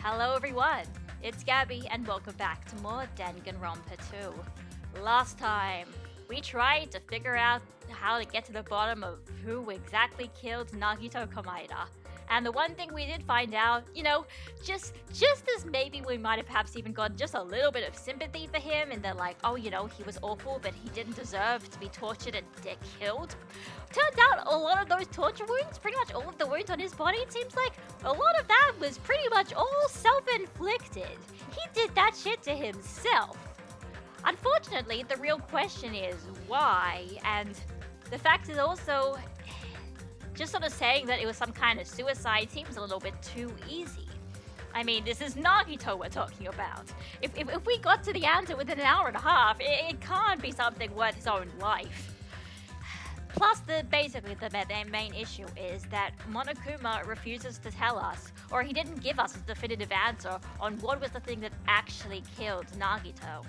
Hello everyone, it's Gabby and welcome back to more Danganronpa 2. Last time, we tried to figure out how to get to the bottom of who exactly killed Nagito Komaeda. And the one thing we did find out, just as maybe we might have perhaps even gotten just a little bit of sympathy for him, and they're like, oh, he was awful, but he didn't deserve to be tortured and killed. Turns out a lot of those torture wounds, pretty much all of the wounds on his body, it seems like a lot of that was pretty much all self-inflicted. He did that shit to himself. Unfortunately, the real question is why, and the fact is also, just sort of saying that it was some kind of suicide seems a little bit too easy. I mean, this is Nagito we're talking about. If we got to the answer within an hour and a half, it can't be something worth his own life. Plus, basically the main issue is that Monokuma refuses to tell us, or he didn't give us a definitive answer on what was the thing that actually killed Nagito.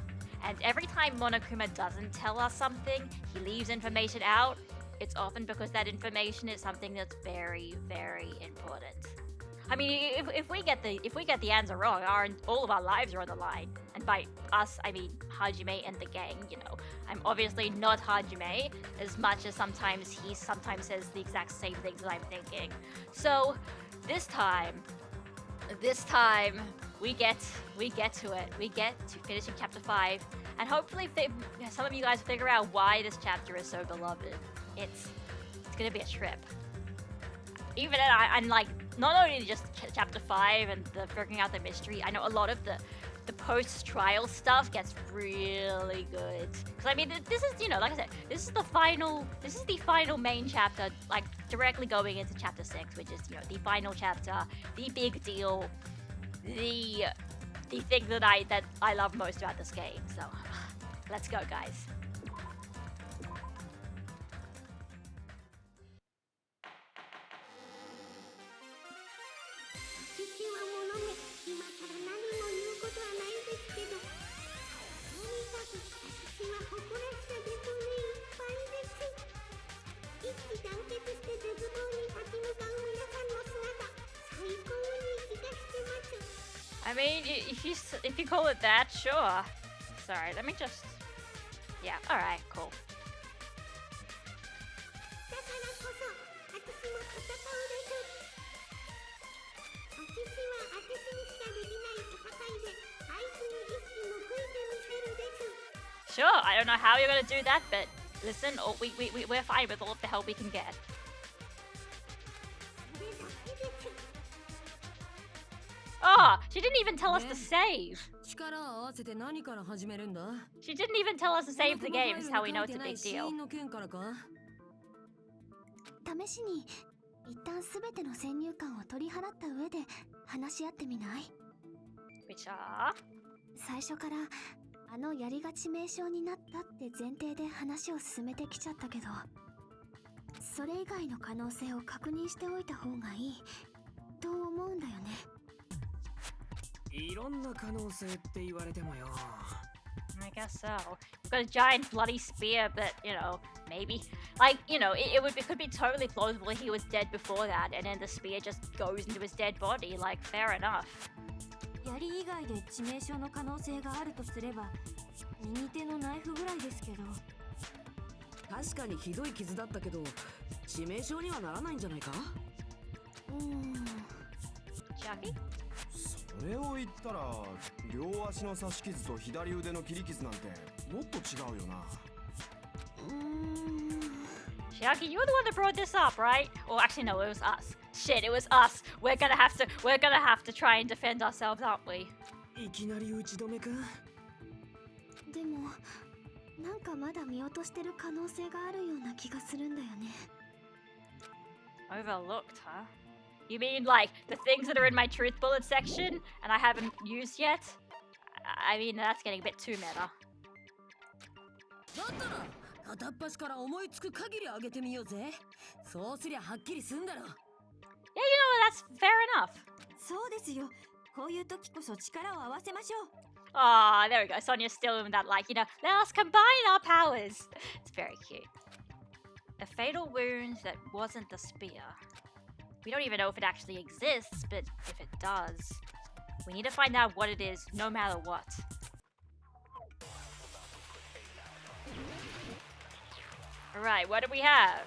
And every time Monokuma doesn't tell us something, he leaves information out. It's often because that information is something that's very, very important. I mean, if we get the answer wrong, all of our lives are on the line. And by us, I mean Hajime and the gang. I'm obviously not Hajime as much as sometimes he says the exact same things that I'm thinking. So this time, we get to it. We get to finishing chapter 5, and hopefully, some of you guys figure out why this chapter is so beloved. It's gonna be a trip. Even then, I'm like, not only just chapter 5 and the figuring out the mystery, I know a lot of the post-trial stuff gets really good. Because I mean, this is, like I said, this is the final main chapter, like directly going into chapter 6, which is, the final chapter, the big deal, the thing that I love most about this game. So, let's go, guys. I mean, if you call it that, sure. Sorry, let me just... Yeah, alright, cool. Sure, I don't know how you're gonna do that, but listen, we're fine with all of the help we can get. Oh, she didn't even tell us to save. She didn't even tell us to save the game. Is how we know it's a big deal. Which are? 最初からやりが致命傷になったって前提で話を進めてきちゃったけど、それ以外の可能性を確認しておいた方がいいと思うんだよね。いろんな可能性って言われてもよ。I guess so. You've got a giant bloody spear, but maybe it could be totally plausible he was dead before that, and then the spear just goes into his dead body. Like, fair enough. 槍以外で致命傷の可能性があるとすれば、右手のナイフぐらいですけど。確かにひどい傷だったけど、致命傷にはならないんじゃないか？Jackie? それを言ったら、両足の刺し傷と左腕の切り傷なんてもっと違うよな。Jackie, you're the one that brought this up, right? Well, actually, no, it was us. Shit, it was us. We're gonna have to try and defend ourselves, aren't we? いきなり打ち止めか。でも、なんかまだ見落としてる可能性があるような気がするんだよね。Overlooked, huh? You mean like the things that are in my truth bullet section and I haven't used yet? I mean, that's getting a bit too meta. だったら片っ端から思いつく限り上げてみようぜ。そうすりゃはっきりすんだろ。Yeah, that's fair enough. そうですよ。こういう時こそ力を合わせましょう。Ah, there we go. Sonia's still in that, let us combine our powers. It's very cute. A fatal wound that wasn't the spear. We don't even know if it actually exists, but if it does... We need to find out what it is, no matter what. Alright, what do we have?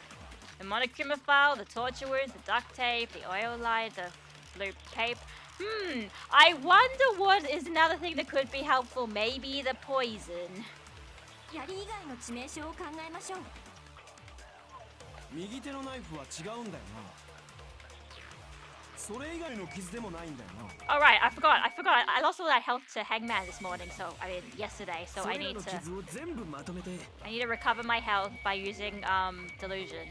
The monochroma file, the torture wounds, the duct tape, the oil light, the blue tape. I wonder what is another thing that could be helpful. Maybe the poison. 槍以外の致命傷を考えましょう。右手のナイフは違うんだよな。それ以外の傷でもないんだよな。 Alright, I forgot. I lost all that health to Hangman this morning, yesterday, so I need to recover my health by using, delusion.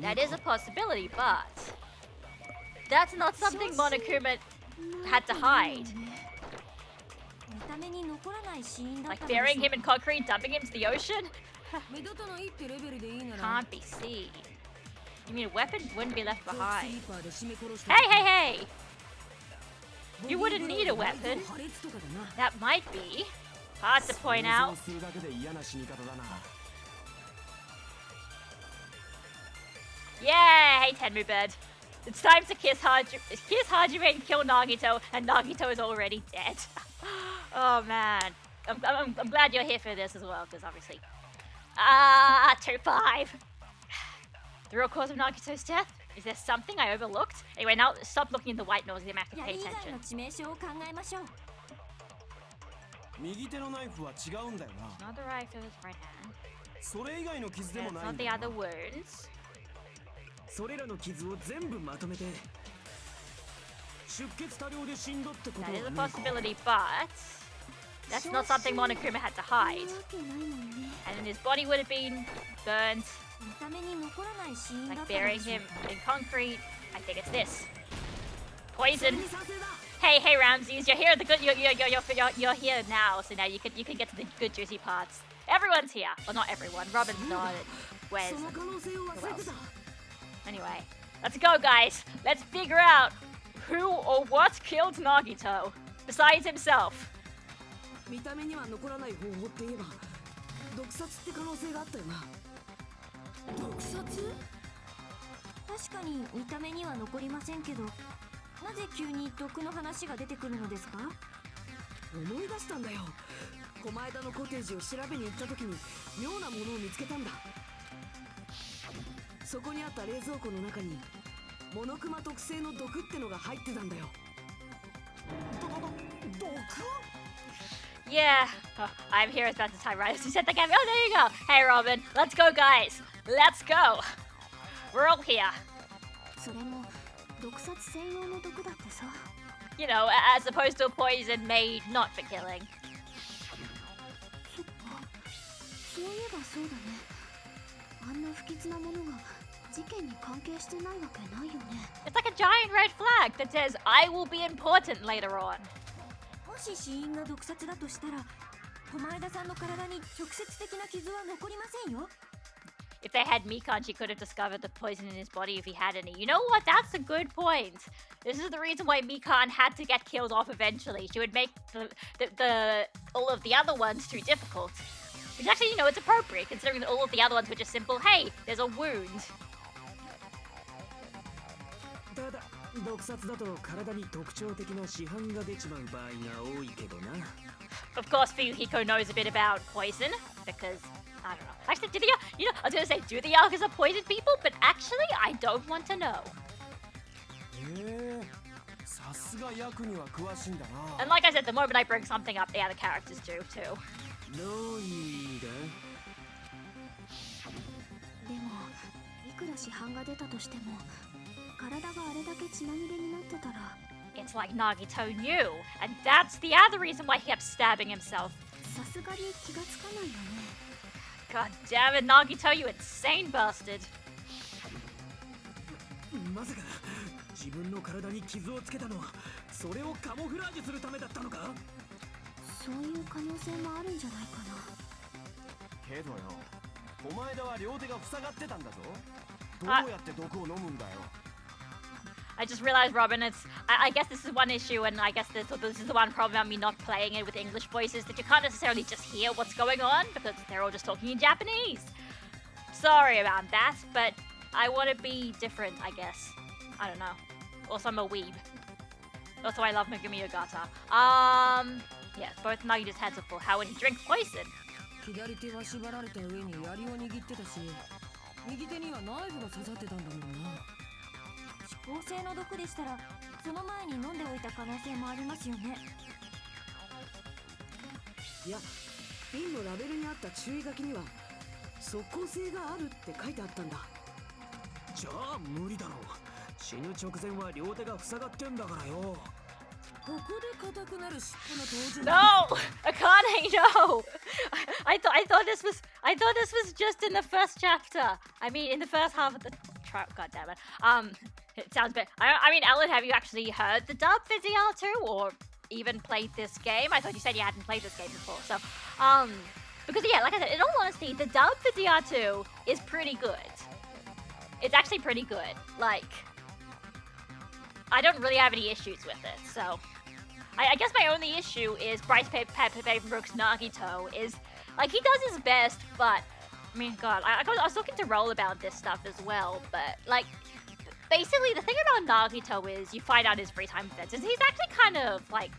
That is a possibility, but that's not something Monokuma had to hide. 見た目に残らない死因だった Like burying him in concrete, dumping him to the ocean? 目立たないってレベルでいいなら Can't be seen. You mean a weapon wouldn't be left ス behind? リーパーで締め殺した Hey! You wouldn't need a weapon. 破裂とかだな That might be. Hard to point out. するだけで嫌な死に方だな。 Yeah! Hey, Tenryubird. It's time to kiss Hajime and kill Nagito, and Nagito is already dead. Oh man. I'm glad you're here for this as well, because obviously. 2-5. The real cause of Nagito's death? Is there something I overlooked? Anyway, now stop looking at the white noise. I'm gonna have to 槍 pay 以外 attention. の致命傷を考えましょう。右手のナイフは違うんだよな。 Not the right of his right hand. それ以外の傷でも That's ない not ん the だよ other な。 wounds. それらの傷を全部まとめて出血多量で死んだってことは That is a ねえか possibility, but that's not something Monokuma had to そん hide. なわけないもんね。 And then his body would have been burnt, 見た目に残らない死因だ like ったの burying でしょ him in concrete. I think it's this. Poison. に賛成だ Hey, Ramses, you're here. You're here now, so now you can get to the good juicy parts. Everyone's here. Well, not everyone. Robin's not. Where's その可能性を忘れてた anyway? Let's go, guys. Let's figure out who or what killed Nagito besides himself. 見た目には残らない方法って言えば毒殺って可能性があったよな毒殺確かに見た目には残りませんけど、なぜ急に毒の話が出てくるのですか？思い出したんだよ狛枝のコテージを調べに行った時に妙なものを見つけたんだそこにあった冷蔵庫の中にモノクマ特製の毒ってのが入ってたんだよ毒 Yeah, I'm here about the time, right? As you said that, Gabby. Oh, there you go. Hey, Robin. Let's go, guys. Let's go. We're all here. それも毒殺専用の毒だってさ。You know, as opposed to a poison made not for killing. そっか。そういえばそうだね。あんな不吉なものが事件に関係してないわけないよね。It's like a giant red flag that says, I will be important later on. もし死因が毒殺だとしたら、狛枝さんの体に直接的な傷は残りませんよ。If they had Mikan, she could have discovered the poison in his body if he had any. You know what? That's a good point. This is the reason why Mikan had to get killed off eventually. She would make all of the other ones too difficult. Which actually, you know, it's appropriate considering that all of the other ones were just simple, hey, there's a wound. ただ毒殺だと体に特徴的な市販が出ちまう場合が多いけどな Of course, Fuyuhiko knows a bit about poison, because, I don't know. Actually, I was gonna say, do the Yakuza poison people? But actually, I don't want to know. さすがヤクには詳しいんだな。 And like I said, the moment I bring something up, the other characters do, too. どういう意味だでも、いくら市販が出たとしても、体があれだけ血まみれになってたら、 It's like Nagito knew, and that's the other reason why he kept stabbing himself. さすがに気がつかないよね。 God damn it, Nagito, you insane bastard. まさか自分の体に傷をつけたのはそれをカモフラージュするためだったのかそういう可能性もあるんじゃないかな。けどよ、狛枝は両手が塞がってたんだぞ。どうやって毒を飲むんだよ。 I just realized, Robin, I guess this is one issue, and I guess this is the one problem about me not playing it with English voices, that you can't necessarily just hear what's going on, because they're all just talking in Japanese. Sorry about that, but I want to be different, I guess. I don't know. Also, I'm a weeb. Also, I love Megumi Ogata. Yes, both Nagita's heads are full. How would he drink poison? 左手は縛られた上に槍を握ってたし、右手にはナイフが刺さってたんだもんな。指向性の毒でしたら、その前に飲んでおいた可能性もありますよね。いや、瓶のラベルにあった注意書きには即効性があるって書いてあったんだ。じゃあ無理だろう。死ぬ直前は両手が塞がってんだからよ。ここで硬くなる尻尾の登場。 No, Akane, no. I thought this was just in the first chapter. I mean, in the first half of the trial. God damn it. It sounds bad. I mean, Ellen, have you actually heard the dub for DR2 or even played this game? I thought you said you hadn't played this game before. So, because yeah, like I said, in all honesty, the dub for DR2 is pretty good. It's actually pretty good. Like, I don't really have any issues with it. So, I guess my only issue is Bryce Papenbrook's Nagito is, like, he does his best, but, I mean, God, I was talking to Roll about this stuff as well, but, like, basically, the thing about Nagito is you find out his free time events is he's actually kind of, like,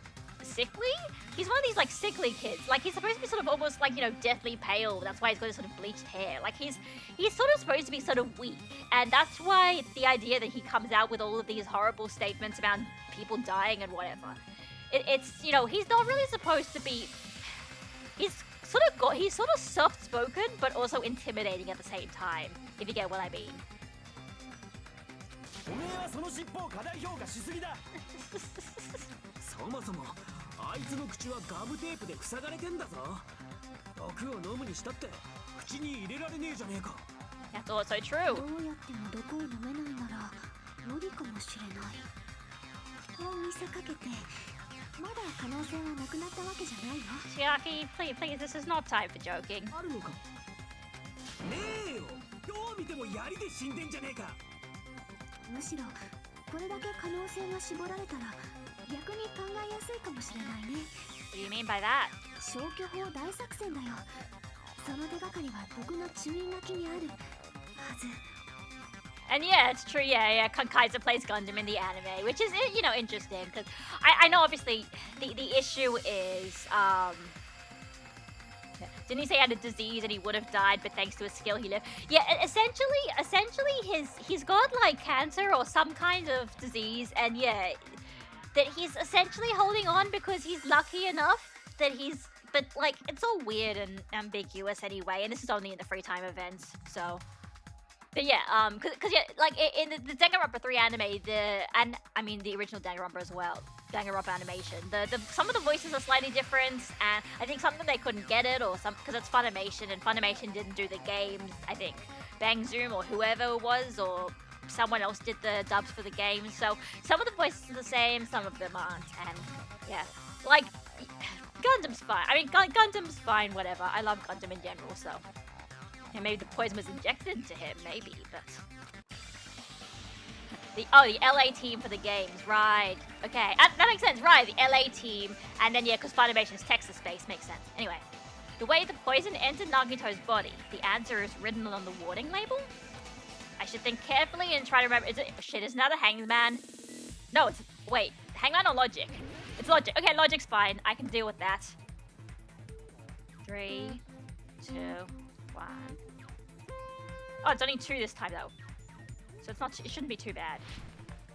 sickly. He's one of these, like, sickly kids. Like, he's supposed to be sort of almost, like, you know, deathly pale. That's why he's got this sort of bleached hair. Like, he's sort of supposed to be sort of weak. And that's why the idea that he comes out with all of these horrible statements about people dying and whatever. It's, you know, he's not really supposed to be... He's sort of soft-spoken, but also intimidating at the same time, if you get what I mean. おめえはその尻尾を過大評価しすぎだ。そもそもあいつの口はガムテープで塞がれてんだぞ。毒を飲むにしたって口に入れられねえじゃねえか。That's also true. どうやっても毒を飲めないなら無理かもしれない。と見せかけて、まだ可能性はなくなったわけじゃないよ。Chiaki, please, this is not time for joking. あるのか。ねえよ。どう見ても槍で死んでんじゃねえか。むしろこれだけ可能性が絞られたら逆に考えやすいかもしれないね。 What do you mean by that? 消去法大作戦だよ。その手がかりは毒の注意書きにあるはず。 And yeah, it's true. Yeah, Kaiser plays Gundam in the anime, which is, you know, interesting because I know obviously the issue is didn't he say he had a disease and he would have died, but thanks to his skill he lived? Yeah, essentially he's got like cancer or some kind of disease, and yeah, that he's essentially holding on because he's lucky enough that he's. But like it's all weird and ambiguous anyway, and this is only in the free time events, so. But yeah, cause yeah, like in the Danganronpa 3 anime, the original Danganronpa as well, Danganronpa animation, some of the voices are slightly different, and I think some of them they couldn't get it, or some because it's Funimation, and Funimation didn't do the games. I think Bang Zoom or whoever it was, or someone else did the dubs for the games. So some of the voices are the same, some of them aren't, and yeah, like Gundam's fine. I mean, Gundam's fine, whatever. I love Gundam in general, so. And maybe the poison was injected into him, maybe, but... the LA team for the games, right. Okay, that makes sense, right, the LA team, and then, yeah, because Funimation's Texas-based, makes sense. Anyway, the way the poison entered Nagito's body, the answer is written on the warning label? I should think carefully and try to remember, isn't that a Hangman? No, it's, wait, Hangman or Logic? It's Logic, okay, Logic's fine, I can deal with that. 3, 2... 1. Oh, it's only 2 this time though, so it shouldn't be too bad.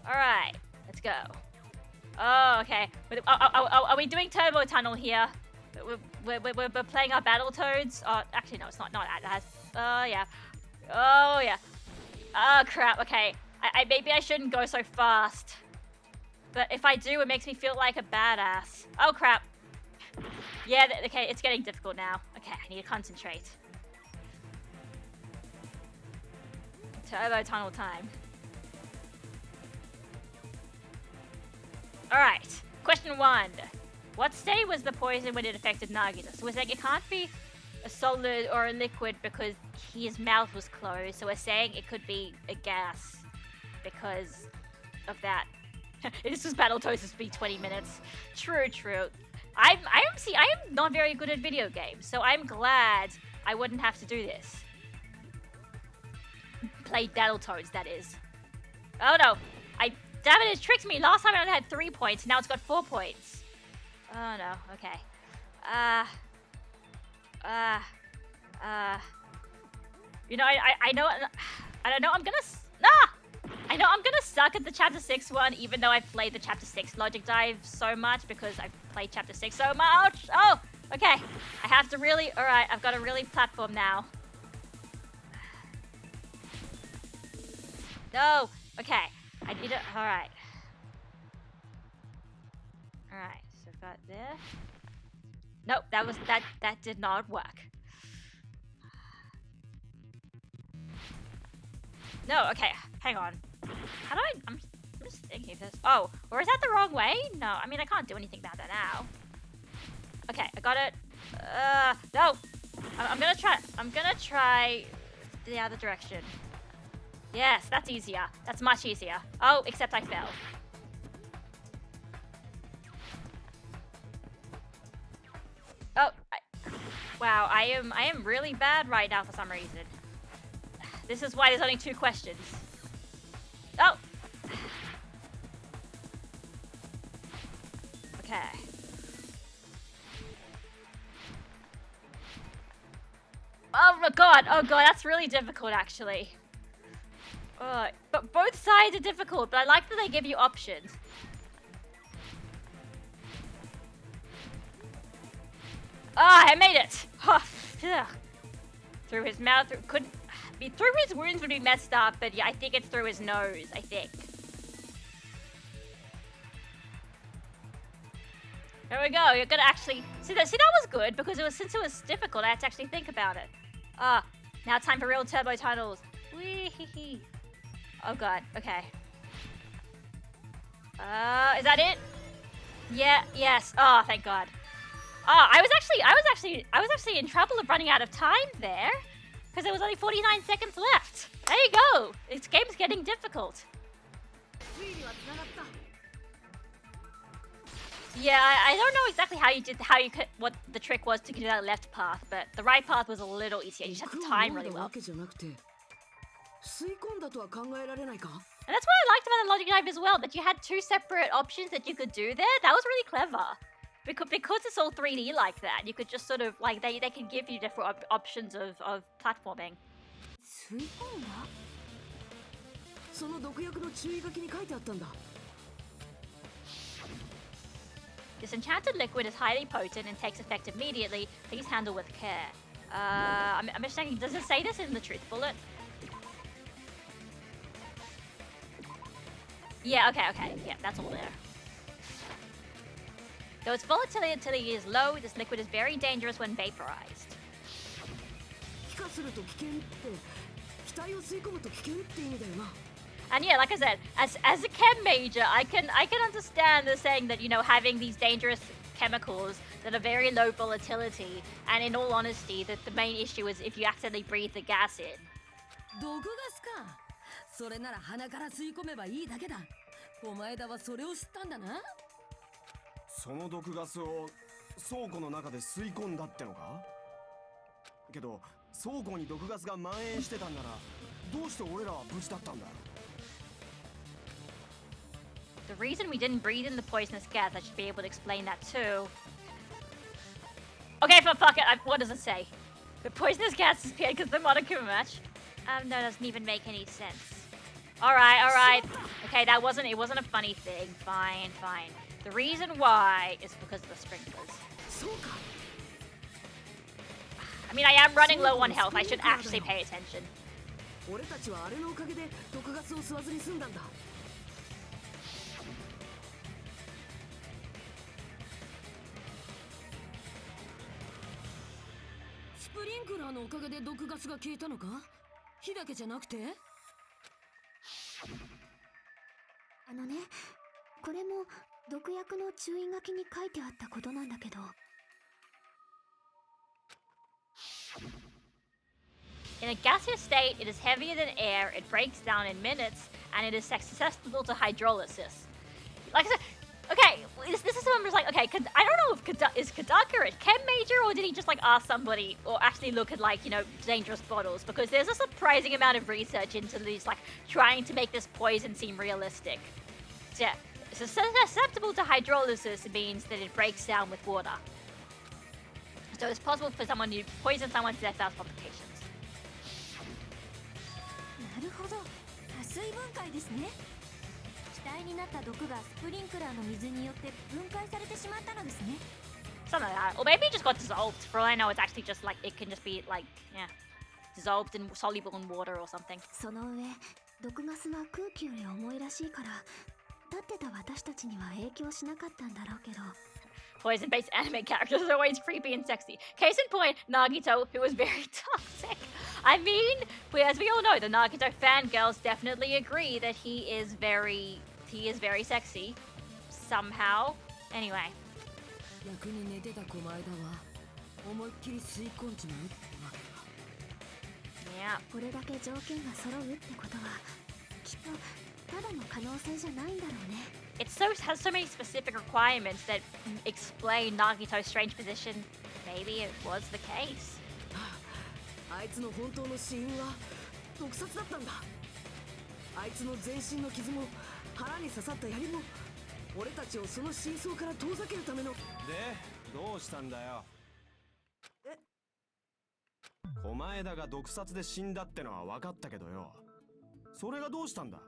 All right, let's go. Oh, okay. Are we doing Turbo Tunnel here? We're playing our Battletoads. Oh, actually no, it's not. Oh yeah. Oh yeah. Oh crap. Okay. Maybe I shouldn't go so fast. But if I do, it makes me feel like a badass. Oh crap. Yeah. Okay, it's getting difficult now. Okay, I need to concentrate. Turbo Tunnel time. Alright, question 1. What state was the poison when it affected Nagito? So we're saying it can't be a solid or a liquid because his mouth was closed. So we're saying it could be a gas because of that. This was Battletoads, this would be 20 minutes. True. I am not very good at video games, so I'm glad I wouldn't have to do this. Played Battletoads, that is. Oh no, I Damn it, it tricked me. Last time I only had 3 points. Now it's got 4 points. Oh no, okay. You know, I know, I don't know, I know I'm gonna suck at the Chapter 6 one, even though I've played the Chapter 6 Logic Dive so much, because I've played Chapter 6 so much. Oh, okay. I have to really, alright, I've got to really platform now. No, okay. I need it, alright. Alright, so I've got this. Nope, that did not work. No, okay, hang on. How do I'm just thinking of this. Oh, or is that the wrong way? No, I mean, I can't do anything about that now. Okay, I got it. No. I'm gonna try the other direction. Yes, that's easier. That's much easier. Oh, except I fell. Oh, wow, I am really bad right now for some reason. This is why there's only 2 questions. Oh! Okay. Oh my god, that's really difficult actually. But both sides are difficult, but I like that they give you options. Ah, I made it! Oh, through his mouth, through his wounds would be messed up, but yeah, I think it's through his nose, I think. There we go, you're gonna actually... See, that was good, because since it was difficult, I had to actually think about it. Ah, now time for real turbo tunnels. Wee-hee-hee. Oh god, okay. Is that it? Yeah, yes. Oh, thank god. Oh, I was actually in trouble of running out of time there. Because there was only 49 seconds left. There you go. This game's getting difficult. Yeah, I don't know exactly what the trick was to do that left path, but the right path was a little easier. You just had to time really well. And that's what I liked about the Logic Dive as well, that you had 2 separate options that you could do there. That was really clever. Because it's all 3D like that, you could just sort of, like, they can give you different options of platforming. This enchanted liquid is highly potent and takes effect immediately. Please handle with care. I'm just checking, does it say this in the truth bullet? Yeah, okay, yeah, that's all there. Though its volatility is low, this liquid is very dangerous when vaporized. And yeah, like I said, as a chem major, I can understand the saying that, you know, having these dangerous chemicals that are very low volatility, and in all honesty, that the main issue is if you accidentally breathe the gas in. 毒ガスか。それなら鼻から吸い込めばいいだけだ。お前だはそれを知ったんだな。その毒ガスを倉庫の中で吸い込んだってのか？けど倉庫に毒ガスが蔓延してたんならどうして俺らは無事だったんだ？ The reason we didn't breathe in the poisonous gas, I should be able to explain that too. Okay, fuck it. What does it say? The poisonous gas disappeared because the Monaco match. No, doesn't even make any sense. Alright. Okay, it wasn't a funny thing. Fine. The reason why is because of the sprinklers. I mean, I am running low on health. I should actually pay attention. Sprinkler のおかげで毒ガスが消えたのか？火だけじゃなくて？これも毒薬の注意書きに書いてあったことなんだけど。In a gaseous state, it is heavier than air, it breaks down in minutes, and it is susceptible to hydrolysis. Like I said, okay, this is someone who's like, okay, I don't know if is Kadaka a chem major, or did he just like ask somebody, or actually look at like, you know, dangerous bottles, because there's a surprising amount of research into these, like, trying to make this poison seem realistic. Yeah, so susceptible to hydrolysis means that it breaks down with water. So it's possible for someone to poison someone to death without complications. なるほど、多水分解ですね。気体になった毒がスプリンクラーの水によって分解されてしまったのですね。 Something like that. Or maybe it just got dissolved. For all I know, it's actually just like, it can just be like, yeah, dissolved and soluble in water or something. その上、毒ガスは空気より重いらしいから、立ってた私たちには影響しなかったんだろうけど。 Poison-based anime characters are always creepy and sexy. Case in point, Nagito, who was very toxic. I mean, as we all know, the Nagito fangirls definitely agree that he is very sexy. Somehow. Anyway. 役に寝てた狛江田は思いっきり吸い込んじまうってわけか。 Yeah. これだけ条件が揃うってことは、きっとただの可能性じゃないんだろうね。 It has so many specific requirements that explain Nagito's strange position. Maybe it was the case. あいつの本当の死因は毒殺だったんだ。あいつの全身の傷も腹に刺さった槍も俺たちをその真相から遠ざけるための。でどうしたんだよ。狛江田が毒殺で死んだってのは分かったけどよ。それがどうしたんだ。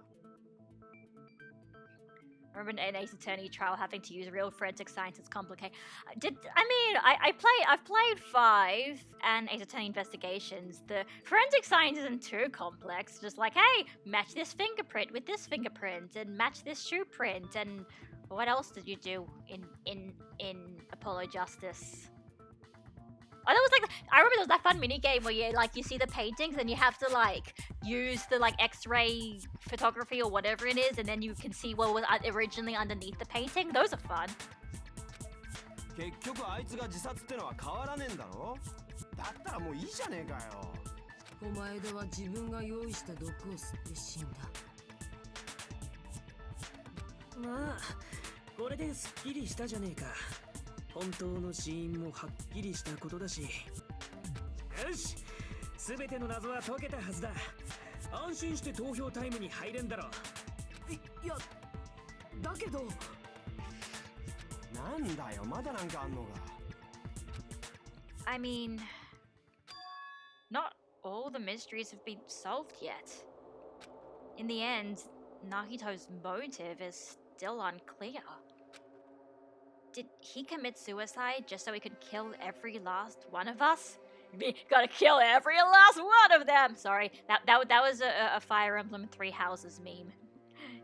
I remember an Ace Attorney trial having to use real forensic science is complicated. I've played 5 and Ace Attorney investigations. The forensic science isn't too complex. Just like, hey, match this fingerprint with this fingerprint and match this shoe print. And what else did you do in Apollo Justice? Oh, that was like, I remember there was that fun mini game where you see the paintings and you have to use the X-ray photography or whatever it is, and then you can see what was originally underneath the painting. Those are fun. 結局あいつが自殺ってのは変わらねえんだろ。だったらもういいじゃねえかよ。狛江田は自分が用意した毒を吸って死んだ。まあこれですっきりしたじゃねえか。本当の死因もはっきりしたことだし。よし、全ての謎は解けたはずだ。安心して投票タイムに入れんだろ。いや、だけど。なんだよ、まだなんかあんのか。I mean, not all the mysteries have been solved yet. In the end, Nagito's motive is still unclear. Did he commit suicide just so he could kill every last one of us? Gotta kill every last one of them! Sorry, that was a Fire Emblem 3 Houses meme.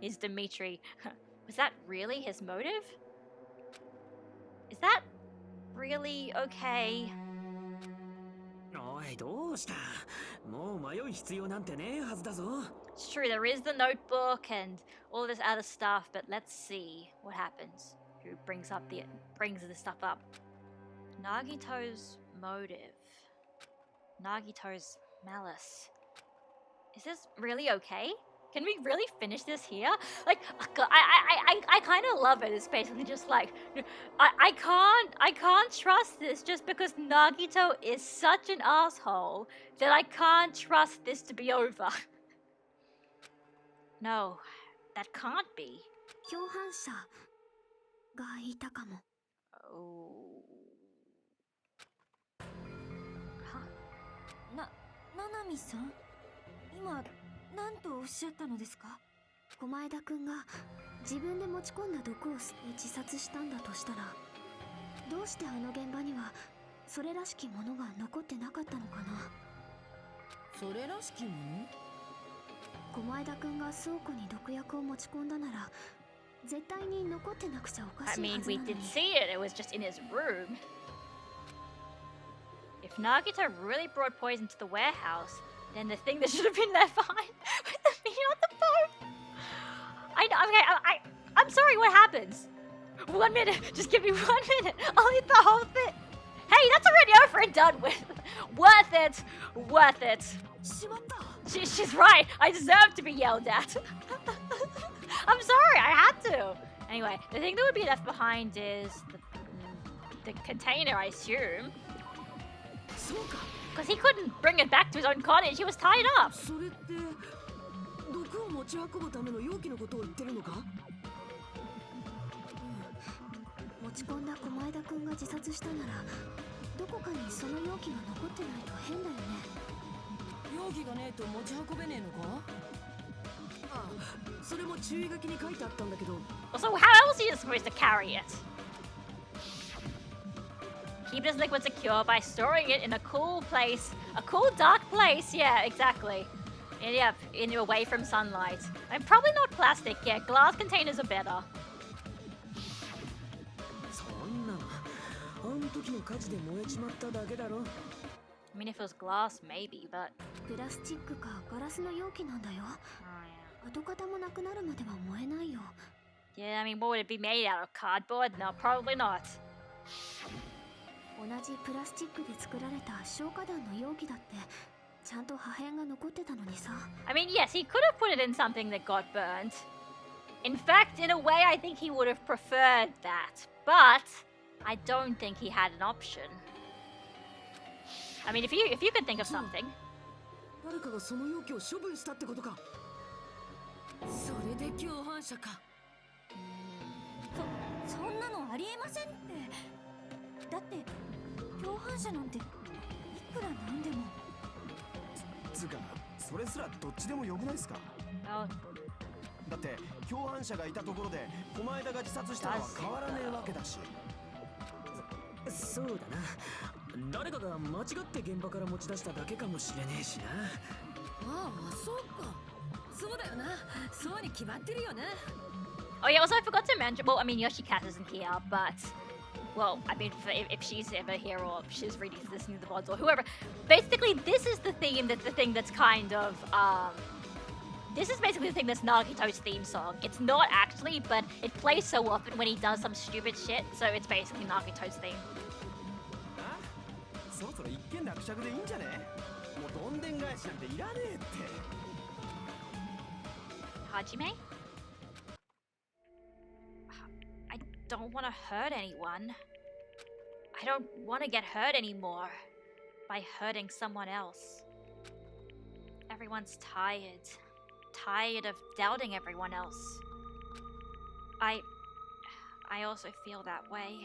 Is Dimitri. Was that really his motive? Is that really okay? おい、どうした？もう迷う必要なんてねえはずだぞ。 It's true, there is the notebook and all this other stuff, but let's see what happens. Who brings this stuff up? Nagito's motive. Nagito's malice. Is this really okay? Can we really finish this here? Like, I kind of love it. It's basically just like, I can't trust this just because Nagito is such an asshole that I can't trust this to be over. No, that can't be. 共犯者がいたかも。Oh. ななみさん、今何とおっしゃったのですか？狛江田くんが自分で持ち込んだ毒を吸って自殺したんだとしたら、どうしてあの現場にはそれらしきものが残ってなかったのかな。それらしきもの？狛江田くんが倉庫に毒薬を持ち込んだなら、絶対に残ってなくちゃおかし I いは mean, ず we なのに。 did see it. It was just in his room. If Nagito really brought poison to the warehouse, then the thing that should have been left behind with the meat on the bone. I'm sorry. What happens? 1 minute. Just give me 1 minute. I'll eat the whole thing. Hey, that's already over and done with. Worth it. Worth it. しまった。 She's right. I deserve to be yelled at. I'm sorry. I had to. Anyway, the thing that would be left behind is the container, I assume. そうか。 Because he couldn't bring it back to his own cottage. He was tied up. それって毒を持ち運ぶための容器のことを言ってるのか？ち込んだ狛江田くんが自殺したならどこかにその容器が残ってないと変だよね。容器がねえと持ち運べねえのか？ああ、それも注意書きに書いてあったんだけど。 Also, how else are you supposed to carry it? Keep this liquid secure by storing it in a cool place. A cool, dark place. Yeah, exactly. And yep, away from sunlight. And probably not plastic. Yeah, glass containers are better. そんなのあん時の火事で燃えちまっただけだろ。 I mean, if it was glass, maybe, but... プラスチックかガラスの容器なんだよ。 Oh, 跡形もなくなるまでは燃えないよ。 yeah. Yeah, I mean, what would it be made out of? Cardboard? No, probably not. 同じプラスチックで作られた消火弾の容器だってちゃんと破片が残ってたのにさ。 I mean, yes, he could have put it in something that got burnt. In fact, in a way, I think he would have preferred that. But I don't think he had an option. I mean, if you could think of something. 誰かがその容器を処分したってことか。それで共犯者か。そんなのありえませんって。だって共犯者なんていくらなんでも。つうかそれすらどっちでもよくないですか？ Oh, だって共犯者がいたところで狛江田が自殺したのは変わらねえわけだし。そうだな。誰かが間違って現場から持ち出しただけかもしれねえしな。ああ、そうか。そうだよな。そうに決まってるよな。 oh yeah. Also, I forgot to mention. Well, I mean, Yoshikaze isn't here, but well, I mean, if she's ever here or if she's reading listening to the VODs or whoever, basically, this is the theme the thing that's kind of This is basically the thing that's Nagito's theme song. It's not actually, but it plays so often when he does some stupid shit, so it's basically Nagito's theme. あ？そろそろ一件落着でいいんじゃね？もうどんでん返しなんていらねえって。Hajime? I don't want to hurt anyone. I don't want to get hurt anymore by hurting someone else. Everyone's tired. Tired of doubting everyone else. I also feel that way.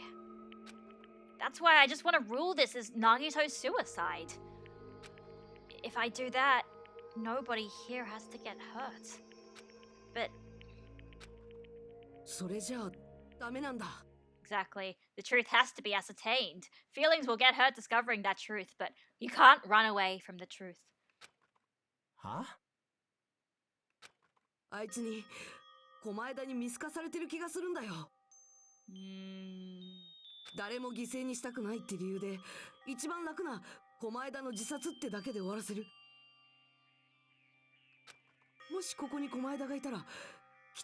That's why I just want to rule this as Nagito's suicide. If I do that, nobody here has to get hurt. But それじゃあダメなんだ。 exactly, the truth has to be ascertained. Feelings will get hurt discovering that truth, but you can't run away from the truth. は？あいつに狛江田に見透かされてる気がするんだよ。誰も犠牲にしたくないって理由で一番楽な狛江田の自殺ってだけで終わらせる。もしここに狛江田がいたらきっ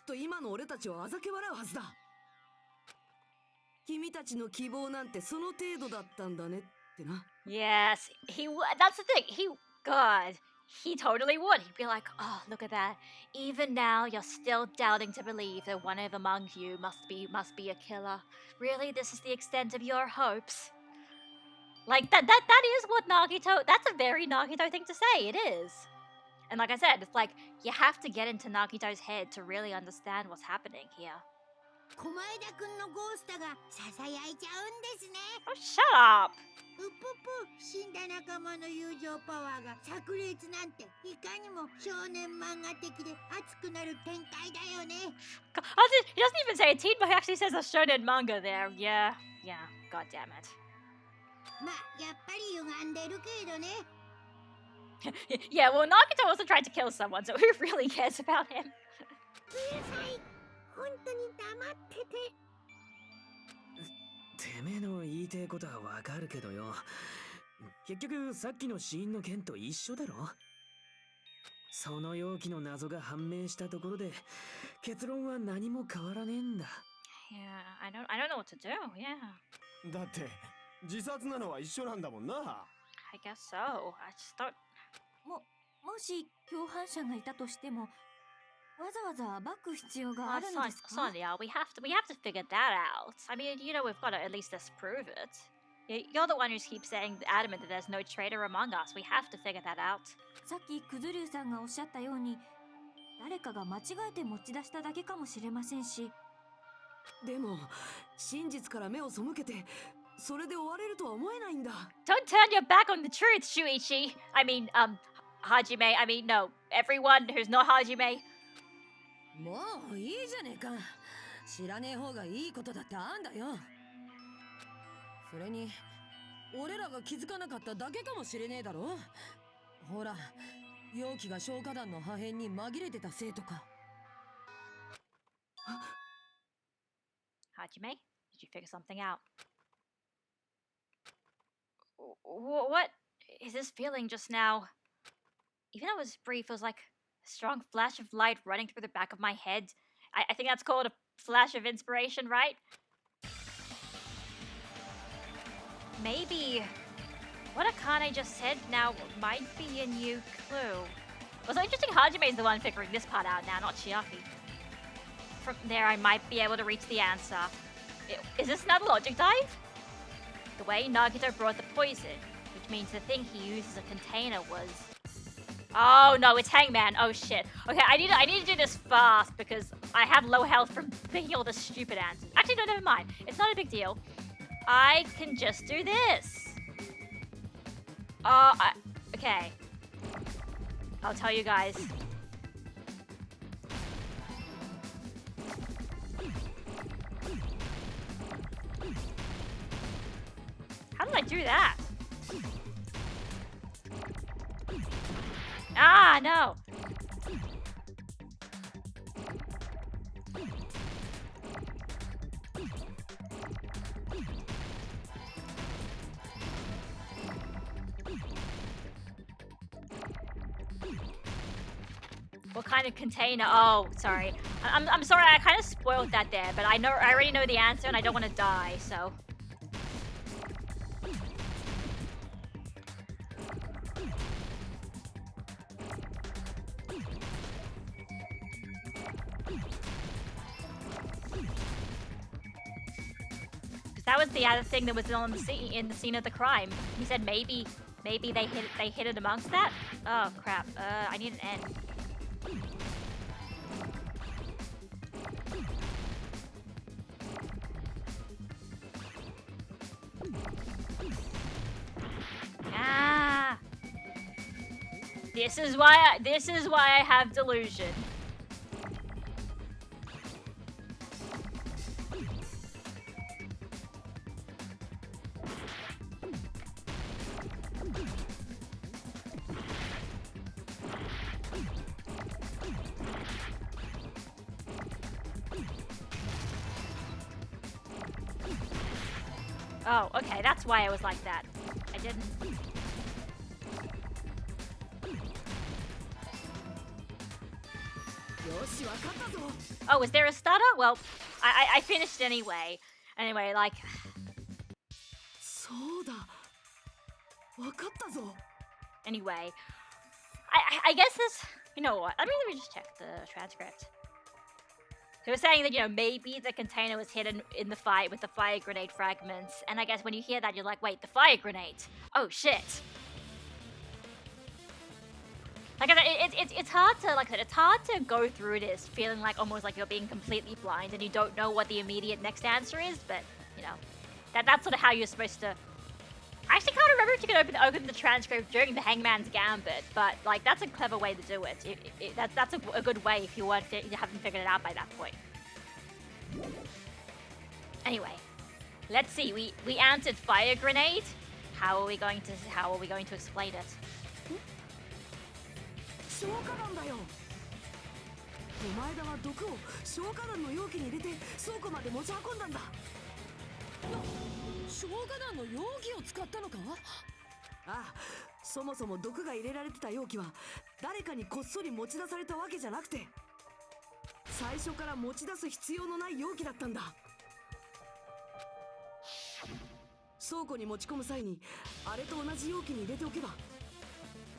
と今の俺たちをあざけ笑うはずだ。君たちの希望なんてその程度だったんだねってな。 Yes, he would. That's the thing. God, he totally would. He'd be like, oh, look at that. Even now, you're still doubting to believe that one of among you must be a killer. Really, this is the extent of your hopes. Like that is what Nagito. That's a very Nagito thing to say. It is. And like I said, it's like you have to get into Nagito's head to really understand what's happening here. 狛江田くんのゴーストがささやいちゃうんですね。 Oh, shut up. うぷぷ、死んだ仲間の友情パワーが炸裂なんていかにも少年漫画的で熱くなる展開だよね。 He doesn't even say a teen, but he actually says a shonen manga there. Yeah. God damn it. まあやっぱり歪んでるけどね。 Yeah, well, Nagito also tried to kill someone, so who really cares about him? うるさい。本当に黙ってて。てめえの言いてえことはわかるけどよ。結局さっきの死因の件と一緒だろ。その容器の謎が判明したところで結論は何も変わらねえんだ。Yeah, I don't know what to do. Yeah. だって自殺なのは一緒なんだもんな。I guess so. I just don't. もし共犯者がいたとしてもわざわざ暴く必要があるのですか？ Sonia, we have to figure that out. I mean, we've got to at least disprove it. You're the one who keeps saying adamant that there's no traitor among us. We have to figure that out. さっきクズルーさんがおっしゃったように誰かが間違えて持ち出しただけかもしれませんしでも真実から目を背けてそれで終われるとは思えないんだ。 Don't turn your back on the truth, Shuichi. I mean, Hajime. I mean, no. Everyone who's not Hajime. もういいじゃねえか。知らねえ方がいいことだってあんだよ。それに俺らが気づかなかっただけかもしれねえだろ。ほら、容器が消火弾の破片に紛れてたせいとか。Hajime, did you figure something out? What is this feeling just now? Even though it was brief, it was like a strong flash of light running through the back of my head. I think that's called a flash of inspiration, right? Maybe what Akane just said now might be a new clue. Also interesting, Hajime is the one figuring this part out now, not Chiaki. From there, I might be able to reach the answer. Is this another logic dive? The way Nagito brought the poison, which means the thing he used as a container was... Oh no, it's Hangman. Oh shit. Okay, I need to do this fast because I have low health from thinking all the stupid answers. Actually, no, never mind. It's not a big deal. I can just do this. Okay. I'll tell you guys. How did I do that? Ah, no. What kind of container? Oh, sorry. I'm sorry, I kind of spoiled that there, but I already know the answer and I don't want to die, so. That was the other thing that was on the scene in the scene of the crime. He said maybe they hid it amongst that. Oh crap! I need an N. Ah! This is why I have delusion. Oh, okay, that's why I was like that. I didn't... Oh, is there a stutter? Well, I finished anyway. Anyway, like... そうだ。わかったぞ。 Anyway, I guess this... You know what? Let me just check the transcript. They were saying that, you know, maybe the container was hidden in the fight with the fire grenade fragments. And I guess when you hear that, you're like, wait, the fire grenade? Oh, shit. Like I said, it's hard to, like I said, it's hard to go through this feeling like almost like you're being completely blind and you don't know what the immediate next answer is. But, you know, that's sort of how you're supposed to... I actually can't remember if you can open the transcript during the Hangman's Gambit, but like that's a clever way to do it. That's a good way if you haven't figured it out by that point. Anyway, let's see. We answered fire grenade. How are we going to explain it? 消火弾だよ。お前らは毒を消火弾の容器に入れて倉庫まで持ち運んだんだ。消火弾の容器を使ったのか？ああ、そもそも毒が入れられてた容器は誰かにこっそり持ち出されたわけじゃなくて、最初から持ち出す必要のない容器だったんだ。倉庫に持ち込む際にあれと同じ容器に入れておけば。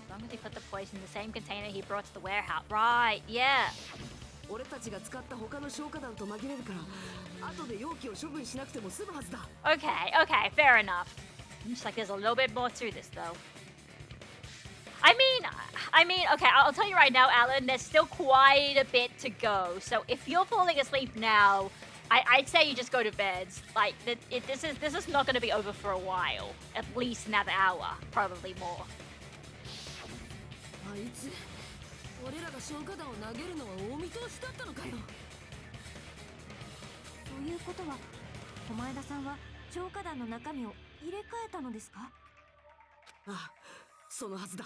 As long as he put the poison in the same container he brought to the warehouse. Right, yeah. 俺たちが使った他の消火弾と紛れるから後で容器を処分しなくても済むはずだ。 Okay, fair enough. Just like there's a little bit more to this though. I mean, okay, I'll tell you right now, Alan, there's still quite a bit to go. So if you're falling asleep now, I'd say you just go to bed. Like this is not going to be over for a while. At least another hour, probably more. あいつ俺らが消火弾を投げるのはお見通しだったのかよ。ということは狛枝さんは消火弾の中身を入れ替えたのですか？ああ、そのはずだ。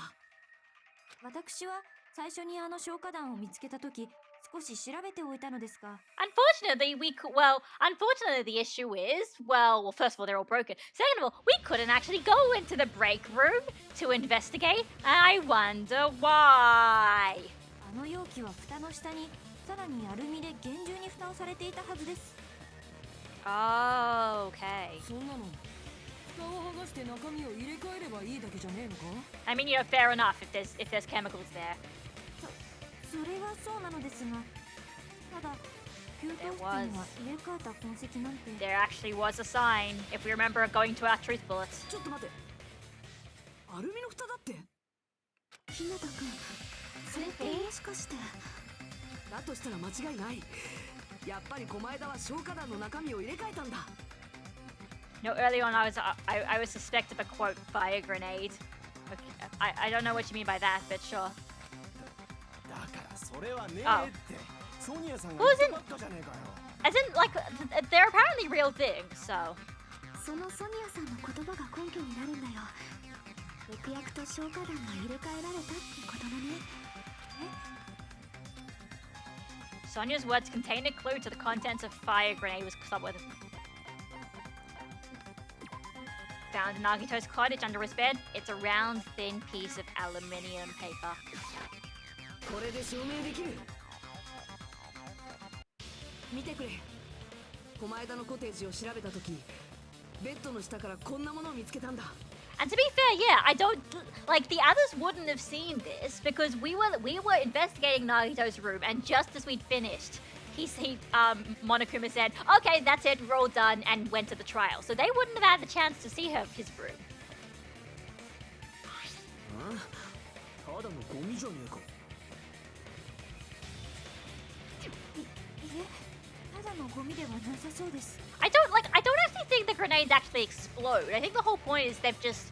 私は最初にあの消火弾を見つけた時少し調べておいたのですが、 Unfortunately, unfortunately, the issue is, well, first of all, they're all broken. Second of all, we couldn't actually go into the break room to investigate, and I wonder why. あの容器は蓋の下にさらにアルミで厳重に蓋をされていたはずです。 Oh, okay. そんなの蓋を剥がして中身を入れ替えればいいだけじゃねえのか？ I mean, fair enough if there's chemicals there. それはそうなのですが、ただ給湯室には入れ替えた痕跡なんて。 There actually was a sign, if we remember going to our truth bullets. ちょっと待って。アルミの蓋だって。日向くん、それってもしかして。だとしたら間違いない。やっぱり狛枝は消火弾の中身を入れ替えたんだ。No, early on I was suspected of a quote fire grenade. Okay, I don't know what you mean by that, but sure. だからそれはねえって。ソニアさんが Who's 言 in? ったばっかじゃねえかよ。As in, like, they're apparently real things, so. そのソニアさんの言葉が根拠になるんだよ。毒薬と消火弾が入れ替えられたってことだね。 Sonia's words contain a clue to the contents of fire grenade was somewhere. Found in Nagito's cottage under his bed. It's a round, thin piece of aluminium paper. これで証明できる。見てくれ。狛枝のコテージを調べたとき、ベッドの下からこんなものを見つけたんだ。 And to be fair, yeah, I don't like the others wouldn't have seen this because we were investigating Nagito's room, and just as we'd finished, Monokuma said, "Okay, that's it, we're all done," and went to the trial. So they wouldn't have had the chance to see his room. ただのゴミじゃねえか。ただのゴミではなさそうです。 I don't actually think the grenades actually explode. I think the whole point is they've just,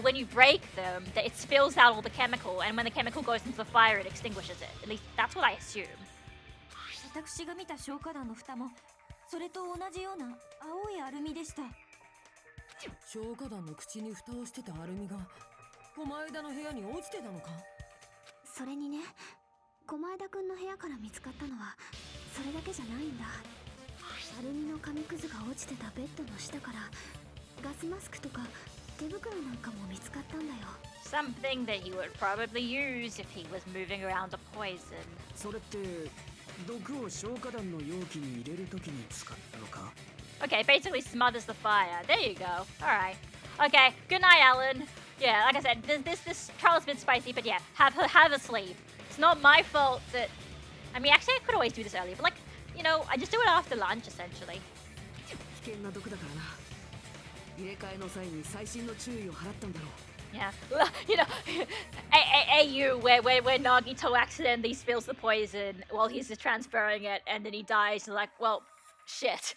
when you break them, that it spills out all the chemical, and when the chemical goes into the fire, it extinguishes it. At least that's what I assume. 私が見た消火弾の蓋もそれと同じような青いアルミでした。消火弾の口に蓋をしてたアルミが狛枝の部屋に落ちてたのか？それにね、狛枝くんの部屋から見つかったのはそれだけじゃないんだ。アルミの紙くずが落ちてたベッドの下からガスマスクとか手袋なんかも見つかったんだよ。 Something that he would probably use if he was moving around a poison. それって毒を消火弾の容器に入れるときに使ったのか？ Okay, basically smothers the fire. There you go. All right. Okay. Good night, Alan. Yeah, like I said, this trial's a bit spicy, but yeah, have a sleep. It's not my fault that. I mean, actually, I could always do this earlier, but like, I just do it after lunch, essentially. 危険な毒だからな。入れ替えの際に細心の注意を払ったんだろう。 Yeah, AU where Nagito accidentally spills the poison while he's just transferring it, and then he dies. And like, well, shit.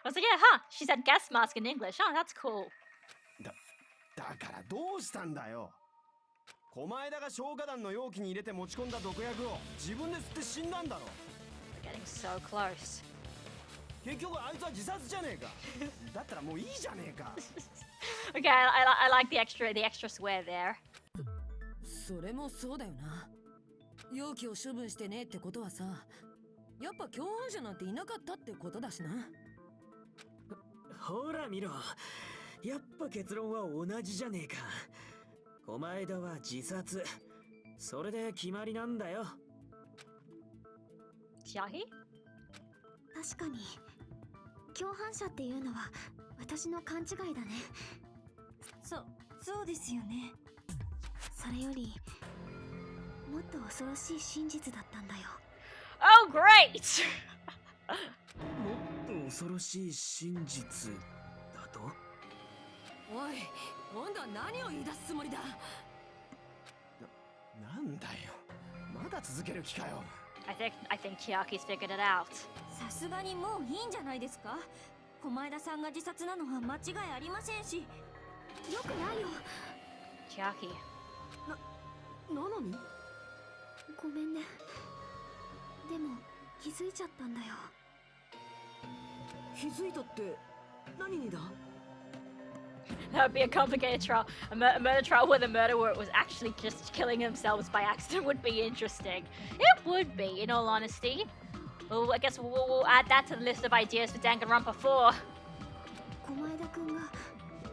I was like, yeah, huh? She said gas mask in English. Oh, that's cool. だからどうしたんだよ。狛枝が消火弾の容器に入れて持ち込んだ毒薬を自分で吸って死んだんだろ。 We're getting so close. 結局あいつは自殺じゃねえか。だったらもういいじゃねえか。Okay, I like the extra swear there. それもそうだよな。容器を処分してねえってことはさ、やっぱ共犯者なんていなかったってことだしな。ほら見ろ。やっぱ結論は同じじゃねえか。狛枝は自殺。それで決まりなんだよ。Chiahi? 確かに共犯者っていうのは私の勘違いだね。そうですよね。それよりもっと恐ろしい真実だったんだよ。 Oh, great! もっと恐ろしい真実だと？おい、今度は何を言い出すつもりだ？なんだよ。まだ続ける気かよ。I think Chiaki's figured it out. さすがにもういいんじゃないですか。狛枝さんが自殺なのは間違いありませんし。よくないよ。 Chiaki. なのにごめんね。でも気づいちゃったんだよ。気づいたって何にだ That would be a complicated trial. A murder trial where the murderer was actually just killing themselves by accident would be interesting. It would be, in all honesty. Well, I guess we'll add that to the list of ideas for Danganronpa 4. 狛枝くんが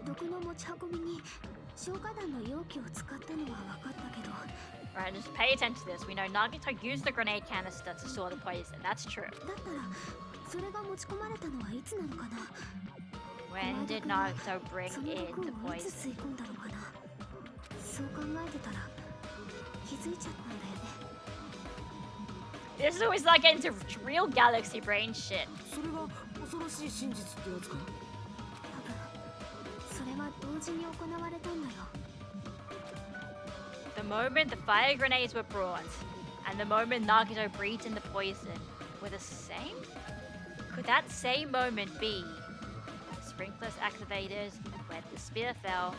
毒の持ち運びに消火弾の容器を使ったのは分かったけど。 Right, just pay attention to this. We know Nagito used the grenade canister to store the poison. That's true. だったらそれが持ち込まれたのはいつなのかな。 When did Nagito bring その in 毒 the をいつ poison? 吸い込んだのかな。そう考えてたら気づいちゃったんだよね。 This is always like getting into real galaxy brain shit. それが恐ろしい真実ってやつか多分それは同時に行われたんだよ。 The moment the fire grenades were brought, and the moment Nagito breathed in the poison, were the same? Could that same moment be the sprinklers activated when the spear fell,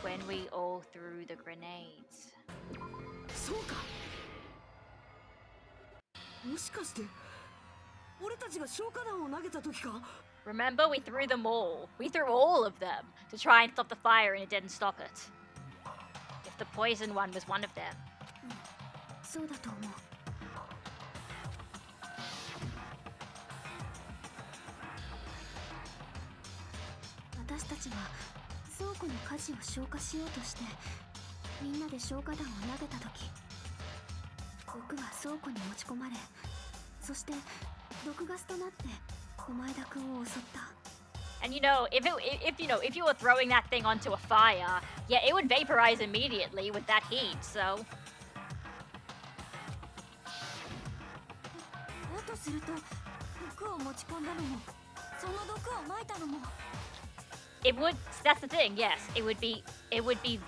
when we all threw the grenades? そうかもしかして俺たちが消火弾を投げた時か Remember, we threw them all. We threw all of them to try and stop the fire, and it didn't stop it. If the poison one was one of them. そうだと思う。私たちが倉庫の火事を消火しようとしてみんなで消火弾を投げた時、毒は倉庫に持ち込まれ、そして毒ガスとなって狛枝くんを襲った。 And you know, if you were throwing that thing onto a fire, yeah, it would vaporize immediately with that heat. So だとすると毒を持ち込んだのもその毒を撒いたのも。 it would. That's the thing. Yes, it would be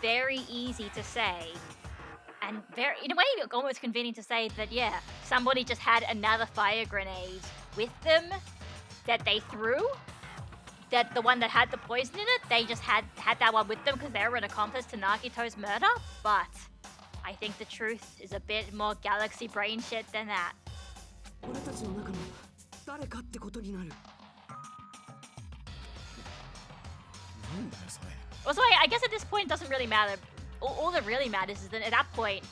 very easy to say, and very, in a way, almost convenient to say that yeah, somebody just had another fire grenade with them that they threw. That the one that had the poison in it, they just had that one with them because they were an accomplice to Nagito's murder. But I think the truth is a bit more galaxy brain shit than that. 俺たちの中の誰かってことになるなんだよそれ Also, I guess at this point it doesn't really matter. All that really matters is that at that point,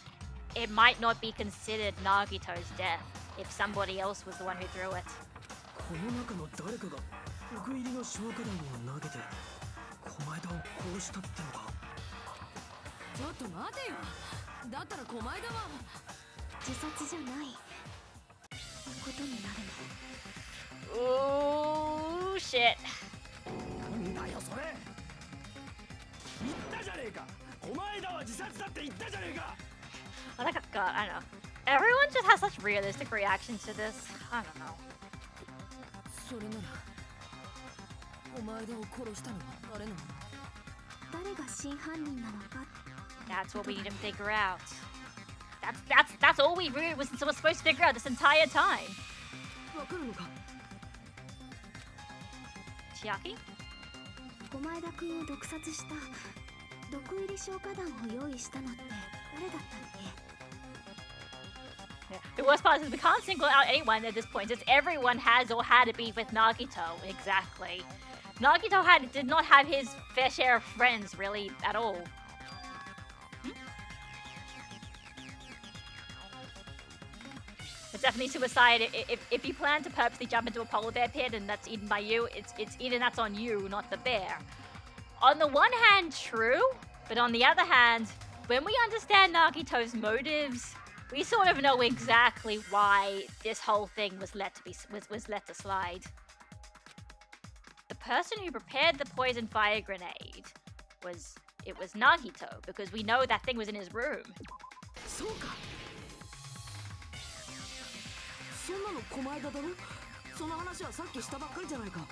it might not be considered Nagito's death if somebody else was the one who threw it. この中の誰かが毒入りの消火弾を投げて狛枝を殺したってのかちょっと待てよ。だったら狛枝は自殺じゃないことになるの。 Oh shit. なんだよそれ言ったじゃねえか狛枝は自殺だって言ったじゃねえか Oh, like, God, I don't know. Everyone just has such realistic reactions to this. I don't know. それなら狛枝を殺したのは誰なの？誰が真犯人なのか。 That's what we need to figure out. That's all we really was supposed to figure out this entire time. わかるのか Chiaki? 狛枝くんを毒殺した毒入り消火弾を用意したのって誰だったっけ。 Yeah. The worst part is we can't single out anyone at this point, since everyone has or had a beef with Nagito. Exactly. Nagito did not have his fair share of friends, really, at all. But definitely suicide. If you plan to purposely jump into a polar bear pit and that's eaten by you, it's eaten. That's on you, not the bear. On the one hand, true, but on the other hand, when we understand Nagito's motives, we sort of know exactly why this whole thing was let to slide. The person who prepared the poison fire grenade was Nagito, because we know that thing was in his room. そうかそんなの狛枝だろその話はさっきしたばっかりじゃないか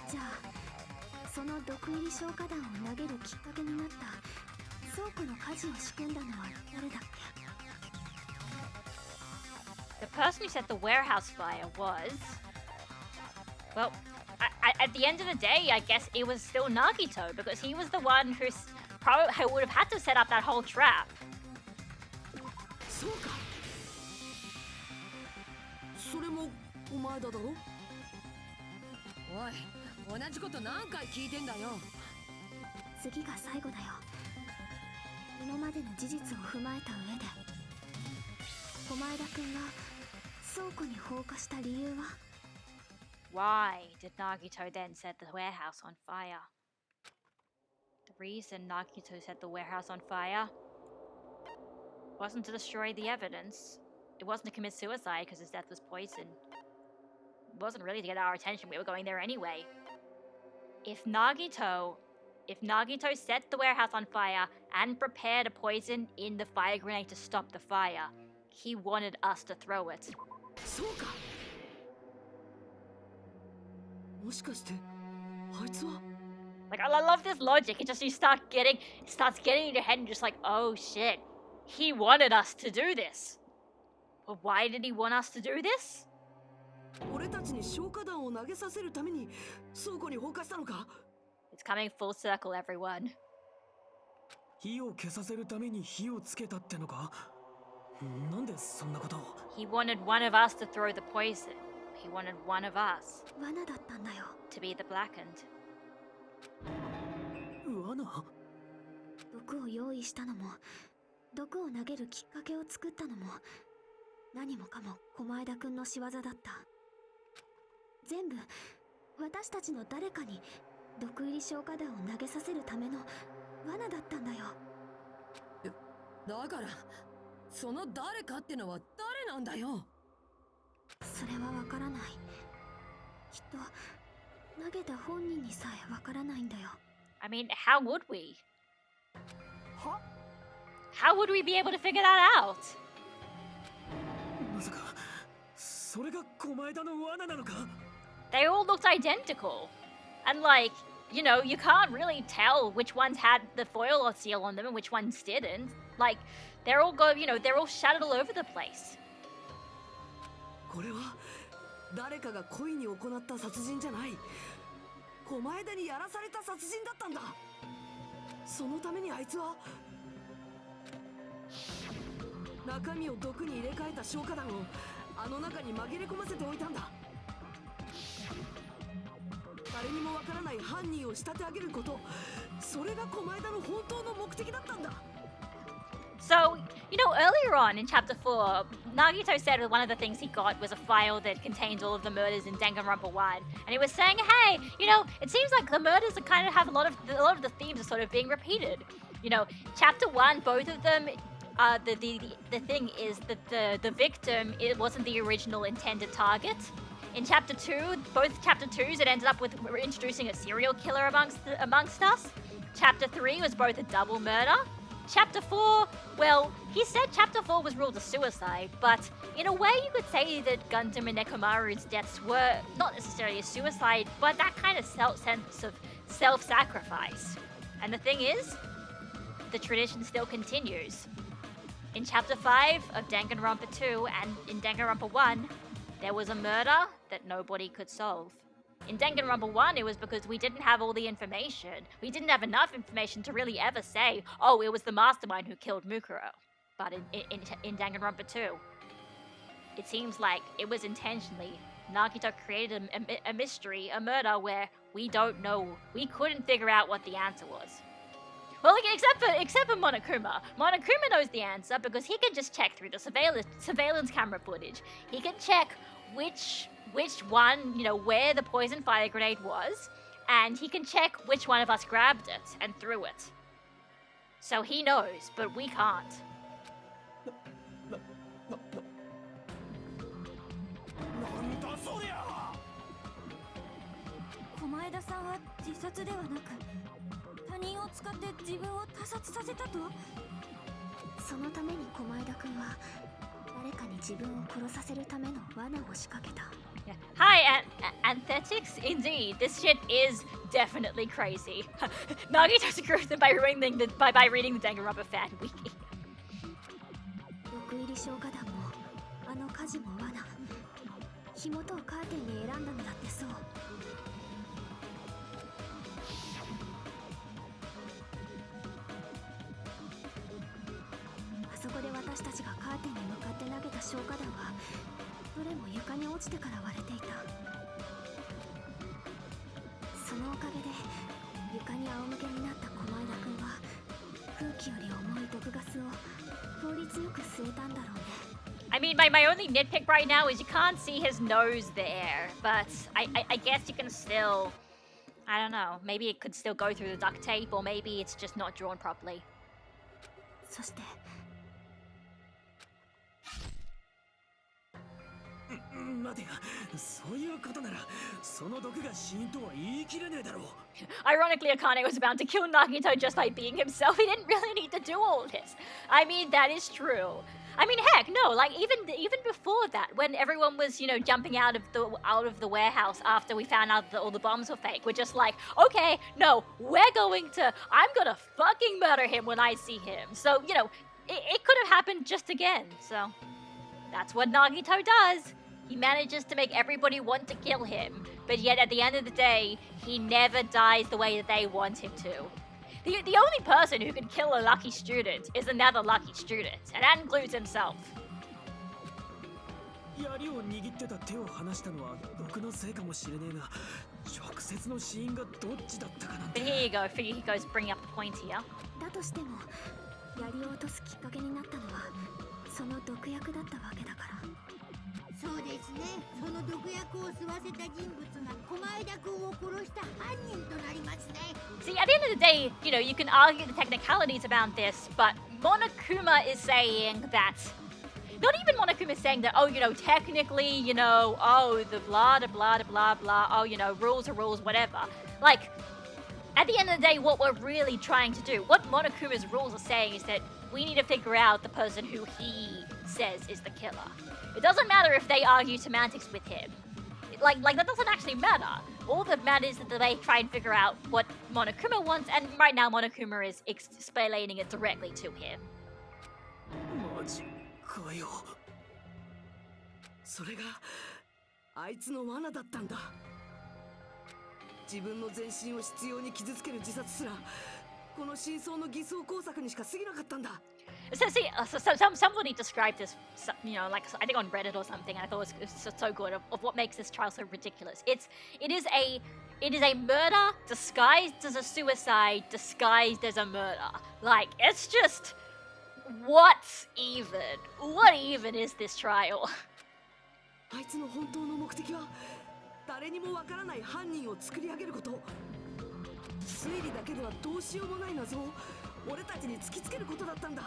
じゃあその毒入り消火弾を投げるきっかけになった倉庫の火事を仕組んだのは誰だっけ？ The person who set the warehouse fire was... Well, at the end of the day, I guess it was still Nagito, because he was the one who probably would have had to set up that whole trap. そうか。それもお前だろ。おい、同じこと何回聞いてんだよ。次が最後だよ。今までの事実を踏まえた上で、小前田くんが倉庫に放火した理由は？ Why did Nagito then set the warehouse on fire? The reason Nagito set the warehouse on fire wasn't to destroy the evidence. It wasn't to commit suicide because his death was poison. It wasn't really to get our attention. We were going there anyway. If Nagito set the warehouse on fire and prepared a poison in the fire grenade to stop the fire, he wanted us to throw it. そうか。もしかしてあいつは。 Like, I love this logic. It just starts getting in your head and just like, oh shit, he wanted us to do this. But why did he want us to do this? 俺たちに消火弾を投げさせるために倉庫に放火したのか。 It's coming full circle, everyone. 火を消させるために火をつけたってのか。なんでそんなことを。 He wanted one of us to throw the poison. He wanted one of us 罠だったんだよ。 to be the blackened. 罠。毒を用意したのも、毒を投げるきっかけを作ったのも、何もかも小前田くんの仕業だった。全部私たちの誰かに毒入り消火弾を投げさせるための罠だったんだよ。だからその誰かってのは誰なんだよ。それはわからない。きっと投げた本人にさえわからないんだよ。I mean, how would we? は？ How would we be able to figure that out? まさかそれが小前田の罠なのか。 They all looked identical. And like, you know, you can't really tell which ones had the foil or seal on them and which ones didn't. Like, they're all they're all shattered all over the place. これは誰かが故意に行った殺人じゃない。小前田にやらされた殺人だったんだ。そのためにあいつは中身を毒に入れ替えた消火弾をあの中に紛れ込ませておいたんだ。誰にもわからない犯人を仕立て上げること、それが小前田の本当の目的だったんだ。 So, you know, earlier on in chapter 4, Nagito said that one of the things he got was a file that contained all of the murders in Danganronpa 1. And he was saying, hey, you know, it seems like the murders are kind of have a lot of the themes are sort of being repeated. You know, chapter 1, both of them, the thing is that the victim, it wasn't the original intended target. In chapter 2, both chapter 2s, it ended up with introducing a serial killer amongst us. Chapter 3 was both a double murder. Chapter 4, well, he said chapter 4 was ruled a suicide, but in a way you could say that Gundam and Nekomaru's deaths were not necessarily a suicide, but that kind of sense of self-sacrifice. And the thing is, the tradition still continues. In chapter 5 of Danganronpa 2 and in Danganronpa 1, there was a murder that nobody could solve. In Danganronpa 1, it was because we didn't have all the information. We didn't have enough information to really ever say, oh, it was the mastermind who killed Mukuro. But in Danganronpa 2, it seems like it was intentionally. Nagito created a mystery, a murder where we don't know, we couldn't figure out what the answer was. Well, except for Monokuma. Monokuma knows the answer because he can just check through the surveillance camera footage. He can check which one, you know, where the poison fire grenade was, and he can check which one of us grabbed it and threw it. So he knows, but we can't. なんだそりゃ。小前田さんは自殺ではなく他人を使って自分を他殺させたと。そのために小前田くんは誰かに自分を殺させるための罠を仕掛けた。Yeah. Hi, Anthetics. Indeed, this shit is definitely crazy. Nagito screwed them by reading the Danganronpa fan wiki. 毒入り消火弾もあの火事も罠。火元をカーテンに選んだのだってそう。あそこで私たちがカーテンに向かって投げた消火弾はどれも床に落ちてから割れていた。そのおかげで床に仰向けになった狛江田君は空気より重い毒ガスを効率よく吸えたんだろうね。I mean, my only nitpick right now is you can't see his nose there, but I guess you can still, I don't know, maybe it could still go through the duct tape, or maybe it's just not drawn properly. そして待てや、そういうことならその毒が死因とは言い切れねえだろう。 Ironically, Akane was about to kill Nagito just by being himself. He didn't really need to do all this. I mean, that is true. I mean, heck, no. Like even before that, when everyone was, you know, jumping out of the warehouse after we found out that all the bombs were fake, we're just like, okay, no, I'm gonna fucking murder him when I see him. So, you know, it could have happened just again. So that's what Nagito does. He manages to make everybody want to kill him, but yet at the end of the day, he never dies the way that they want him to. The only person who can kill a lucky student is another lucky student, and that includes himself. 槍を握ってた手を離したのは毒のせいかもしれねえが、直接の死因がどっちだったかなんて。 But here you go, he goes bringing up the point here. だとしても槍を落とすきっかけになったのはその毒薬だったわけだから。そうですね。その毒薬を吸わせた人物が狛江田君を殺した犯人となりますね。 See, at the end of the day, you know, you can argue the technicalities about this, but Monokuma is saying that... Not even Monokuma is saying that, oh, you know, technically, you know, oh, the blah, blah, blah, blah, oh, you know, rules are rules, whatever. Like, at the end of the day, what we're really trying to do, what Monokuma's rules are saying is that we need to figure out the person who he says is the killer. It doesn't matter if they argue semantics with him. Like that doesn't actually matter. All that matters is that they try and figure out what Monokuma wants, and right now Monokuma is explaining it directly to him. マジかよ。それがあいつの罠だったんだ。自分の全身を執拗に傷つける自殺すらこの真相の偽装工作にしか過ぎなかったんだ。 So see, somebody described this, you know, like I think on Reddit or something, and I thought it was so good of what makes this trial so ridiculous. It is a murder disguised as a suicide, disguised as a murder. Like it's just what even is this trial? あいつの本当の目的は誰にもわからない犯人を作り上げること。推理だけではどうしようもない謎を俺たちに突きつけることだったんだ。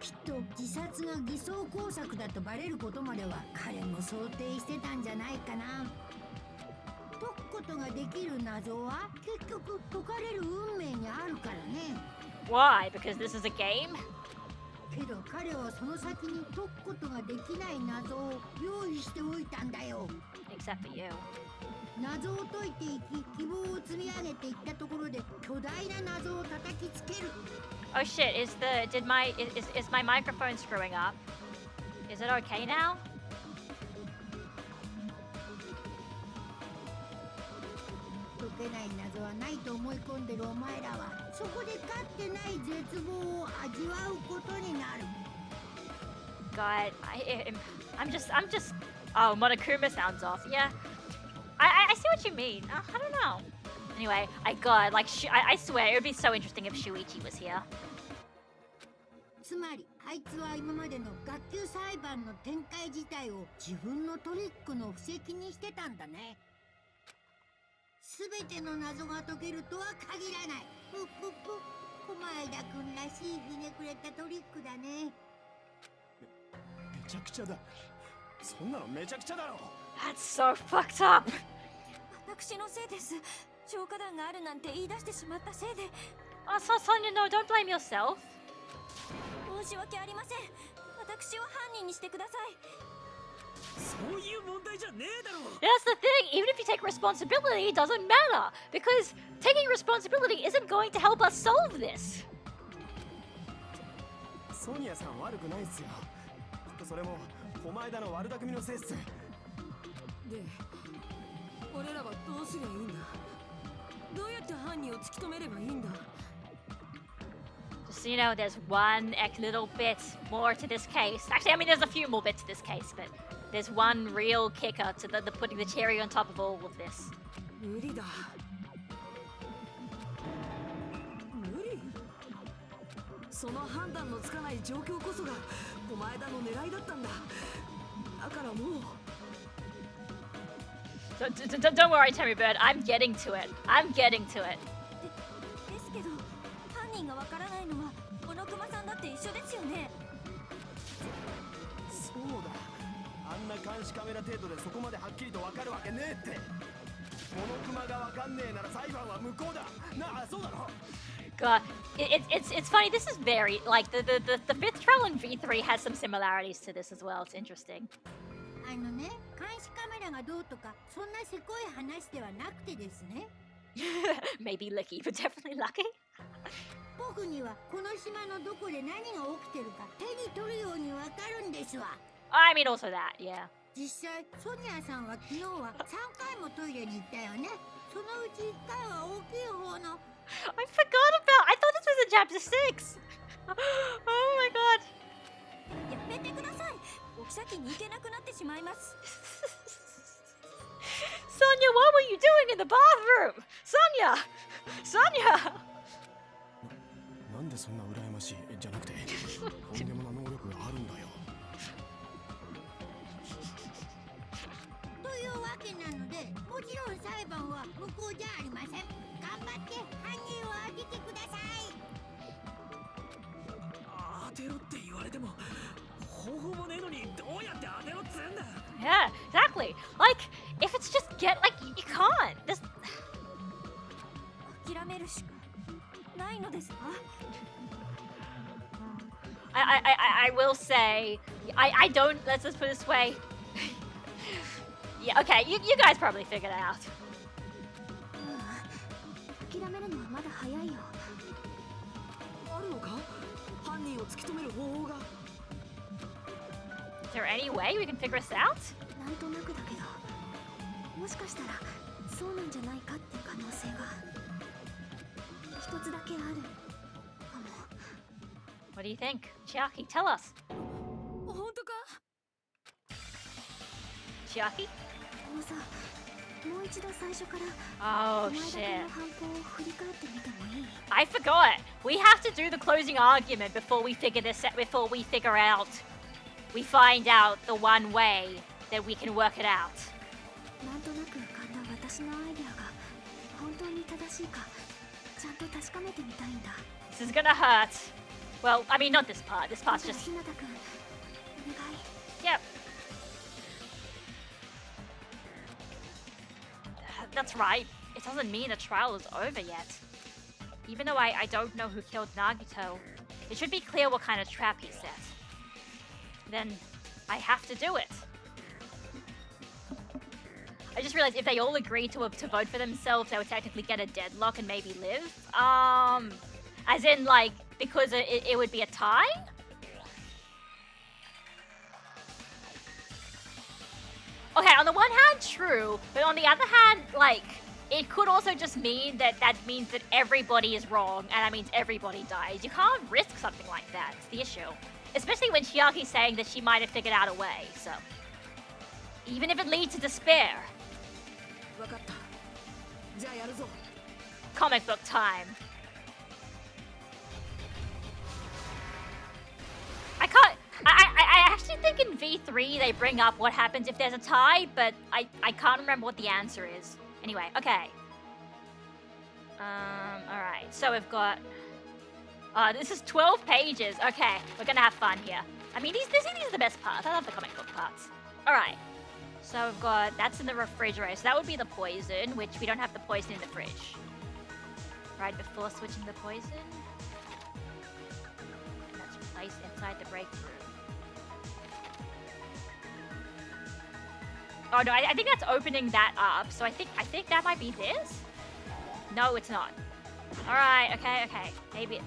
きっと自殺が偽装工作だとバレることまでは彼も想定してたんじゃないかな。解くことができる謎は結局解かれる運命にあるからね。 Why? Because this is a game? けど彼はその先に解くことができない謎を用意しておいたんだよ。 Except for you. 謎を解いていき希望を積み上げていったところで巨大な謎を叩きつける。 Oh shit! Is my microphone screwing up? Is it okay now? 解けない謎はないと思い込んでるお前らはそこでかってない絶望を味わうことになる。 God, I'm just. Oh, Monokuma sounds off. Yeah, I see what you mean. I don't know. Anyway, I swear it would be so interesting if Shuichi was here. つまりあいつは今までの学級裁判の展開自体を自分のトリックの布石にしてたんだね。すべての謎が解けるとは限らない。ぷっぷっぷ、狛江田君らしいひねくれたトリックだね。めちゃくちゃだ。そんなのめちゃくちゃだろ。 That's so fucked up. 私のせいです。消火弾があるなんて言い出してしまったせいで。Oh, Sonia, no, don't blame yourself. 申し訳ありません。私を犯人にしてください。そういう問題じゃねえだろ。 That's the thing. Even if you take responsibility, it doesn't matter because taking responsibility isn't going to help us solve this. ソニアさん悪くないっすよ。きっとそれも狛江田の悪巧みのせいっす。で俺らはどうすりゃいいんだ。どうやって犯人を突き止めればいいんだ。 Just so you know, there's one little bit more to this case. Actually, I mean, there's a few more bits to this case, but there's one real kicker to the putting the cherry on top of all of this. 無理だ。無理。その判断のつかない状況こそが狛江田の狙いだったんだ。だからもう Don't worry, Tammy Bird. I'm getting to it. I'm getting to it. ですけど犯人がわからないのは小野熊さんだって一緒ですよね。そうだ。あんな監視カメラ程度でそこまではっきりとわかるわけねえって。モノクマがわかんねえなら裁判は無効だ。なあ、そうだろ。God, it's funny. This is very like the fifth trial in V3 has some similarities to this as well. It's interesting. あのね、監視カメラがどうとかそんなせこい話ではなくてですね。Maybe lucky, but definitely lucky. 僕にはこの島のどこで何が起きてるか手に取るようにわかるんですわ。I mean, also that, yeah. 実際ソニアさんは昨日は3回もトイレに行ったよね。そのうち1回は大きい方の I forgot about. I thought this was in chapter 6. Oh my god. やめてください。お妃に行けなくなってしまいます。Sonia, what were you doing in the bathroom? Sonia. なんでそんな羨ましいじゃなくてとんでもな能力があるんだよ。というわけなので、もちろん裁判は無効じゃありません。頑張って犯人を当ててください。当てろって言われても方法もねえのにどうやって当てろっつうんだ。 Yeah, exactly. Like, if it's just you can't. This. 諦めるしかないのですか。I will say, I don't. Let's just put it this way. Yeah, okay. You guys probably figured it out. 諦めるのはまだ早いよ。あるのか？犯人を突き止める方法が。 Is there any way we can figure this out? なんとなくだけど、もしかしたらそうなんじゃないかって可能性が一つだけあるかも。 What do you think, Chiaki? Tell us. 本当か？ Chiaki? さ、もう一度最初から Oh お前だけ shit. の犯行を振り返ってみてもいい？ I forgot. We have to do the closing argument before we figure this out. Before we figure out, we find out the one way that we can work it out. なんとなく浮かんだ私のアイデアが本当に正しいかちゃんと確かめてみたいんだ。 This is gonna hurt. Well, I mean, not this part. This part's だから just. 日向君、お願い。 Yep. That's right. It doesn't mean the trial is over yet. Even though I don't know who killed Nagito, it should be clear what kind of trap he set. Then I have to do it. I just realized if they all agree to vote for themselves, they would technically get a deadlock and maybe live. As in, like, because it would be a tie? Okay, on the one hand, true, but on the other hand, like, it could also just mean that means that everybody is wrong, and that means everybody dies. You can't risk something like that. It's the issue. Especially when Chiaki's saying that she might have figured out a way, so. Even if it leads to despair. わかった。じゃあやるぞ。 Comic book time. I actually think in V3 they bring up what happens if there's a tie, but I can't remember what the answer is. Anyway, okay. Alright, so we've got... this is 12 pages. Okay, we're gonna have fun here. I mean, these are the best parts. I love the comic book parts. Alright, so we've got... That's in the refrigerator. So that would be the poison, which we don't have the poison in the fridge. Right before switching the poison. And that's placed inside the break room. Oh no, I think that's opening that up. So I think that might be this. No, it's not. All right, okay. Maybe.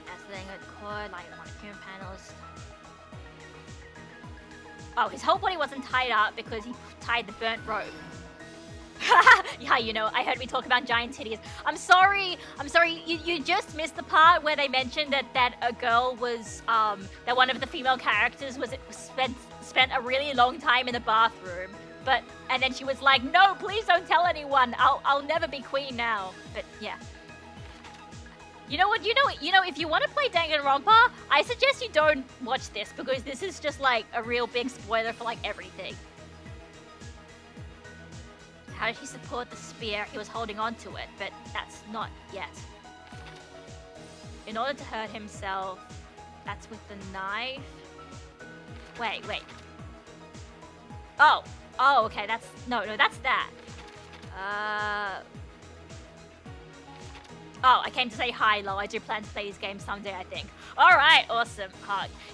That's the thing with cord, like on human panels. Oh, his whole body wasn't tied up because he tied the burnt rope. Yeah, you know, I heard me talk about giant titties. I'm sorry. You just missed the part where they mentioned that a girl was that one of the female characters was spent a really long time in the bathroom, and then she was like, "No, please don't tell anyone. I'll never be queen now." But yeah. You know what? You know, if you want to play Danganronpa, I suggest you don't watch this because this is just like a real big spoiler for like everything. How did he support the spear? He was holding on to it, but that's not yet. In order to hurt himself, that's with the knife. Wait. Oh, okay, that's... No, that's that. Oh, I came to say hi, Lo. I do plan to play these games someday, I think. All right, awesome.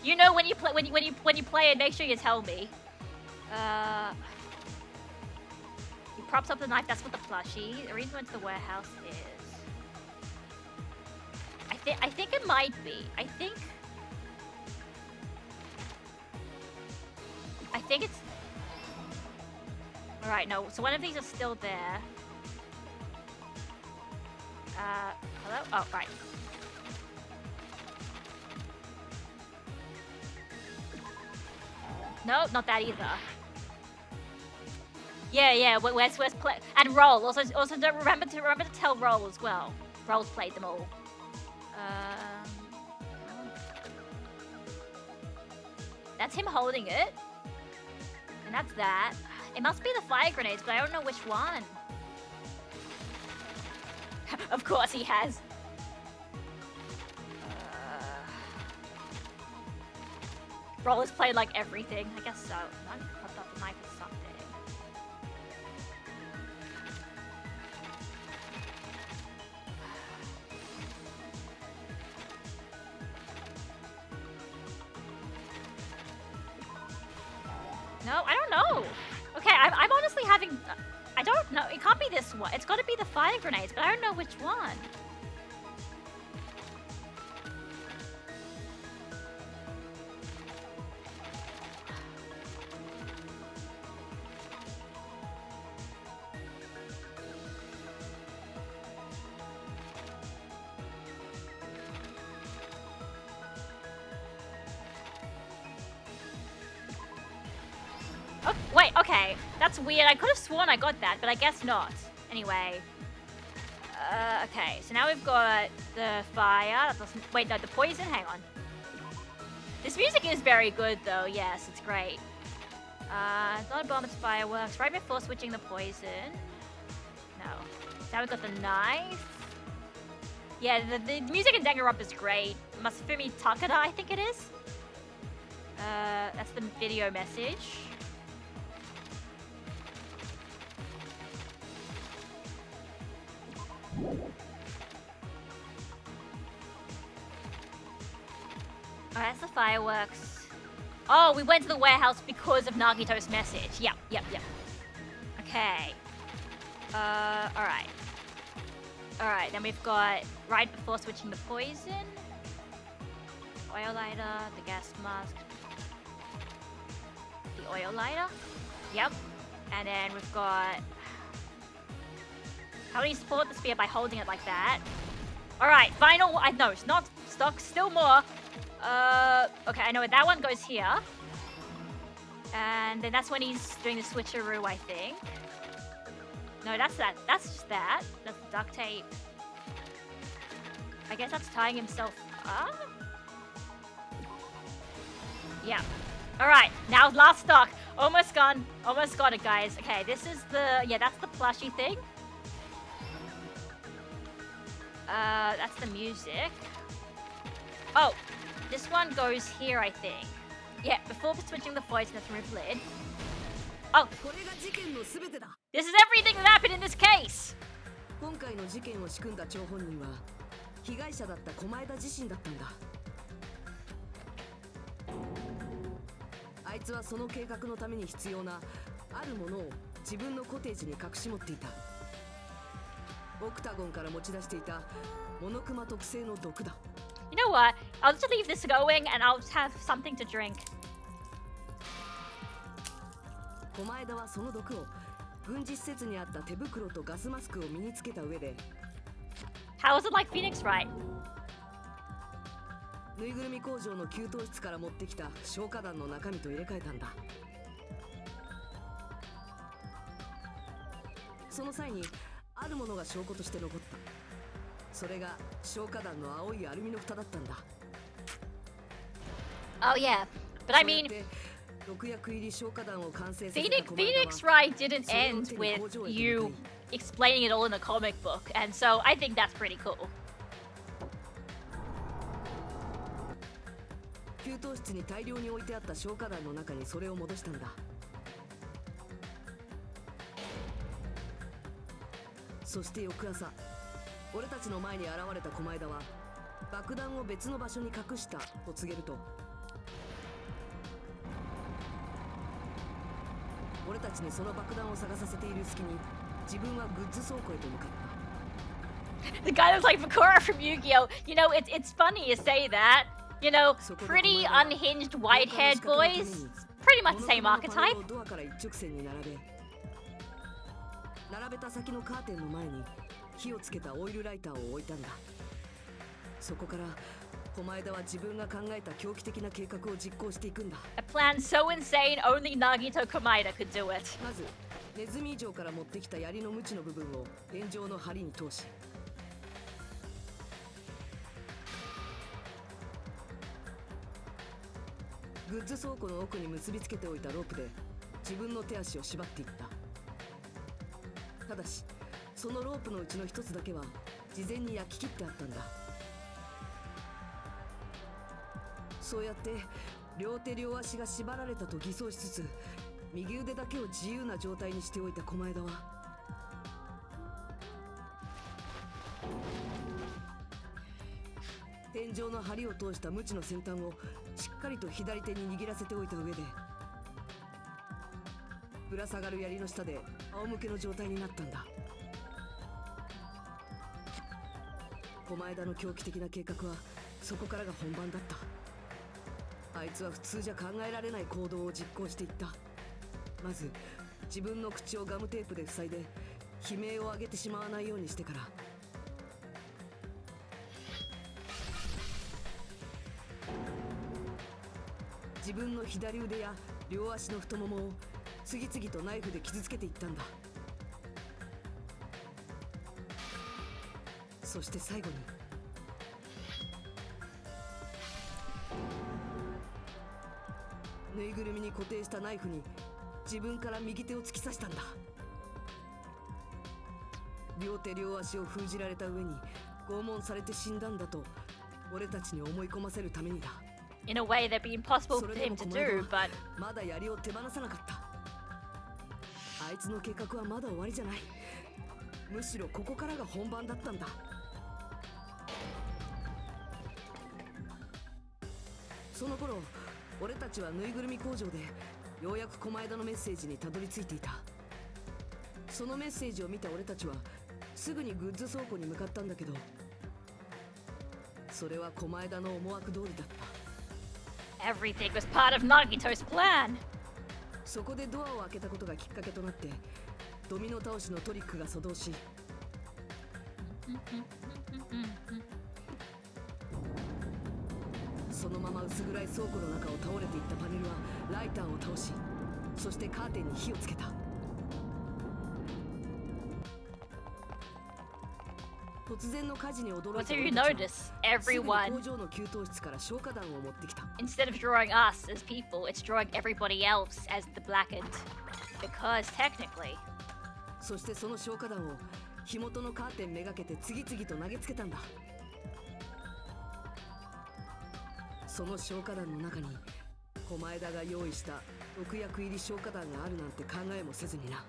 You know when you play it, make sure you tell me. He props up the knife. That's what the plushie. The reason we went to the warehouse is... I think it might be. I think it's... All right, no. So one of these is still there. Hello? Oh, right. No, not that either. Yeah. Where's play and Roll? Also, don't remember to tell Roll as well. Roll's played them all. That's him holding it, and that's that. It must be the fire grenades, but I don't know which one. Of course he has. Roll has played like everything. I guess so. Not popped up the knife or something. No, I don't know. Okay, I'm honestly having... I don't know. It can't be this one. It's got to be the fire grenades, but I don't know which one. Oh, wait, okay. That's weird. I could have sworn I got that, but I guess not. Anyway. Okay, so now we've got the fire. That doesn't... Wait, no, the poison? Hang on. This music is very good, though. Yes, it's great. It's not a bomb, it's fireworks. Right before switching the poison. No. Now we've got the knife. Yeah, the music in Danganronpa is great. Masafumi Takada, I think it is. That's the video message. Oh, that's the fireworks. Oh, we went to the warehouse because of Nagito's message. Yep. Okay. Alright. Alright, then we've got right before switching the poison. Oil lighter, the gas mask. The oil lighter. Yep. And then we've got... How do you support the spear? By holding it like that. Alright, final... No, it's not stock. Still more. Okay, I know that one goes here. And then that's when he's doing the switcheroo, I think. No, that's that. That's just that. That's the duct tape. I guess that's tying himself up. Yeah. Alright, now last stock. Almost gone. Almost got it, guys. Okay, this is the... Yeah, that's the plushy thing. That's the music. Oh, this one goes here, I think. Yeah, before switching the voice, let's remove lid. Oh, this is everything that happened in this case. 今回の事件を仕組んだ張本人は被害者だった狛枝自身だったんだ。いつはその計画のために必要なあるものを自分のコテージに隠し持っていた。オクタゴンから持ち出していたモノクマ特製の毒だ。 You know what? I'll just leave this going and I'll just have something to drink. 狛枝はその毒を軍事施設にあった手袋とガスマスクを身につけた上で How is it like Phoenix Wright? ぬいぐるみ工場の給湯室から持ってきた消火弾の中身と入れ替えたんだ。その際にあるものが証拠として残った。それが消火弾の青いアルミの蓋だったんだ。 Oh yeah, but I そうや mean, って毒薬入り消火弾を完成させた Phoenix 狛枝は Wright didn't end with you explaining it all in a comic book, and so I think that's pretty cool. 給湯室に大量に置いてあった消火弾の中にそれを戻したんだ。そして翌朝、俺たちの前に現れた狛枝は爆弾を別の場所に隠したと告げると、俺たちにその爆弾を探させている隙に自分はグッズ倉庫へと向かった。 The guy looks like Bakura from Yu-Gi-Oh! You know, it's funny you say that. You know, pretty unhinged white-haired boys. Pretty much the same archetype. ドアから一直線に並べた先のカーテンの前に火をつけたオイルライターを置いたんだ。そこから狛枝は自分が考えた狂気的な計画を実行していくんだ。 A plan so insane only Nagito Komaeda could do it. まずネズミ城から持ってきた槍の鞭の部分を天井の梁に通し、グッズ倉庫の奥に結びつけておいたロープで自分の手足を縛っていった。ただしそのロープのうちの一つだけは事前に焼き切ってあったんだ。そうやって両手両足が縛られたと偽装しつつ右腕だけを自由な状態にしておいた狛枝は天井の梁を通した鞭の先端をしっかりと左手に握らせておいた上でぶら下がる槍の下で仰向けの状態になったんだ。狛枝の狂気的な計画はそこからが本番だった。あいつは普通じゃ考えられない行動を実行していった。まず自分の口をガムテープで塞いで悲鳴を上げてしまわないようにしてから、自分の左腕や両足の太ももを次々とナイフで傷つけていったんだ。そして最後にぬいぐるみに固定したナイフに自分から右手を突き刺したんだ。両手両足を封じられた上に拷問されて死んだんだと俺たちに思い込ませるためにだ。 In a way that'd be impossible そ for れで him も to 狛枝 do, は but まだ槍を手放さなかった。あいつの計画はまだ終わりじゃない。むしろここからが本番だったんだ。その頃俺たちはぬいぐるみ工場でようやく狛枝のメッセージにたどり着いていた。そのメッセージを見た俺たちはすぐにグッズ倉庫に向かったんだけど、それは狛枝の思惑通りだった。 everything was part of Nagito's plan. そこでドアを開けたことがきっかけとなってドミノ倒しのトリックが作動し、そのまま薄暗い倉庫の中を倒れていったパネルはライターを倒し、そしてカーテンに火をつけた。突然の火事に驚いた What do 俺 you たちは notice? すぐに Everyone, 工場の給湯室から消火弾を持ってきた。 instead of drawing us as people, it's drawing everybody else as the blackened. Because technically, そしてその消火弾を火元のカーテンめがけて次々と投げつけたんだ。その消火弾の中に狛枝が用意した毒薬入り消火弾があるなんて考えもせずにな。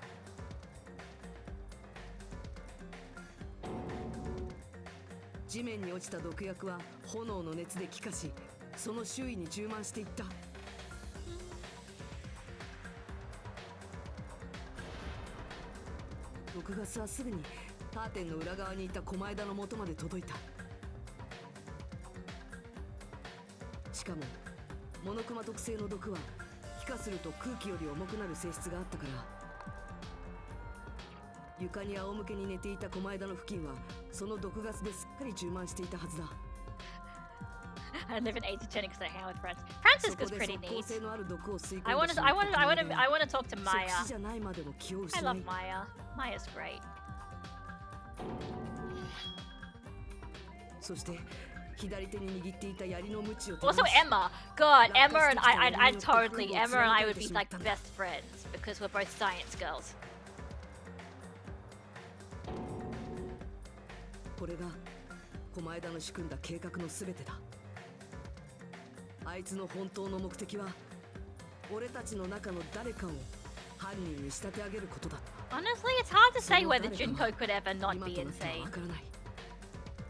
地面に落ちた毒薬は炎の熱で気化し、その周囲に充満していった。毒ガスはすぐにカーテンの裏側にいた狛枝の元まで届いた。しかもモノクマ特製の毒は気化すると空気より重くなる性質があったから、床に仰向けに寝ていた狛枝の付近はその毒ガスですっかり充満していたはずだ。I live in 80 because I hang out with friends. Francisco's pretty neat. I want to talk to Maya. I love Maya. Maya's great. そして左手に握っていた槍の鞭を Also Emma. God, Emma and I totally, Emma and I would be like best friends because we're both science girls. これが狛枝の仕組んだ計画の全てだ。あいつの本当の目的は俺たちの中の誰かを犯人に仕立て上げることだ。 Honestly, it's hard to say whether Junko could ever not be insane.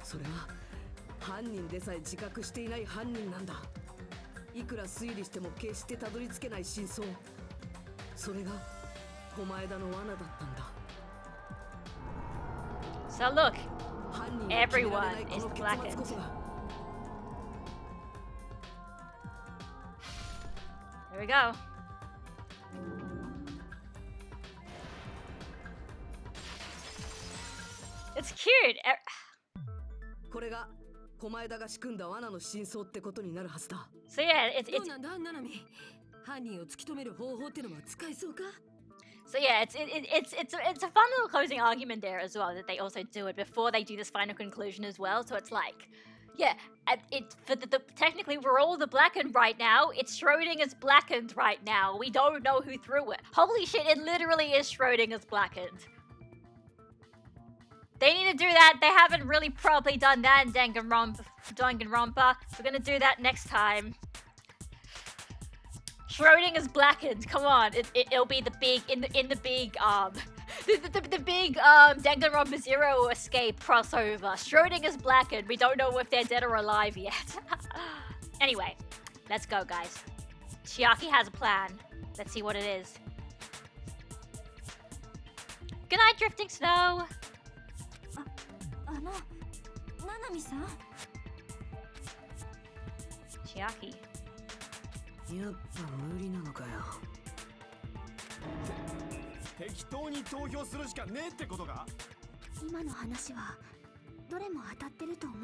それは犯人でさえ自覚していない犯人なんだ。いくら推理しても決してたどり着けない真相、それが狛枝の罠だったんだ。 So look, everyone is blackened. Here we go. It's cute. これが狛枝が仕組んだ罠の真相ってことになるはずだ。 So yeah, it's どうなんだナナミ。犯人を突き止める方法ってのは使えそうか。 so yeah, it's a fun little closing argument there as well that they also do it before they do this final conclusion as well. So it's like, yeah, technically we're all the blackened right now. It's Schrodinger's blackened right now. We don't know who threw it. Holy shit, it literally is Schrodinger's blackened. They need to do that. They haven't really probably done that in Danganronpa. We're gonna do that next time. Schrodinger's blackened. Come on, it'll be the big the big Danganronpa Zero escape crossover. Schrodinger's blackened. We don't know if they're dead or alive yet. Anyway, let's go, guys. Chiaki has a plan. Let's see what it is. Good night, Drifting Snow. ナナミさん。Chiaki. やっぱ無理なのかよ。適当に投票するしかねえってことか。今の話はどれも当たってると思う。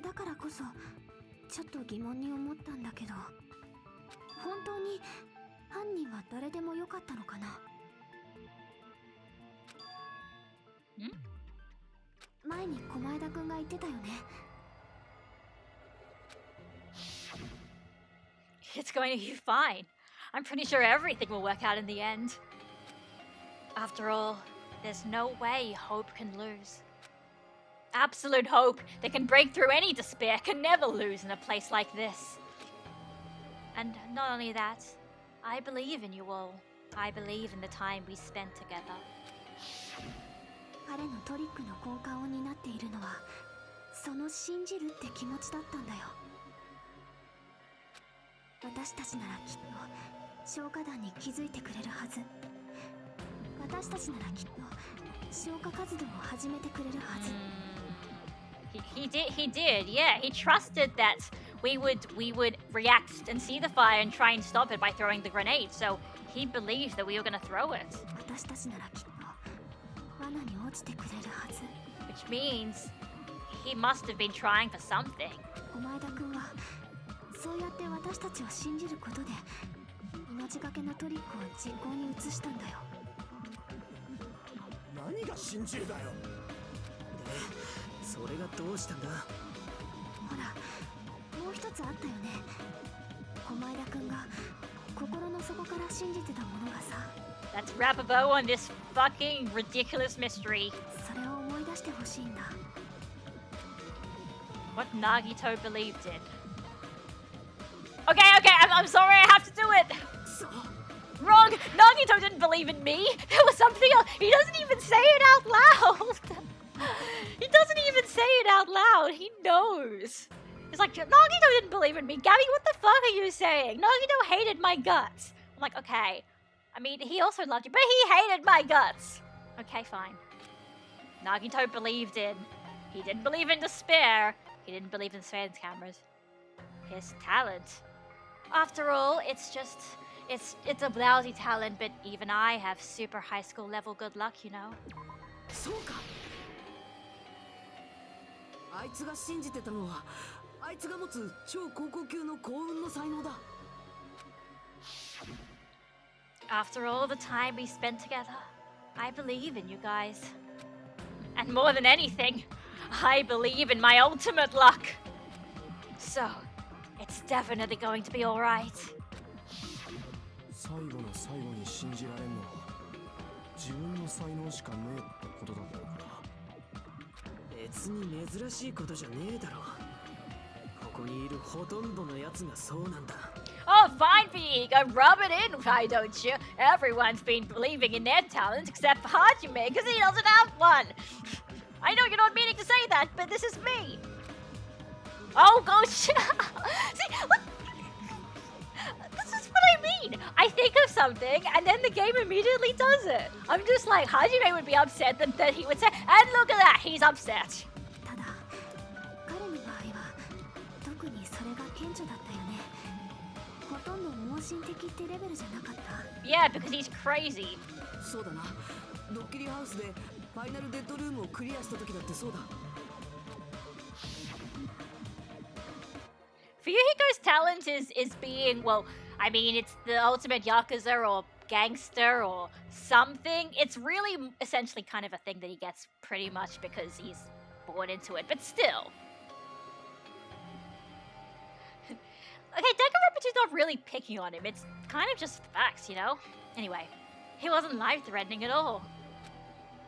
だからこそちょっと疑問に思ったんだけど、本当に犯人は誰でもよかったのかな。前に狛枝くんが言ってたよね。It's going to be fine. I'm pretty sure everything will work out in the end. After all, there's no way hope can lose. Absolute hope that can break through any despair can never lose in a place like this. And not only that, I believe in you all. I believe in the time we spent together. 彼のトリックの根幹を担っているのはその信じるって気持ちだったんだよ。私たちならきっと消火団に気づいてくれるはず。私たちならきっと消火活動を始めてくれるはず。He did, yeah. He trusted that we would react and see the fire and try and stop it by throwing the grenade. So he believed that we were gonna throw it. 私たちならきっと罠に落ちてくれるはず。Which means he must have been trying for something. 狛枝くんはそうやって私たちを信じることで命がけのトリックを実行に移したんだよ。何が信じるだよ。それがどうしたんだ。ほら、もう一つあったよね。狛枝くんが心の底から信じてたものがさ。Let's wrap a bow on this fucking ridiculous mystery. それを思い出してほしいんだ。What Nagito believed in. Okay, I'm sorry, I have to do it. Wrong. Nagito didn't believe in me. It was something else. He doesn't even say it out loud. He doesn't even say it out loud. He knows. He's like, Nagito didn't believe in me. Gabby, what the fuck are you saying? Nagito hated my guts. I'm like, okay. I mean, he also loved you, but he hated my guts. Okay, fine. Nagito believed in. He didn't believe in despair. He didn't believe in fans cameras. His talent. After all, it's a lousy talent, but even I have super high school level good luck, you know. そうか。あいつが信じてたのは、あいつが持つ超高校級の幸運の才能だ。After all the time we spent together, I believe in you guys. And more than anything, I believe in my ultimate luck. So, it's definitely going to be alright. 最後の最後に信じられんのは自分の才能しかねえってことだったのかな。別に珍しいことじゃねえだろ。ここにいるほとんどのやつがそうなんだ。Oh, fine, Viego, rub it in, why don't you? Everyone's been believing in their talent except Hajime, because he doesn't have one. I know you're not meaning to say that, but this is me. Oh, gosh. See, look. This is what I mean. I think of something, and then the game immediately does it. I'm just like, Hajime would be upset, that he would say, and look at that, he's upset. ただ彼の場合は特にそれが顕著だったよね。ほとんど盲信的ってレベルじゃなかった。 Yeah, because he's crazy. そうだな。ドッキリハウスでファイナルデッドルームをクリアした時だってそうだ。Fuyuhiko's talent is being, well, I mean, it's the ultimate yakuza or gangster or something. It's really essentially kind of a thing that he gets pretty much because he's born into it, but still. Okay, Danganronpa 2's not really picking on him. It's kind of just facts, you know? Anyway, he wasn't life-threatening at all.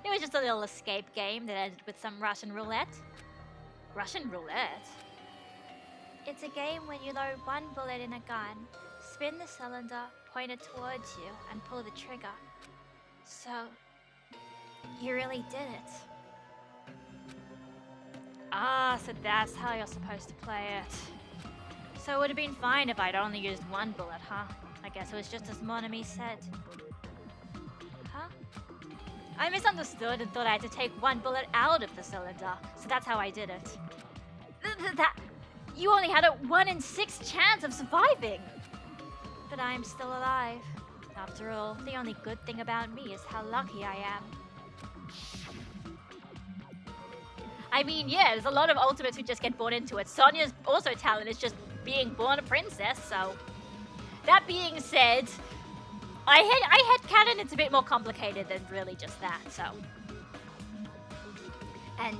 It was just a little escape game that ended with some Russian roulette. Russian roulette? It's a game when you load one bullet in a gun, spin the cylinder, point it towards you, and pull the trigger. So, you really did it. Ah, so that's how you're supposed to play it. So it would have been fine if I'd only used one bullet, huh? I guess it was just as Monami said. Huh? I misunderstood and thought I had to take one bullet out of the cylinder, so that's how I did it. That... You only had a 1 in 6 chance of surviving! But I'm still alive. After all, the only good thing about me is how lucky I am. I mean, yeah, there's a lot of ultimates who just get born into it. Sonya's also talent is just being born a princess, so... That being said, I had canon it's a bit more complicated than really just that, so... And...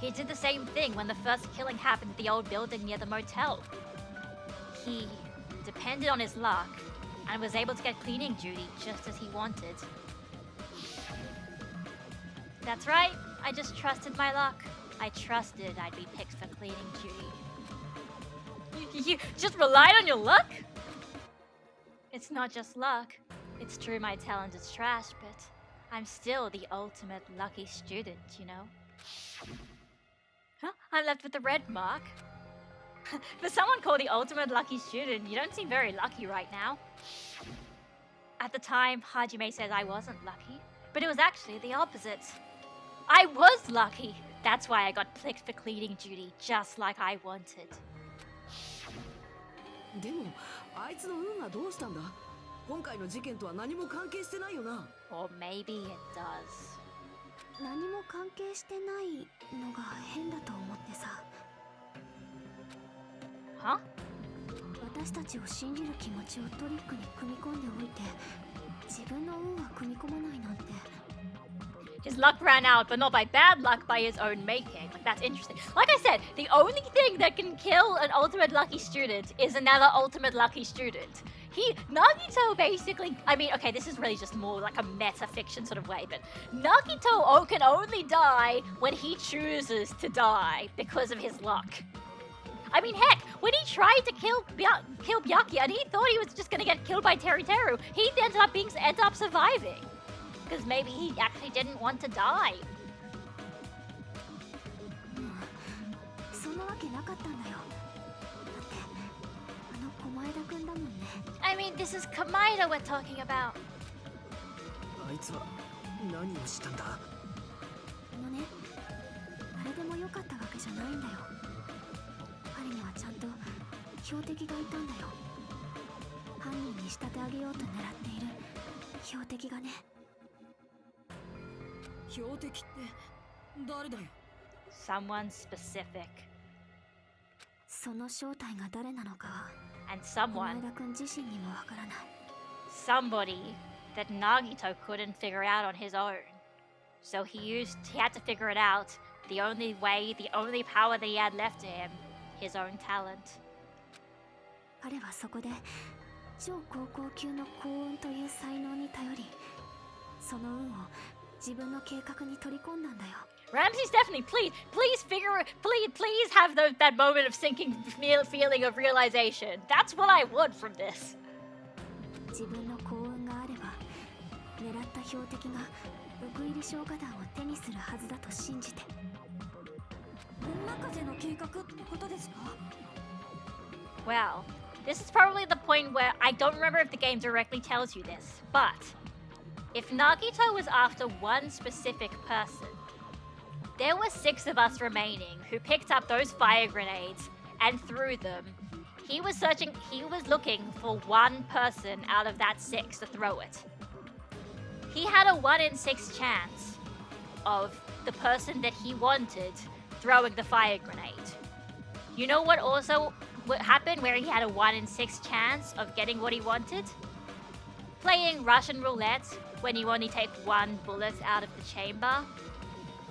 he did the same thing when the first killing happened at the old building near the motel. He depended on his luck and was able to get cleaning duty just as he wanted. That's right, I just trusted my luck. I trusted I'd be picked for cleaning duty. You just relied on your luck? It's not just luck. It's true my talent is trash, but I'm still the ultimate lucky student, you know? Huh? I'm left with the red mark. For someone called the ultimate lucky student, you don't seem very lucky right now. At the time, Hajime said I wasn't lucky, but it was actually the opposite. I was lucky! That's why I got picked for cleaning duty, just like I wanted. でも、あいつの運はどうしたんだ？今回の事件とは何も関係してないよな。Or maybe it does. 何も関係してないのが変だと思ってさ。Huh? 私たちを信じる気持ちをトリックに組み込んでおいて、自分の運は組み込まないなんて。His luck ran out, but not by bad luck, by his own making. Like, that's interesting. Like I said, the only thing that can kill an ultimate lucky student is another ultimate lucky student. Nagito basically, I mean, okay, this is really just more like a meta-fiction sort of way, but Nagito can only die when he chooses to die because of his luck. I mean, heck, when he tried to kill Byakuya and he thought he was just gonna get killed by Teruteru, he ended up surviving. Because maybe he actually didn't want to die. そんなわけなかったんだよ。だってあの狛枝くんだもんね。I mean, this is Kamaida we're talking about. あいつは何をしたんだ？ね、誰でもよかったわけじゃないんだよ。彼にはちゃんと標的がいたんだよ。犯人に仕立て上げようと狙っている標的がね。標的って誰だよ。 Someone specific. その正体が誰なのかは And 前 someone. 田君自身にもわからない。 Somebody that Nagito couldn't figure out on his own. So he had to figure it out the only way, the only power that he had left to him, his own talent. 彼はそこで超高校級の幸運という才能に頼り、その運を自分の計画に取り込んだんだよ。 Ramsey Stephanie, please have that moment of sinking feeling of realization. That's what I want from this. 自分の幸運があれば狙った標的が毒入り消火弾を手にするはずだと信じて。女風の計画ってことですか？ Well, this is probably the point where I don't remember if the game directly tells you this, but if Nagito was after one specific person, there were 6 of us remaining who picked up those fire grenades and threw them. He was looking for one person out of that 6 to throw it. He had a 1 in 6 chance of the person that he wanted throwing the fire grenade. You know what happened where he had a 1 in 6 chance of getting what he wanted? Playing Russian roulette when you only take 1 bullet out of the chamber.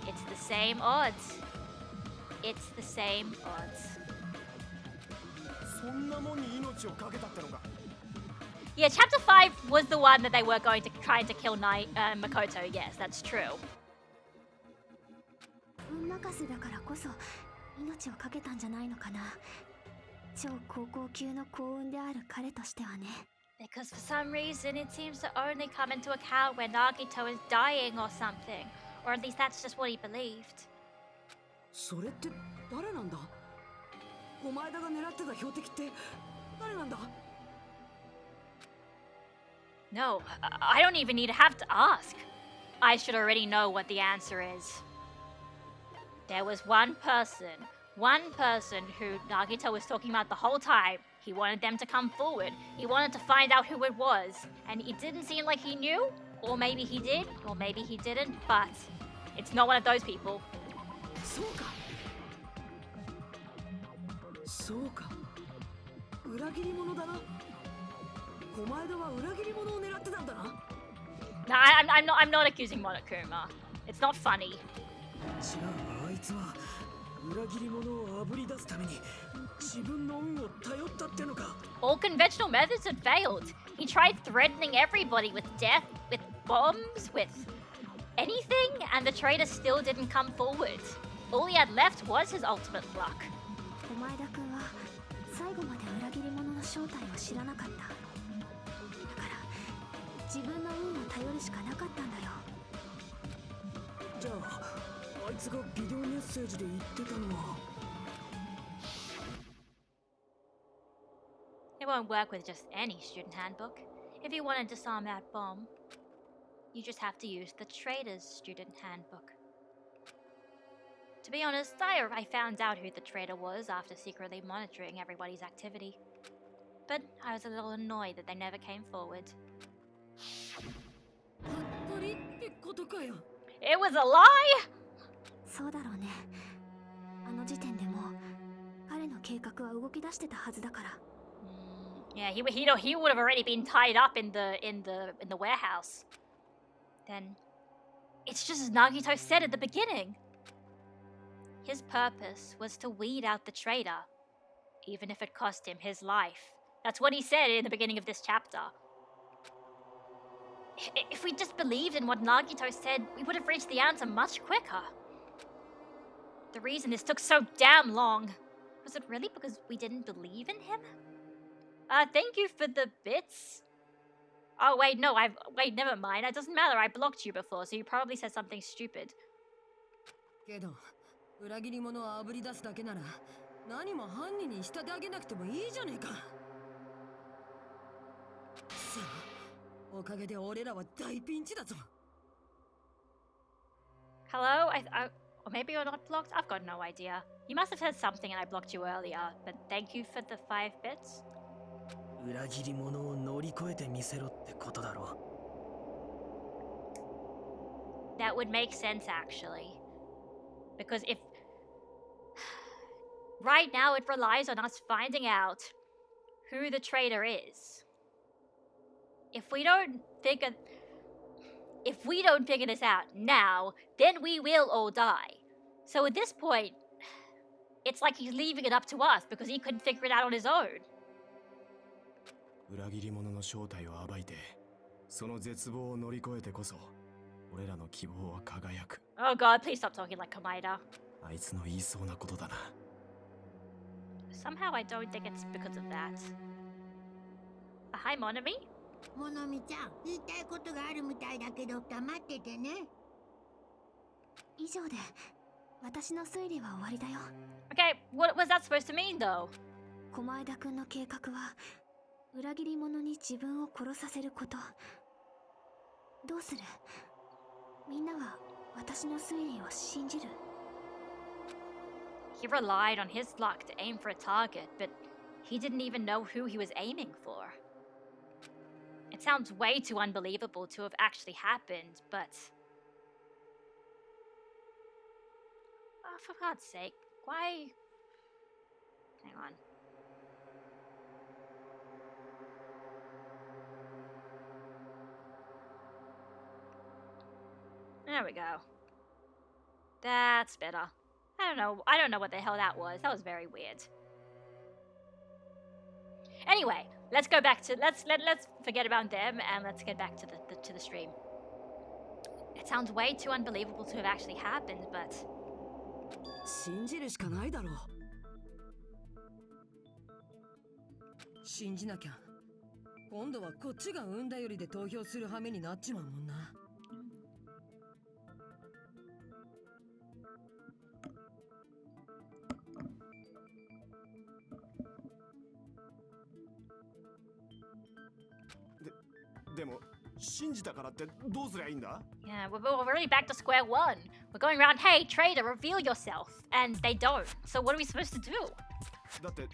It's the same odds. It's the same odds. そんなもんに命をかけたってのか。 Yeah, Chapter 5 was the one that they were trying to kill Makoto. Yes, that's true. 運任せだからこそ命をかけたんじゃないのかな。超高校級の幸運である彼としてはね。 Because for some reason it seems to only come into account when Nagito is dying or something. Or at least that's just what he believed. それって誰なんだ？お前らが狙ってた標的って誰なんだ？ No, I don't even have to ask. I should already know what the answer is. There was one person who Nagito was talking about the whole time. He wanted them to come forward. He wanted to find out who it was. And it didn't seem like he knew. Or maybe he did, or maybe he didn't. But it's not one of those people. そうか。そうか。裏切り者だな。お前らは裏切り者を狙ってたんだな。No, I'm not accusing Monokuma. It's not funny. じゃああいつは裏切り者をあぶり出すために自分の運を頼ったってのか。 All conventional methods had failed. He tried threatening everybody with death, with bombs, with anything, and the traitor still didn't come forward. All he had left was his ultimate luck. お前田君は最後まで裏切り者の正体を知らなかった。だから自分の運を頼るしかなかったんだよ。じゃああいつがビデオメッセージで言ってたのは。 It won't work with just any student handbook. If you want to disarm that bomb, you just have to use the traitor's student handbook. To be honest, I found out who the traitor was after secretly monitoring everybody's activity. But I was a little annoyed that they never came forward. 服部ってことかよ。 It was a lie! そうだろうね。あの時点でもう彼の計画は動き出してたはずだから。Yeah, he would have already been tied up in the warehouse. Then, it's just as Nagito said at the beginning. His purpose was to weed out the traitor, even if it cost him his life. That's what he said in the beginning of this chapter. If we just believed in what Nagito said, we would have reached the answer much quicker. The reason this took so damn long, was it really because we didn't believe in him? Thank you for the bits. Oh, wait, no, wait, never mind. It doesn't matter. I blocked you before, so you probably said something stupid. けど裏切り者をあぶり出すだけなら何も犯人に仕立て上げなくてもいいじゃねえか。さあ、おかげで俺らは大ピンチだぞ。Hello? Or maybe you're not blocked? I've got no idea. You must have said something and I blocked you earlier, but thank you for the 5 bits. 裏切り者を乗り越えてみせろってことだろ That would make sense, actually. Because if... Right now, it relies on us finding out who the traitor is. If we don't figure this out now, then we will all die. So at this point, it's like he's leaving it up to us because he couldn't figure it out on his own. 裏切り者の正体を暴いて、その絶望を乗り越えてこそ、俺らの希望は輝く。Oh god, please stop talking like Kamaida. あいつの言いそうなことだな。Somehow I don't think it's because of that. Hi, Monami? モノミちゃん、言いたいことがあるみたいだけど黙っててね。以上で私の推理は終わりだよ。 Okay, what was that supposed to mean, though? 狛枝くんの計画は裏切り者に自分を殺させること。どうする？みんなは私の推理を信じる？ He relied on his luck to aim for a target, but he didn't even know who he was aiming for. It sounds way too unbelievable to have actually happened, but... Oh, for God's sake, why... Hang on. There we go. That's better. I don't know what the hell that was. That was very weird. Anyway, let's go back to let's forget about them and let's get back to the stream. It sounds way too unbelievable to have actually happened, but 信じるしかないだろう。信じなきゃ。今度はこっちが産んだよりで投票する羽目になっちまうもんな。でも信じたからってどうすりゃいいんだ？ yeah, we're already back to square one. We're going around, hey, traitor, reveal yourself. And they don't. So what are we supposed to do? だって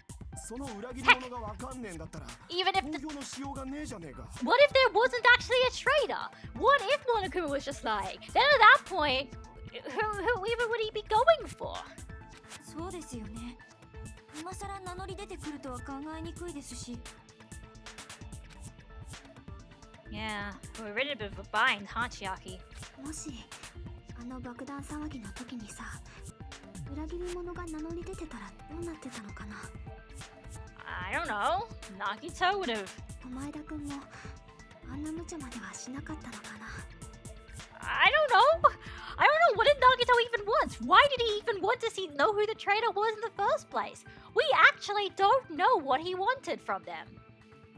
その裏切り者がわかんねえんだったら Even if the, 投票のしようがねえじゃねえか。 what if there wasn't actually a traitor? What if Monokuma was just lying? Then at that point, who even would he be going for? そうですよね。今さら名乗り出てくるとは考えにくいですし。 Yeah, we're in a bit of a bind, huh, Chiaki? もしあの爆弾騒ぎの時にさ、裏切り者が名乗り出てたらどうなってたのかな。 I don't know. Nagito would have. 狛枝くんもあんな無茶まではしなかったのかな。 I don't know. I don't know. What did Nagito even want? Why did he even want to know who the traitor was in the first place? We actually don't know what he wanted from them.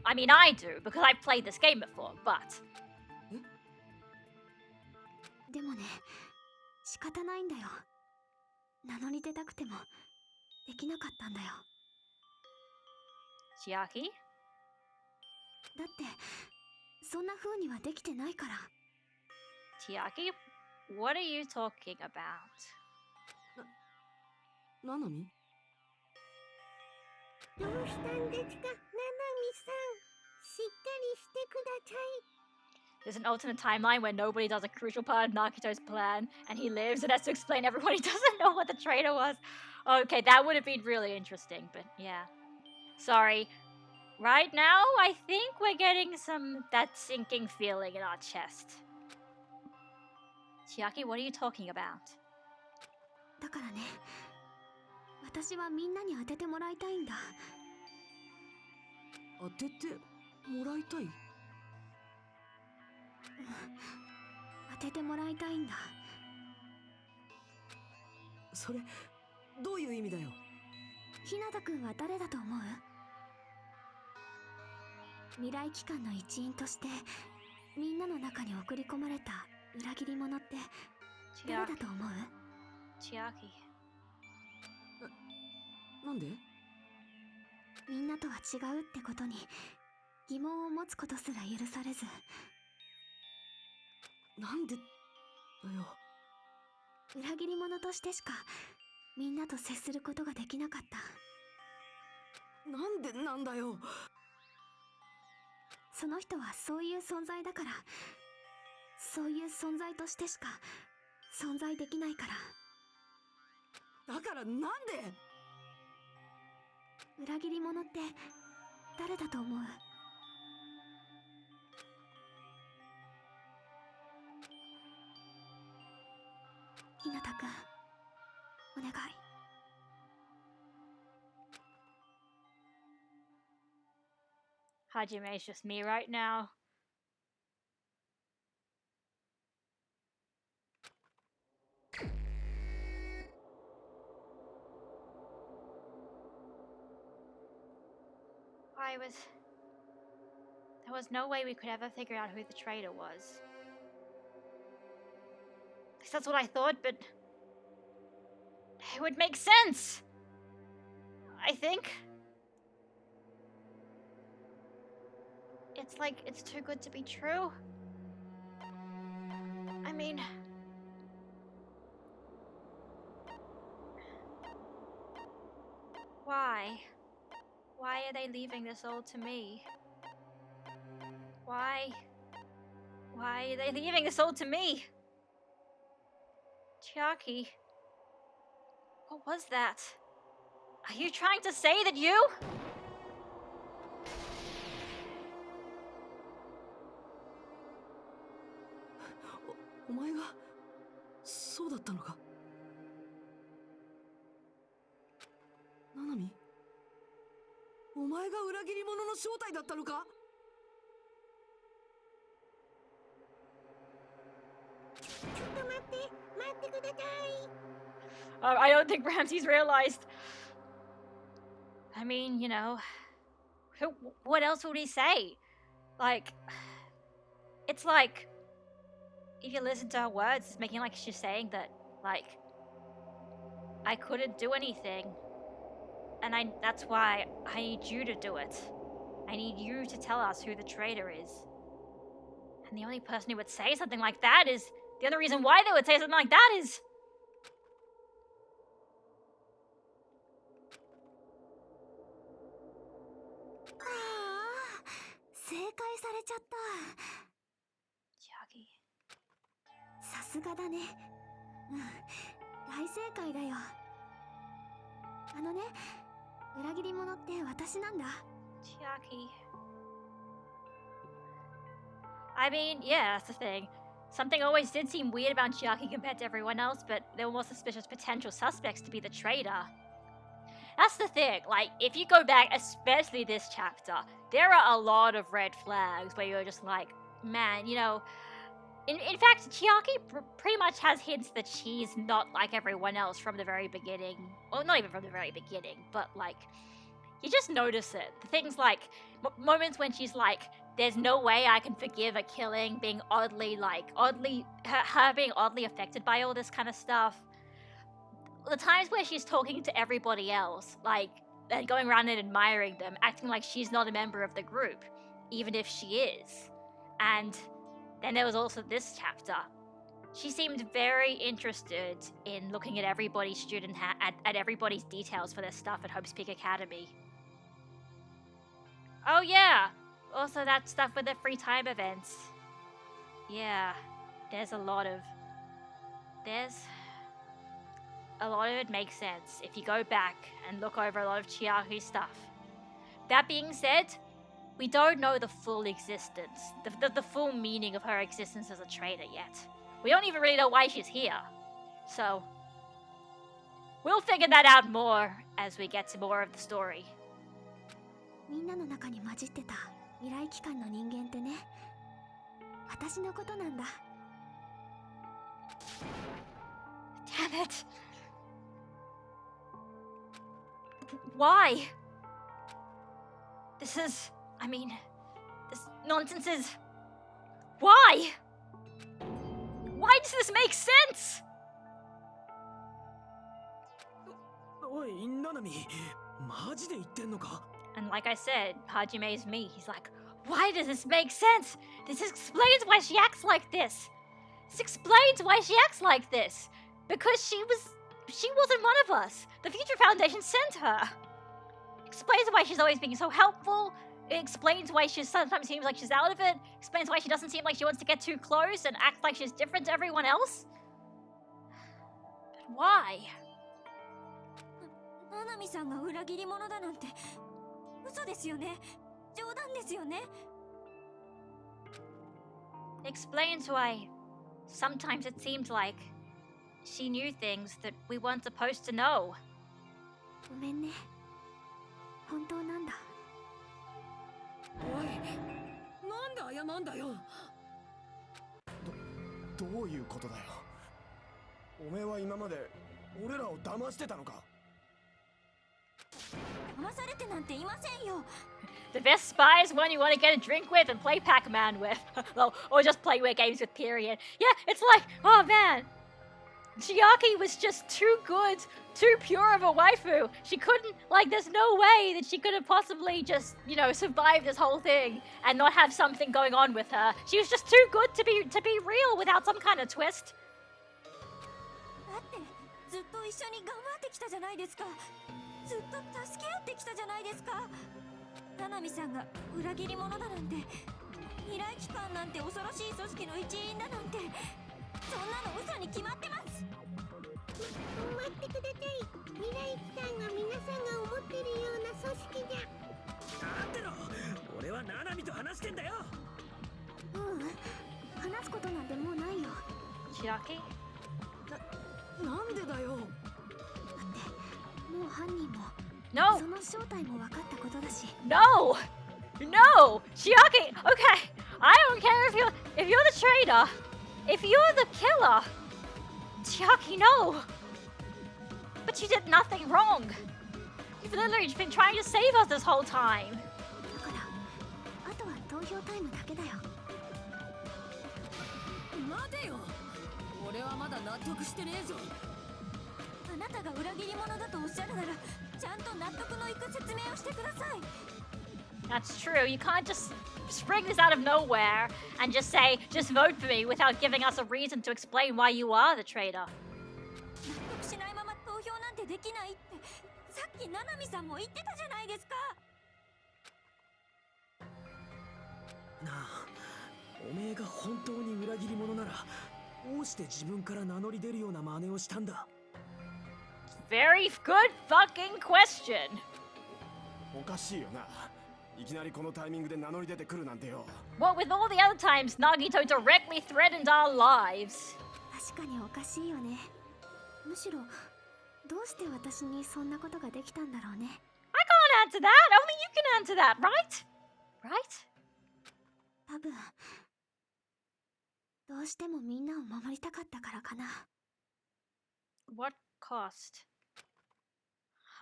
I mean, I do, because I've played this game before, but... でもね、仕方ないんだよ。名乗り出たくてもできなかったんだよ。 Chiaki? だってそんな風にはできてないから。 Chiaki? What are you talking about? ななみ？どうしたんですか、ナナミさん。しっかりしてください。 There's an alternate timeline where nobody does a crucial part of Nagito's plan, and he lives and has to explain everyone he doesn't know what the traitor was. Okay, that would have been really interesting, but yeah. Sorry. Right now, I think we're getting that sinking feeling in our chest. Chiaki, what are you talking about? だからね、私はみんなに当ててもらいたいんだ。当ててもらいたい？当ててもらいたいんだ。それどういう意味だよ？日向くんは誰だと思う？未来機関の一員としてみんなの中に送り込まれた裏切り者って誰だと思う？ Chiaki. なんで？みんなとは違うってことに疑問を持つことすら許されず。なんでだよ。裏切り者としてしかみんなと接することができなかった。なんでなんだよ。その人はそういう存在だから、そういう存在としてしか存在できないから。だからなんで。裏切り者って誰だと思う？ひなたくん、お願い。Hajime is just me right now. There was no way we could ever figure out who the traitor was. At least that's what I thought, but it would make sense, I think. It's like, it's too good to be true. I mean... Why? Why are they leaving this all to me? Why? Why are they leaving this all to me? Chiaki? What was that? Are you trying to say that you?お前がそうだったのか。ナナミ、お前が裏切り者の正体だったのか。ちょっと待って、待ってください。I don't think Ramsey's realized. I mean, you know, what else would he say? Like, it's like, if you listen to her words, it's making like she's saying that, like, I couldn't do anything. And that's why I need you to do it. I need you to tell us who the traitor is. And the only person who would say something like that is, the only reason why they would say something like that is... Chiaki. さすがだね。うん、大正解だよ。あのね、裏切り者って私なんだ。Chiaki. I mean, yeah, that's the thing. Something always did seem weird about Chiaki compared to everyone else, but there were more suspicious potential suspects to be the traitor. That's the thing, like, if you go back, especially this chapter, there are a lot of red flags where you're just like, man, you know... In fact, Chiaki pretty much has hints that she's not like everyone else from the very beginning. Well, not even from the very beginning, but like, you just notice it. Things like, moments when she's like, there's no way I can forgive a killing, being oddly, her being oddly affected by all this kind of stuff. The times where she's talking to everybody else, like, and going around and admiring them, acting like she's not a member of the group, even if she is. And then there was also this chapter. She seemed very interested in looking at everybody's at everybody's details for their stuff at Hope's Peak Academy. Oh yeah, also that stuff with the free time events. Yeah, there's a lot of it makes sense if you go back and look over a lot of Chiaki's stuff. That being said, we don't know the full existence, the full meaning of her existence as a traitor yet. We don't even really know why she's here. So, we'll figure that out more as we get to more of the story. みんなの中に混じってた未来機関の人間ってね、私のことなんだ。Damn it! Why? This nonsense is... Why? Why does this make sense? おい、ナナミ、マジで言ってんのか? And like I said, Hajime is me. He's like, why does this make sense? This explains why she acts like this. This explains why she acts like this. because she wasn't one of us. The Future Foundation sent her. Explains why she's always being so helpful. It explains why she sometimes seems like she's out of it. Explains why she doesn't seem like she wants to get too close and act like she's different to everyone else. But why? ナナミさんが裏切り者だなんて嘘ですよね。冗談ですよね。 Explains why sometimes it seemed like she knew things that we weren't supposed to know. ごめんね。本当なんだ。おい、なんで謝んだよ。どういうことだよ。おめえは今まで俺らを騙してたのか。騙されてなんていませんよ。 The best spy is one you want to get a drink with and play Pac-Man with. Well, or just play games with, period. Yeah, it's like, oh man, Chiaki was just too good, too pure of a waifu. She couldn't, like, there's no way that she could have possibly just, you know, survived this whole thing and not have something going on with her. She was just too good to be real without some kind of twist. だってずっと一緒に頑張ってきたじゃないですか。ずっと助け合ってきたじゃないですか。ナナミさんが裏切り者だなんて、未来機関なんて恐ろしい組織の一員だなんて、そんなの嘘に決まってます。待ってください。未来機関が皆さんが思ってるような組織じゃ。なんでの、俺はナナミと話してんだよ。話すことなんてもうないよ。 Chiaki? なんでだよ。だってもう犯人も No! その正体も分かったことだし。 No! No! Chiaki! Okay, I don't care if you're the traitor, if you're the killer. Chiaki, no! But you did nothing wrong. You've literally been trying to save us this whole time. だからあとは投票タイムだけだよ。待てよ。俺はまだ納得してねえぞ。あなたが裏切り者だとおっしゃるなら、ちゃんと納得のいく説明をしてください。 That's true. You can't just spring this out of nowhere and just say, just vote for me without giving us a reason to explain why you are the traitor. 納得しないまま投票なんてできないって、さっきナナミさんも言ってたじゃないですか。なあ、おめえが本当に裏切り者なら、どうして自分から名乗り出るような真似をしたんだ。 Very good fucking question. おかしいよな。いきなりこのタイミングで名乗り出てくるなんてよ。What with all the other times Nagito directly threatened our lives? 確かにおかしいよね。むしろどうして私にそんなことができたんだろうね。 I can't answer that. Only you can answer that, right? Right? 多分どうしてもみんなを守りたかったからかな。 What cost?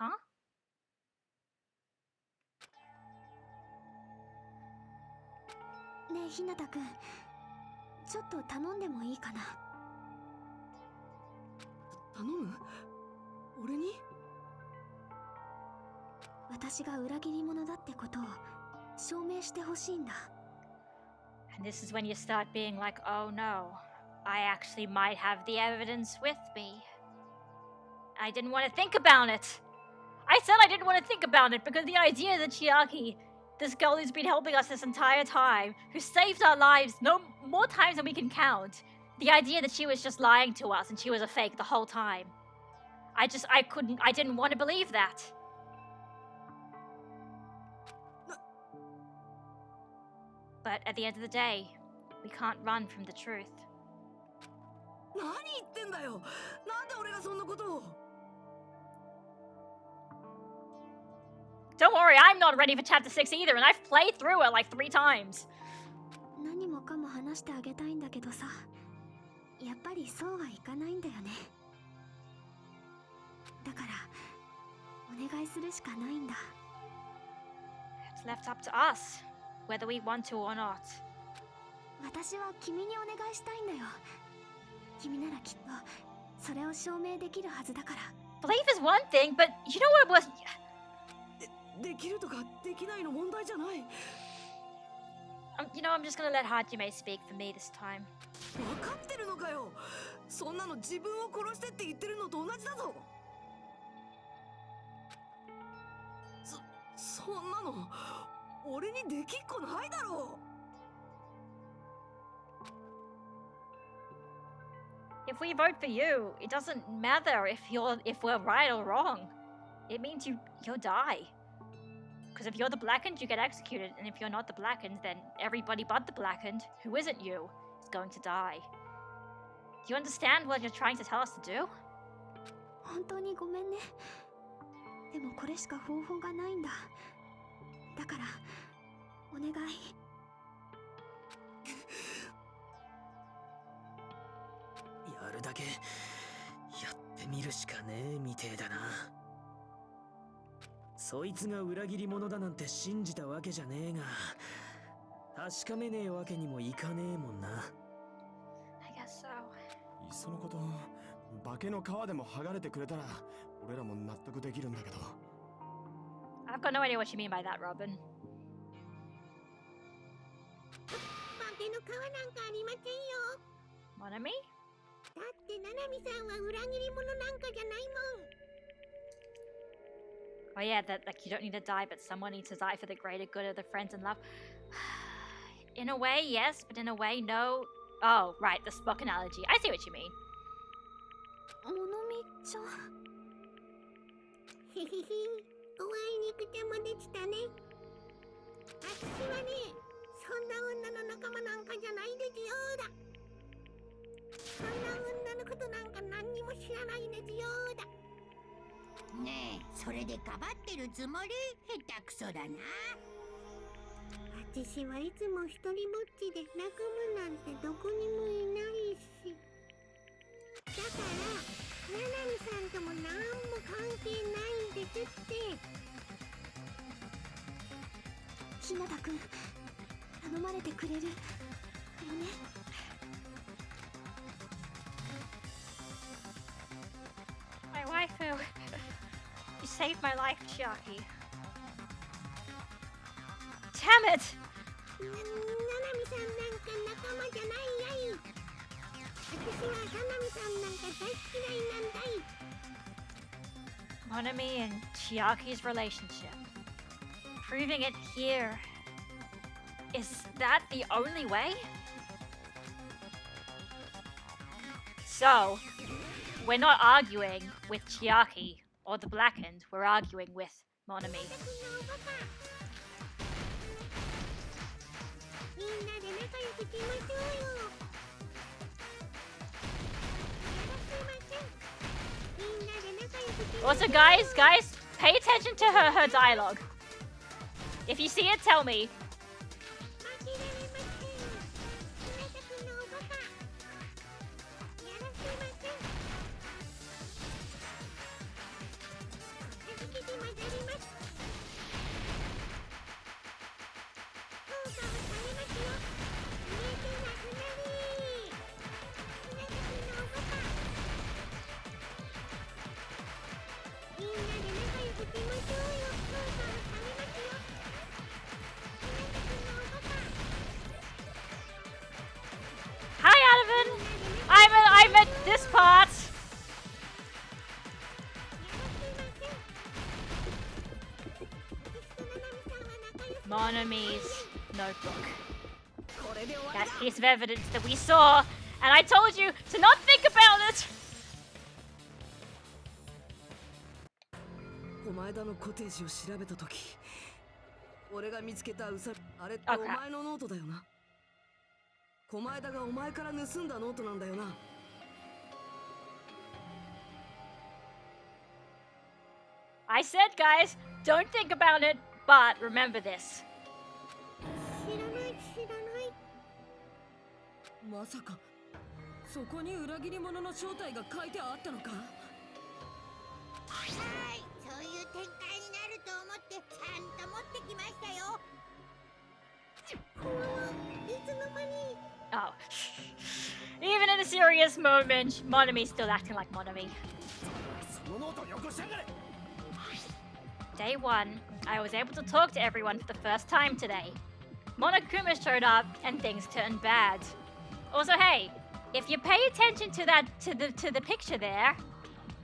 Huh? ねえひなたくん、ちょっと頼んでもいいかな。頼む？俺に？私が裏切り者だってことを証明してほしいんだ。 And this is when you start being like, oh no, I actually might have the evidence with me. I didn't want to think about it. I said I didn't want to think about it because the idea that Chiaki, this girl who's been helping us this entire time, who saved our lives no more times than we can count, the idea that she was just lying to us and she was a fake the whole time. I didn't want to believe that. But at the end of the day, we can't run from the truth. 何言ってんだよ。なんで俺がそんなことを。 Don't worry, I'm not ready for chapter 6 either, and I've played through it like 3 times. 何もかも話してあげたいんだけどさ、やっぱりそうはいかないんだよね。だからお願いするしかないんだ。 It's left up to us, whether we want to or not. 私は君にお願いしたいんだよ。君ならきっとそれを証明できるはずだから。 Belief is one thing, but you know what it was? できるとかできないの問題じゃない。You know, I'm just gonna let Hajime speak for me this time. 分かってるのかよ。そんなの自分を殺してって言ってるのと同じだぞ。そんなの俺にできっこないだろう。If we vote for you, it doesn't matter if we're right or wrong. It means you'll die. Because if you're the blackened, you get executed, and if you're not the blackened, then everybody but the blackened, who isn't you, is going to die. Do you understand what you're trying to tell us to do? 本当にごめんね。でもこれしか方法がないんだ。だからお願い。やるだけやってみるしかねえみてえだな。そいつが裏切り者だなんて信じたわけじゃねえが、確かめねえわけにもいかねえもんな。I guess so. いっそのこと化けの皮でも剥がれてくれたら俺らも納得できるんだけど。 I've got no idea what you mean by that, Robin. 化けの皮なんかありませんよ。 Monami? だってナナミさんは裏切り者なんかじゃないもん。 Oh yeah, that like you don't need to die, but someone needs to die for the greater good of the friends and love. In a way, yes, but in a way, no. Oh, right, the Spock analogy. I see what you mean. モノミちゃん。へへへ、お会いにくちゃまでしたね。私はね、そんな女の仲間なんかじゃないですよだ。そんな女のことなんか何にも知らないですよだ。ねえ、それでかばってるつもり？下手くそだな。私はいつも一人ぼっちで泣くむなんてどこにもいないし。だからナナミさんとも何も関係ないんですって。日向くん、頼まれてくれるよね。My waifu. You saved my life, Chiaki. Damn it! ナナミさんなんか仲間じゃないやい。私はナナミさんなんか大嫌いなんだい。 Monami and Chiaki's relationship. Proving it here. Is that the only way? So, we're not arguing with Chiaki or the Blackened, we're arguing with Monami. みんなで仲良くしましょうよ。みんなで仲良くしましょう。 Also, guys, pay attention to her dialogue. If you see it, tell me. 負けられません。ひなたくんのおバカ。やらせません。はじけて混ざります。効果を下げますよ。消えてなくなれ。ひなたくんのおバカ。みんなで仲良くしましょうよ。効果を下げますよ。 Hi, Advin! I'm at this part. Monami's notebook. That piece of evidence that we saw, and I told you to not think about it. お前田のコテージを調べたとき、俺が見つけたウサあれってお前のノートだよな。狛江田がお前から盗んだノートなんだよな。I said, guys, don't think about it, but remember this. 知らない知らない。まさかそこに裏切り者の正体が書いてあったのか。はい、そういう展開になると思ってちゃんと持ってきましたよ。いつの間に。 Oh. Even in a serious moment, Monami's still acting like Monami. Day 1, I was able to talk to everyone for the first time today. Monokuma showed up and things turned bad. Also, hey, if you pay attention to that to the picture there,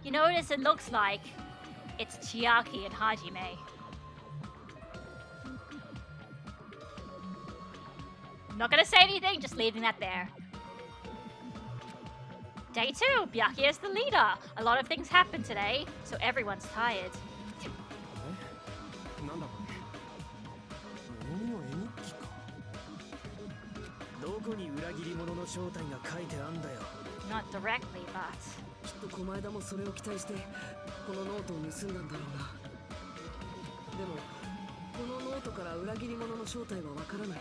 you notice it looks like it's Chiaki and Hajime. I'm not gonna say anything, just leaving that there. Day 2, Byakuya is the leader. A lot of things happened today, so everyone's tired. なんだこれ。物見の絵日記か。どこに裏切り者の正体が書いてあんだよ。 Not directly, but きっと狛枝もそれを期待してこのノートを盗んだんだろうな。でもこのノートから裏切り者の正体はわからない。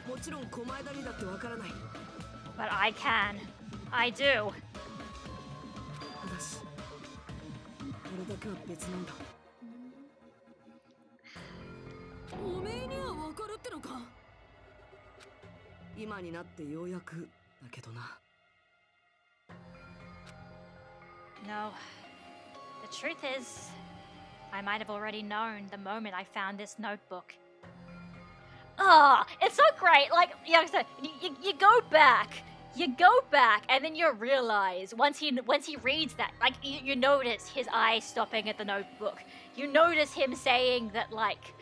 もちろん狛枝にだってわからない。 but I can. I do. ただし俺だけは別なんだ。おめえにはわかるってのか。今になってようやくだけどな。 No. The truth is, I might have already known the moment I found this notebook. Ah, it's so great. Like, I said, you go back. You go back, and then you realize once he reads that, like you notice his eyes stopping at the notebook. You notice him saying that, like,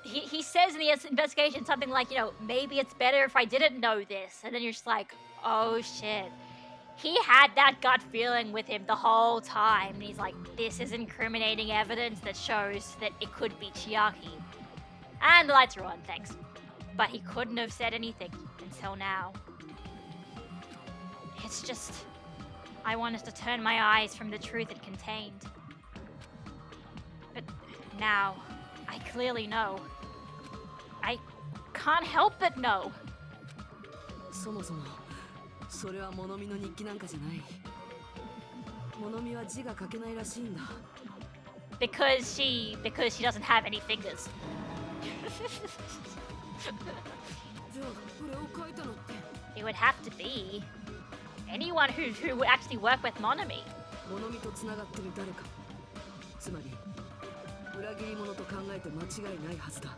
he says in the investigation something like, maybe it's better if I didn't know this, and then you're just like, oh shit. He had that gut feeling with him the whole time, and he's like, this is incriminating evidence that shows that it could be Chiaki. And the lights are on, thanks. But he couldn't have said anything until now. It's just, I wanted to turn my eyes from the truth it contained. But now, I clearly know. I can't help but know. そもそもそれは物見の日記なんかじゃない。物見は字が書けないらしいんだ。Because she doesn't have any fingers. じゃあこれを書いたのって。 It would have to be anyone who would actually work with Monomi. 物見と繋がってる誰か。つまり裏切り者と考えて間違いないはずだ。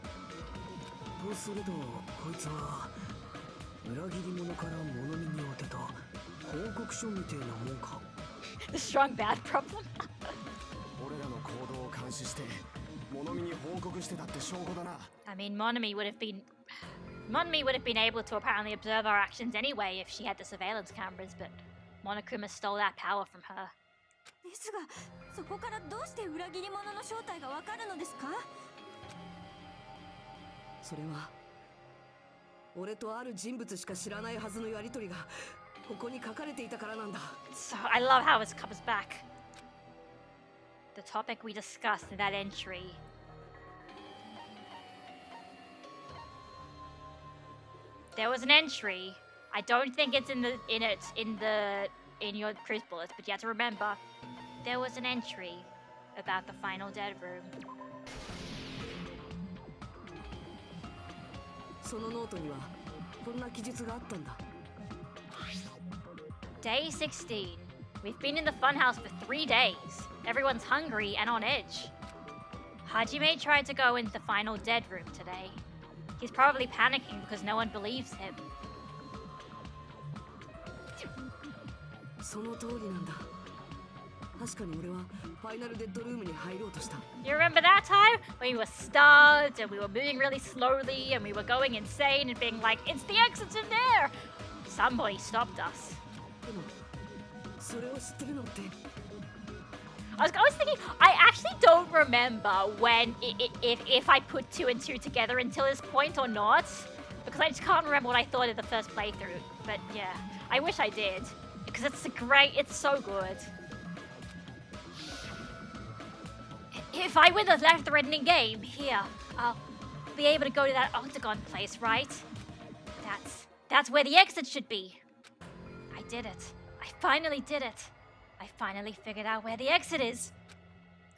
とするとこいつは裏切り者から物見に当てた報告書みてえなもんか。 The strong bad problem. 俺らの行動を監視して物見に報告してたって証拠だな。 I mean, Monomi would have been able to apparently observe our actions anyway if she had the surveillance cameras, but Monokuma stole that power from her. ですがそこからどうして裏切り者の正体がわかるのですか。それは俺とある人物しか知らないはずのやりとりがここに書かれていたからなんだ。 So I love how this comes back. The topic we discussed in that entry. There was an entry. I don't think it's in your cruise bullets, but you have to remember there was an entry about the final dead room. そのノートにはこんな記述があったんだ。 Day 16. We've been in the funhouse for 3 days. Everyone's hungry and on edge. Hajime tried to go into the final dead room today. He's probably panicking because no one believes him. その通りなんだ。確かに俺はファイナルデッドルームに入ろうとした。 You remember that time when we were starved and we were moving really slowly and we were going insane and being like, it's the exits in there! Somebody stopped us. でもそれを知ってるのって。 I was thinking, I actually don't remember when, if I put 2 and 2 together until this point or not, because I just can't remember what I thought of the first playthrough. But yeah, I wish I did, because it's so good. If I win the life-threatening game, here, I'll be able to go to that octagon place, right? That's where the exit should be. I did it. I finally did it. I finally figured out where the exit is.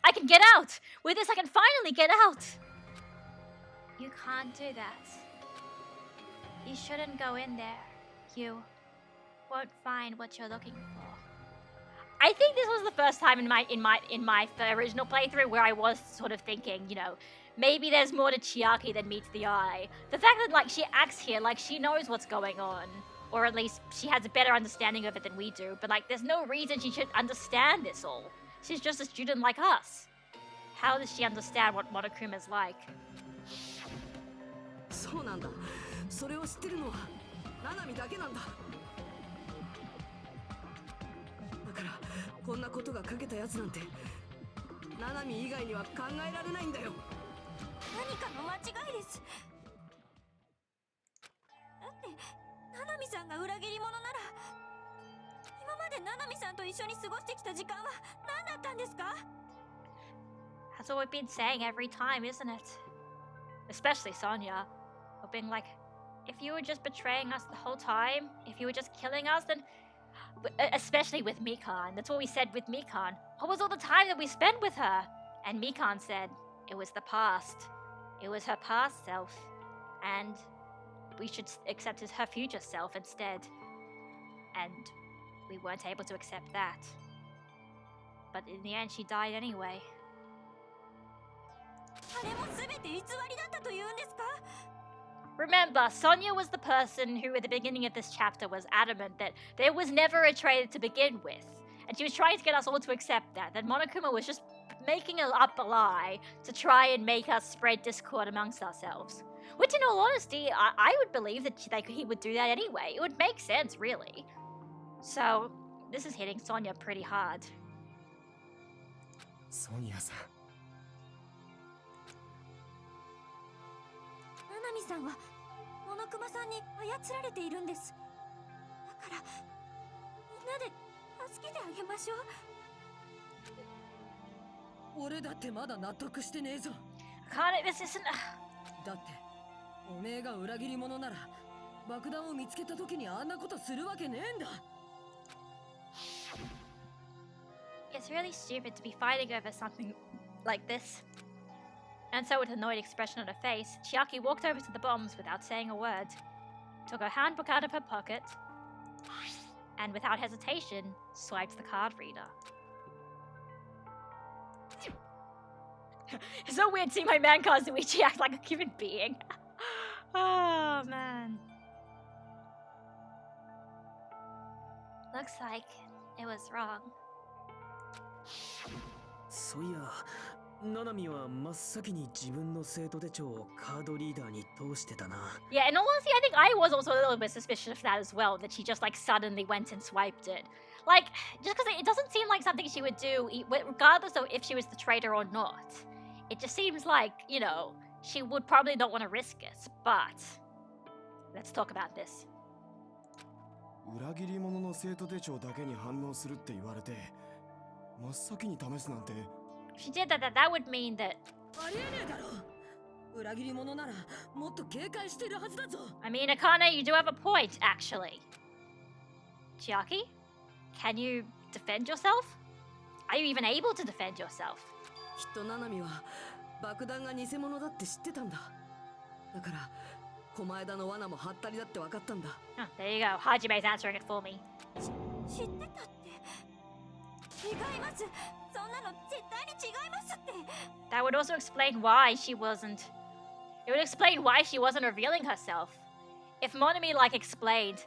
I can get out! With this, I can finally get out! You can't do that. You shouldn't go in there. You won't find what you're looking for. I think this was the first time in my original playthrough where I was sort of thinking, maybe there's more to Chiaki than meets the eye. The fact that, she acts here like she knows what's going on. Or at least she has a better understanding of it than we do. But like, there's no reason she should understand this all. She's just a student like us. How does she understand what Monokuma is like? そうなんだ。それを知ってるのはナナミだけなんだ。だからこんなことが書けたやつなんてナナミ以外には考えられないんだよ。何かの間違いです。だってナナミさんが裏切り者なら、今までナナミさんと一緒に過ごしてきた時間は何だったんですか？ That's what we've been saying every time, isn't it? Especially Sonya. We're being like, if you were just betraying us the whole time, if you were just killing us, then... Especially with Mikan. That's what we said with Mikan. What was all the time that we spent with her? And Mikan said, it was the past. It was her past self. And we should accept her future self instead. And we weren't able to accept that. But in the end, she died anyway. あれも全て偽りだったと言うんですか？ Remember, Sonya was the person who at the beginning of this chapter was adamant that there was never a traitor to begin with. And she was trying to get us all to accept that Monokuma was just making up a lie to try and make us spread discord amongst ourselves. Which in all honesty, I would believe that he would do that anyway. It would make sense, really. So, this is hitting Sonya pretty hard. Sonya-san. ナナミさんはモノクマさんに操られているんです。だからみんなで助けてあげましょう。俺だってまだ納得してねえぞ。This isn't... だっておめえが裏切り者なら爆弾を見つけた時にあんなことするわけねえんだ。It's really stupid to be fighting over something like this. And so with an annoyed expression on her face, Chiaki walked over to the bombs without saying a word, took her handbook out of her pocket, and without hesitation, swiped the card reader. It's so weird seeing my man Kazuichi act like a human being. Oh, man. Looks like it was wrong. そういや、ナナミは真っ先に自分の生徒手帳をカードリーダーに通してたな。Yeah, in all honesty, I think I was also a little bit suspicious of that as well, that she just like suddenly went and swiped it. Like, just because it doesn't seem like something she would do, regardless of if she was the traitor or not. It just seems like, you know, she would probably not want to risk it, but... Let's talk about this. 裏切り者の生徒手帳だけに反応するって言われて、真っ先に試すなんて。If she did that, that would mean that... ありえねえだろ。裏切り者ならもっと警戒してるはずだぞ。I mean, Akane, you do have a point, actually. Chiaki? Can you defend yourself? Are you even able to defend yourself? きっとナナミは爆弾が偽物だって知ってたんだ。だから狛枝の罠もハッタリだって分かったんだ。Oh, there you go. Hajime's answering it for me. 知ってたって。違います。そんなの絶対に違いますって。 That would also explain why she wasn't... It would explain why she wasn't revealing herself. If Monami, like, explained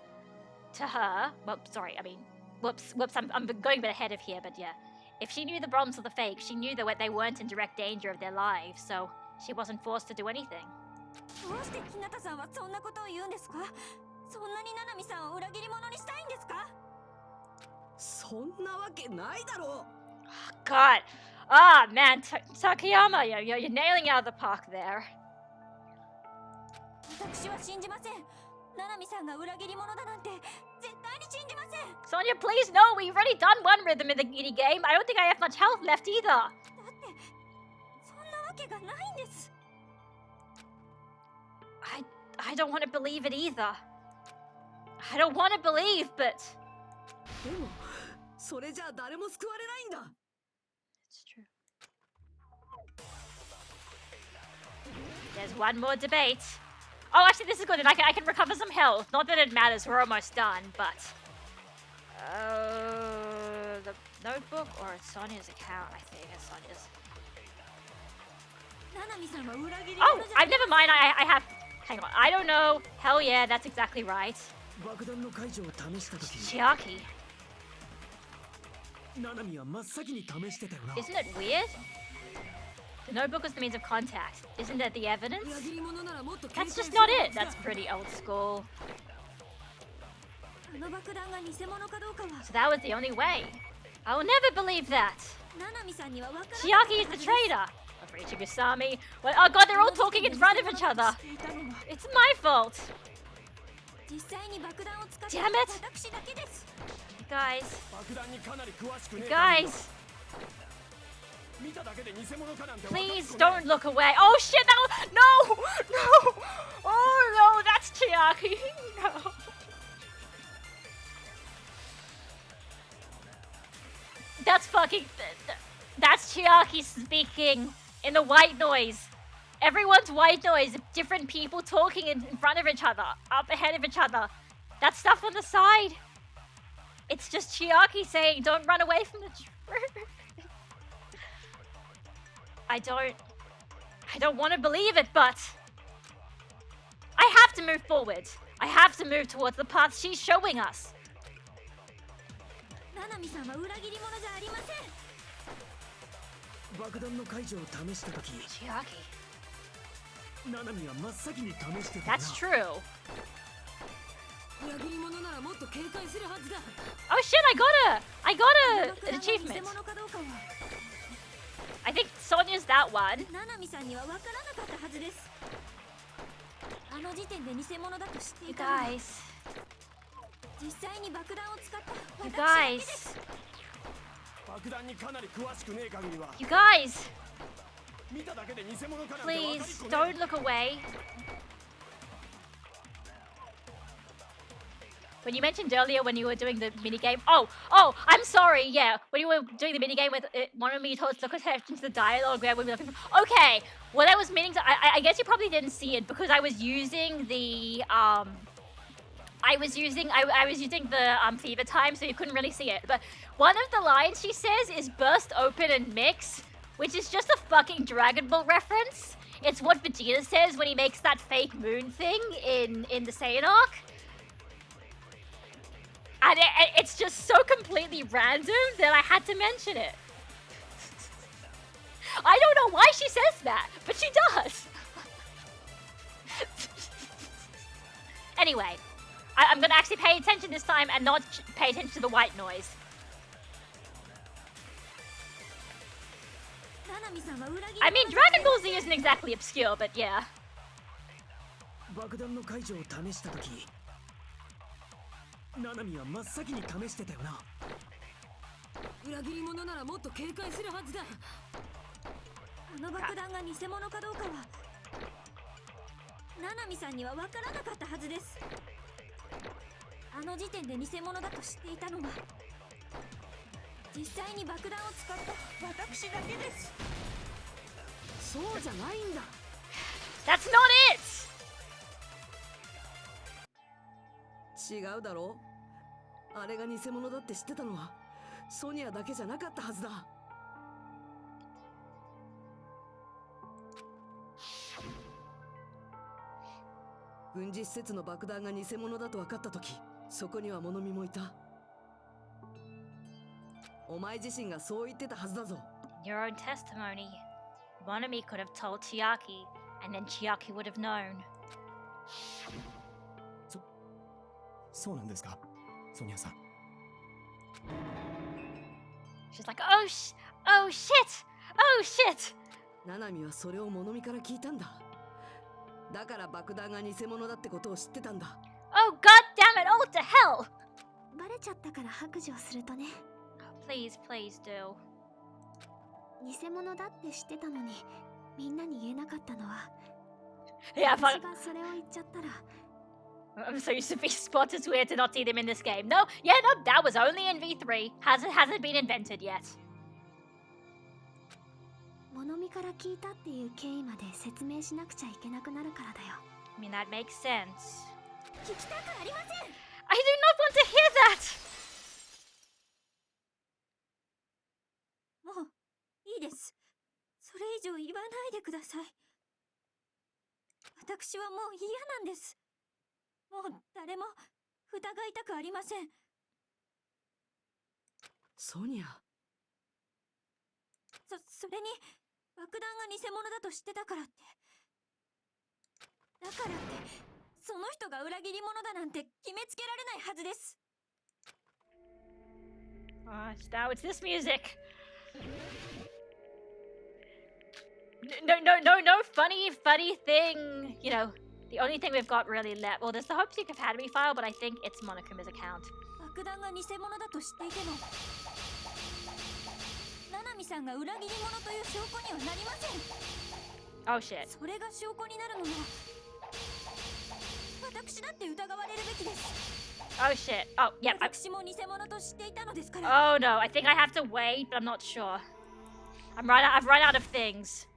to her... Well, sorry, I mean... Whoops, I'm going a bit ahead of here, but yeah. If she knew the bombs were the fake, she knew that they weren't in direct danger of their lives, so she wasn't forced to do anything. どうして日向さんはそんなことを言うんですか？そんなにナナミさんを裏切り者にしたいんですか？そんなわけないだろう。 God. Ah, man, Takayama, you're nailing out of the park there. 私は信じません。ナナミさんが裏切り者だなんて絶対に信じません。 Sonya, please, no, we've already done one rhythm in the Giddy game. I don't think I have much health left either. だってそんなわけがないんです。 I don't want to believe it either. I don't want to believe, but... でもそれじゃあ誰も救われないんだ。 It's true. There's one more debate. Oh, actually, this is good, and I can recover some health. Not that it matters, we're almost done, but... The notebook or Sonya's account? I think it's Sonya's. ナナミさんは裏切り者 Oh, じゃない。 never mind, I have... Hang on, I don't know. Hell yeah, that's exactly right. 爆弾の解除を試した時 Chiaki. ナナミは真っ先に試してたよな。 Isn't it weird? The notebook was the means of contact. Isn't that the evidence? 裏切り者ならもっと警戒 That's す just る not は it. ずだ That's pretty old school. あの爆弾が偽物かどうかは So that was the only way. I will never believe that. ナナミさんには分からな Chiaki is the traitor. Of Ichigasami. Well, oh god, they're all talking in front of each other. It's my fault. 実際に爆弾を使った Damn it. 私だけです Guys. 爆弾にかなり詳しくねえ Guys. 見ただけで偽物かなんて Please don't look away. Oh shit, that was, no! No! Oh no, that's Chiaki. No. That's fucking... That's Chiaki speaking in the white noise. Everyone's white noise. Different people talking in front of each other. Up ahead of each other. That stuff on the side. It's just Chiaki saying, don't run away from the truth. I don't want to believe it, but I have to move forward. I have to move towards the path she's showing us. ナナミさんは裏切り者じゃありません爆弾の解除を試した時 Chiaki. ナナミは真っ先に試してたよな。 That's true. 裏切り者ならもっと警戒するはずだ Oh shit, I got an 爆弾が achievement. 偽物かどうかは I think Sonya's that one. ナナミさんには分からなかったはずですあの時点で偽物だと知って You いたのは guys. 実際に爆弾を使った You 私だけで guys. す爆弾にかなり詳しくねえ限りは You guys. 見ただけで偽物かなんて分かり Please っこね don't look away. When you mentioned earlier when you were doing the minigame, oh, I'm sorry, yeah. When you were doing the minigame with wanted me to look attention to the dialogue where we were looking for, okay, what I was meaning to, I guess you probably didn't see it because I was using the, I was using the fever time, so you couldn't really see it. But one of the lines she says is burst open and mix, which is just a fucking Dragon Ball reference. It's what Vegeta says when he makes that fake moon thing in the Saiyan arc. And it's just so completely random that I had to mention it. I don't know why she says that, but she does. Anyway, I'm gonna actually pay attention this time and not pay attention to the white noise. ナナミさんは裏切り I 者 mean, Dragon Ball Z isn't exactly obscure, but yeah. 爆弾の解除を試した時ナナミは真っ先に試してたよな。裏切り者ならもっと警戒するはずだあの爆弾が偽物かどうかはナナミさんには分からなかったはずですあの時点で偽物だと知っていたのは実際に爆弾を使った私だけですそうじゃないんだ That's not it! 違うだろあれが偽物だって知ってたのはソニアだけじゃなかったはずだ軍事施設の爆弾が偽物だと分かった時そこには物見もいたお前自身がそう言ってたはずだぞ Your own testimony. One of me could have told Chiaki, and then Chiaki would have known. そうなんですかソニアさん She's like, oh shit! Oh shit! ナナミはそれを物見から聞いたんだだから爆弾が偽物だってことを知ってたんだ Oh god damn it! Oh to hell! バレちゃったから白状するとね Please, please do. 偽物だって知ってたのにみんなに言えなかったのは Yeah, 私 but がそれを言っちゃったら I'm so used to be spotted. It's weird to not see them in this game. No, yeah, no, that was only in V3. Hasn't been invented yet. 物見から聞いたっていう経緯まで説明しなくちゃいけなくなるからだよ I mean, that makes sense. 聞きたくありません I do not want to hear that! もういいですそれ以上言わないでください私はもう嫌なんですもう誰も疑いたくありません。ソニア。それに爆弾が偽物だと知ってたからって。だからってその人が裏切り者だなんて決めつけられないはずです。Now it's this music. No funny thing. You know, the only thing we've got really left. Well, there's the Hopeseek Academy file, but I think it's Monokuma's account. 爆弾が偽物だと知っていても、ナナミさんが裏切り者という証拠にはなりません。Oh shit. それが証拠になるのなら、私だって疑われるべきです。Oh shit. Oh, yep. 私も偽物と知っていたのですから。Oh no, I think I have to wait, but I'm not sure. I've run out of things.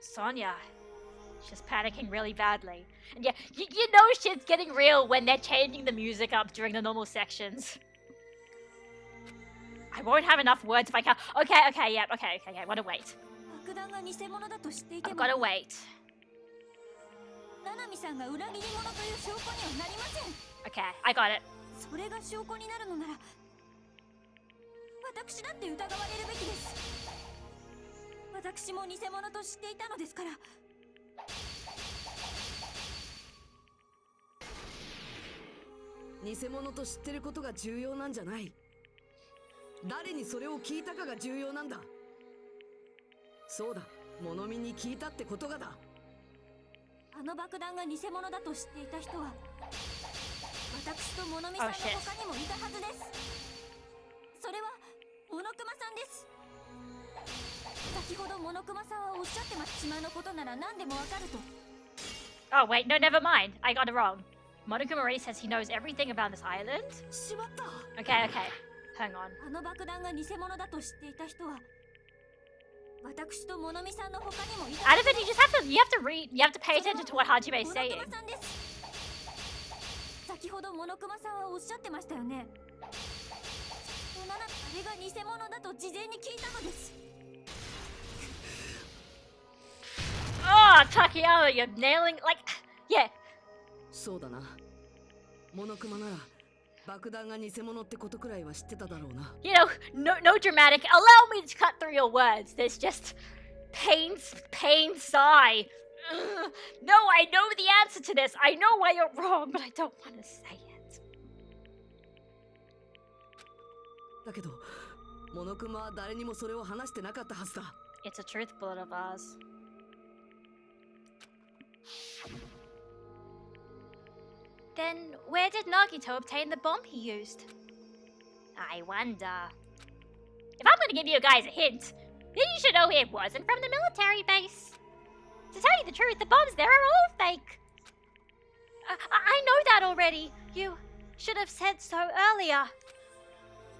Sonia. She's panicking really badly. And yeah, you know shit's getting real when they're changing the music up during the normal sections. I won't have enough words if I can't. Okay, yeah, okay, I wanna wait. 爆弾が偽物だと知っていて I've も、 gotta wait. ナナミさんが裏切り者という証拠にはなりません。 Okay, I got it. それが証拠になるのなら、私だって疑われるべきです。私も偽物と知っていたのですから。偽物と知ってることが重要なんじゃない。誰にそれを聞いたかが重要なんだ。そうだ、物見に聞いたってことがだ。あの爆弾が偽物だと知っていた人は、私と物見さんの他にもいたはずです。それはモノクマさんです。先ほどモノクマさんはおっしゃってます。島のことなら何でもわかると。 Oh wait, no, never mind. I got it wrong. Monokuma already says he knows everything about this island. しまった。Okay. Hang on. あの爆弾が偽物だと知っていた人は、私と物見さんの他にもいた。Out of it, you have to read. You have to pay attention to what Hajime is saying. モノクマさんです。先ほどモノクマさんはおっしゃってましたよね。あれが偽物だと事前に聞いたのです。 Oh, Takayama, you're nailing yeah. そうだな。モノクマなら爆弾が偽物ってことくらいは知ってただろうな。You know, no dramatic. Allow me to cut through your words. There's just pain sigh. Ugh. No, I know the answer to this. I know why you're wrong, but I don't want to say it. だけど、モノクマは誰にもそれを話してなかったはずだ。It's a truth bullet of ours. Then, where did Nagito obtain the bomb he used? I wonder. If I'm gonna give you guys a hint, then you should know it wasn't from the military base. To tell you the truth, the bombs there are all fake. I know that already. You should have said so earlier.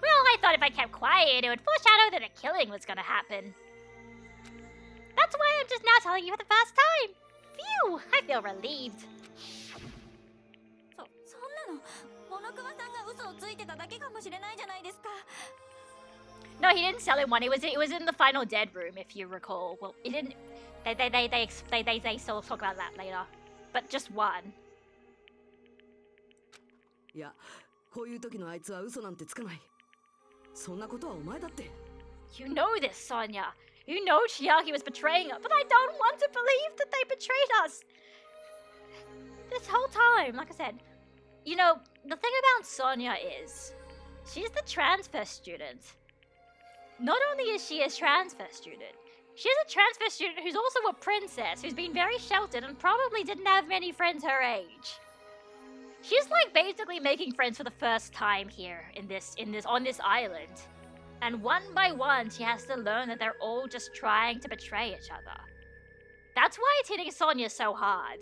Well, I thought if I kept quiet, it would foreshadow that a killing was gonna happen. That's why I'm just now telling you for the first time. Phew, I feel relieved. そんなのモノクマさんが嘘をついてただけかもしれないじゃないですか。 No, he didn't sell him one. It was in the final dead room, if you recall. Well, it didn't. They still talk about that later, but just one. いや、こういう時のあいつは嘘なんてつかない。そんなことはお前だって。 You know this, Sonia. You know Chiaki was betraying us, but I don't want to believe that they betrayed us. This whole time, like I said, you know, the thing about Sonia is, she's the transfer student. Not only is she a transfer student, she's a transfer student who's also a princess who's been very sheltered and probably didn't have many friends her age. She's like basically making friends for the first time here on this island. And one by one, she has to learn that they're all just trying to betray each other. That's why it's hitting Sonia so hard.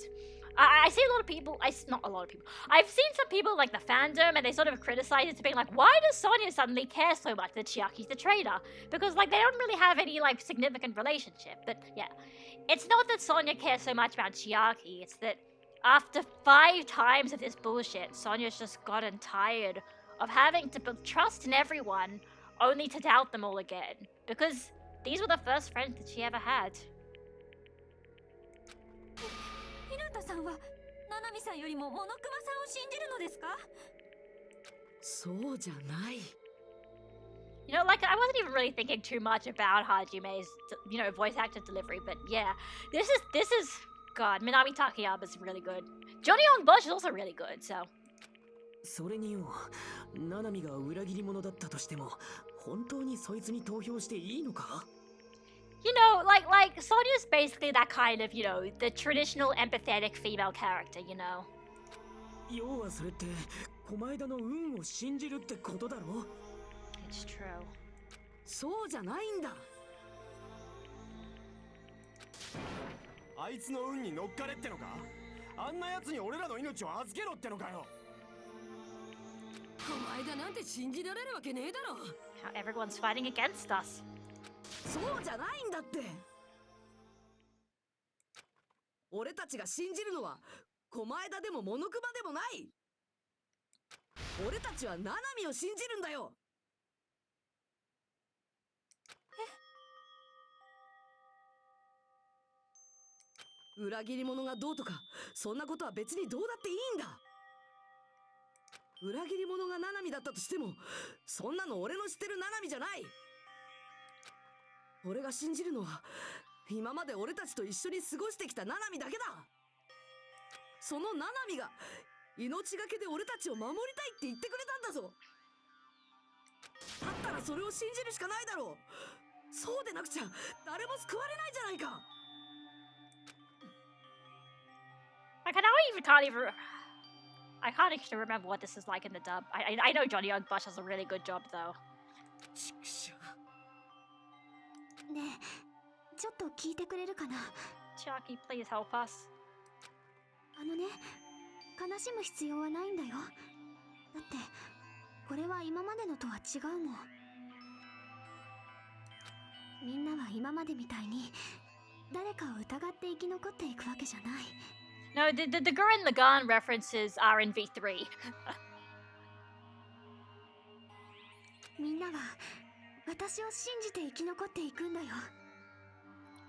I see a lot of people, not a lot of people, I've seen some people like the fandom and they sort of criticize it to being like, why does Sonia suddenly care so much that Chiaki's the traitor? Because like they don't really have any like significant relationship. But yeah, it's not that Sonia cares so much about Chiaki, it's that after 5 times of this bullshit, Sonia's just gotten tired of having to put trust in everyone only to doubt them all again. Because these were the first friends that she ever had. ひなたさんはナナミさんよりもモノクマさんを信じるのですか？そうじゃない。 You know, like, I wasn't even really thinking too much about Hajime's, voice actor delivery, but yeah, this is, God, Minami Takayama's really good. Johnny Young Bush is also really good, so. それによ、ナナミが裏切り者だったとしても、本当にそいつに投票していいのか？ You know, like Sonya's basically that kind of, the traditional empathetic female character, you know. 要はそれって、狛枝の運を信じるってことだろ？ It's true. そうじゃないんだ。あいつの運に乗っかれってのか？あんな奴に俺らの命を預けろってのかよ。狛枝なんて信じられるわけねえだろ。 How everyone's fighting against us. そうじゃないんだって。俺たちが信じるのは狛枝でもモノクマでもない。俺たちはナナミを信じるんだよ。裏切り者がどうとかそんなことは別にどうだっていいんだ。裏切り者がナナミだったとしてもそんなの俺の知ってるナナミじゃない。俺が信じるのは今まで俺たちと一緒に過ごしてきたナナミだけだ。そのナナミが命がけで俺たちを守りたいって言ってくれたんだぞ。だったらそれを信じるしかないだろう。そうでなくちゃ誰も救われないじゃないか。I can't actually remember what this is like in the dub. I know Johnny Young Bush does a really good job though. ねえ、ちょっと聞いてくれるかな。 Chiaki, please help us. あのね、悲しむ必要はないんだよ。だってこれは今までのとは違うもん。みんなは今までみたいに誰かを疑って生き残っていくわけじゃない。 No, the Gurren Lagann references are in V3. みんなは私を信じて生き残っていくんだよ。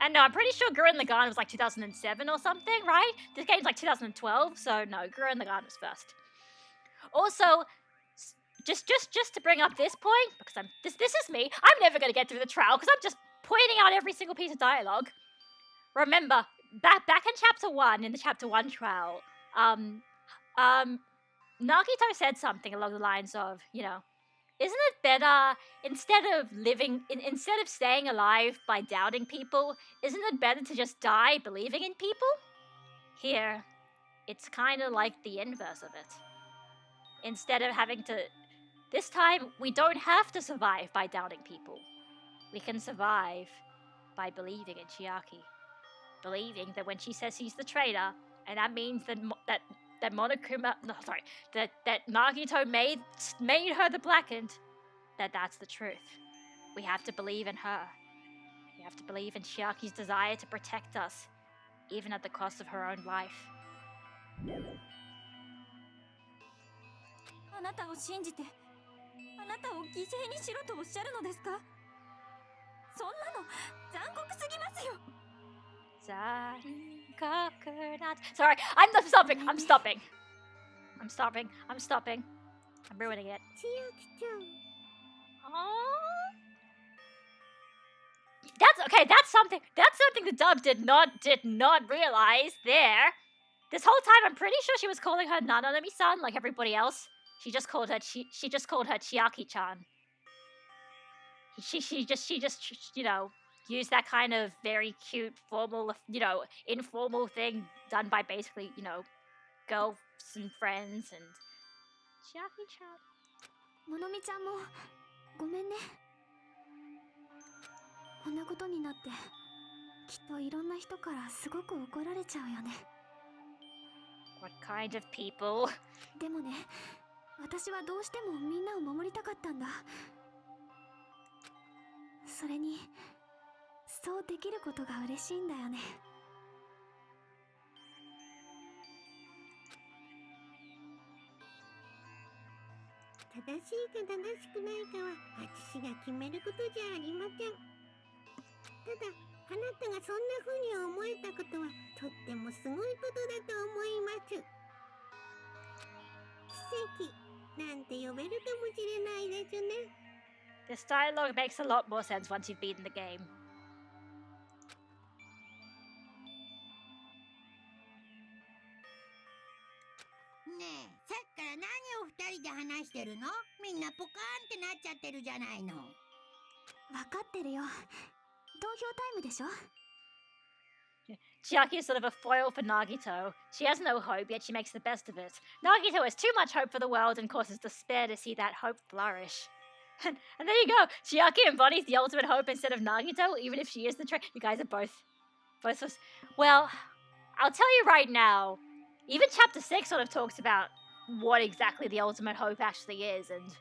And no, I'm pretty sure Gurren Lagann was like 2007 or something, right? This game's like 2012, so no, Gurren Lagann was first. Also, just to bring up this point, because this is me. I'm never gonna get through the trial because I'm just pointing out every single piece of dialogue. Remember, back in chapter 1, in the chapter 1 trial, Nagito said something along the lines of, isn't it better instead of staying alive by doubting people, isn't it better to just die believing in people? Here, it's kind of like the inverse of it. Instead of having to, this time we don't have to survive by doubting people. We can survive by believing in Chiaki. Believing that when she says he's the traitor, and that means that that Nagito made her the Blackened, that's the truth. We have to believe in her. We have to believe in Chiaki's desire to protect us, even at the cost of her own life. あなたを信じて、あなたを犠牲にしろとおっしゃるのですか？そんなの残酷すぎますよ。 Sorry, I'm stopping. I'm ruining it. That's something the dub did not realize there. This whole time I'm pretty sure she was calling her Nanami-san like everybody else. She just called her Chiaki-chan. She just use that kind of very cute, formal, informal thing done by basically, girls and friends and Chiaki-chan. ものみちゃんもごめんね。こんなことになってきっといろんな人からすごく怒られちゃうよね。 What kind of people? でもね、私はどうしてもみんなを守りたかったんだ。それにそうできることが嬉しいんだよね。正しいか正しくないかは私が決めることじゃありません。ただあなたがそんな風に思えたことはとってもすごいことだと思います。奇跡なんて呼べるかもしれないですね。 This dialogue makes a lot more sense once you've beaten the game. ねえ、さっきから何を二人で話してるの？みんなポカーンってなっちゃってるじゃないの。分かってるよ。投票タイムでしょ。 Chiaki is sort of a foil for Nagito. She has no hope, yet she makes the best of it. Nagito has too much hope for the world and causes despair to see that hope flourish. And there you go. Chiaki embodies the ultimate hope instead of Nagito, even if she is the You guys are both. Well, I'll tell you right now, even Chapter 6 sort of talks about what exactly the ultimate hope actually is, and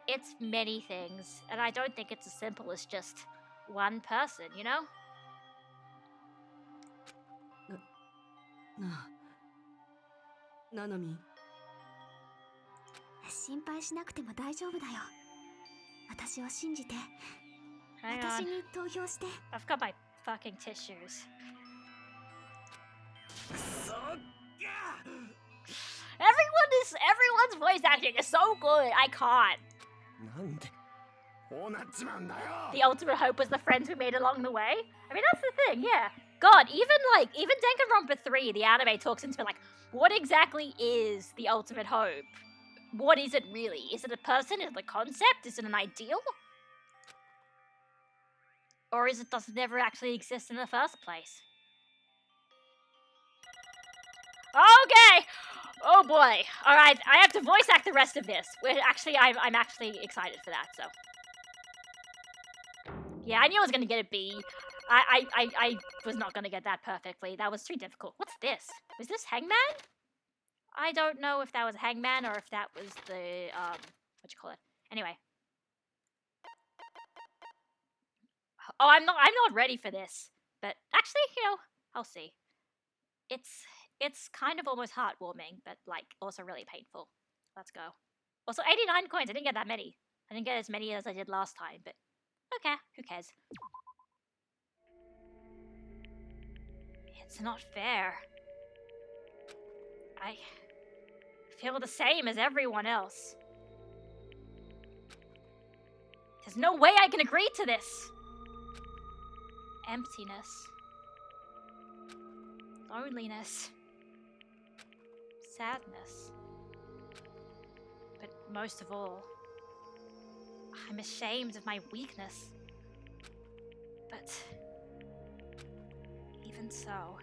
it's many things, and I don't think it's as simple as just one person, you know? なあ、ナナミ。心配しなくても大丈夫だよ。私を信じて。 Hang 私 on. に投票して。 I've got my fucking tissues. そっか。 Everyone's voice acting is so good. I can't. なんでこうなっちまうんだよ。 The ultimate hope was the friends we made along the way. I mean, that's the thing, yeah. God, even Danganronpa 3, the anime talks into like, what exactly is the ultimate hope? What is it really? Is it a person? Is it a concept? Is it an ideal? Or does it never actually exist in the first place? Okay! Oh boy. Alright, I have to voice act the rest of this. I'm actually excited for that, so. Yeah, I knew I was gonna get a B. I was not gonna get that perfectly. That was too difficult. What's this? Was this Hangman? I don't know if that was Hangman or if that was the, what you call it? Anyway. Oh, I'm not ready for this. But actually, I'll see. It's kind of almost heartwarming, but, like, also really painful. Let's go. Also, 89 coins. I didn't get that many. I didn't get as many as I did last time, but okay, who cares? It's not fair. I feel the same as everyone else. There's no way I can agree to this. Emptiness. Loneliness. Sadness. But most of all, I'm ashamed of my weakness. But even so,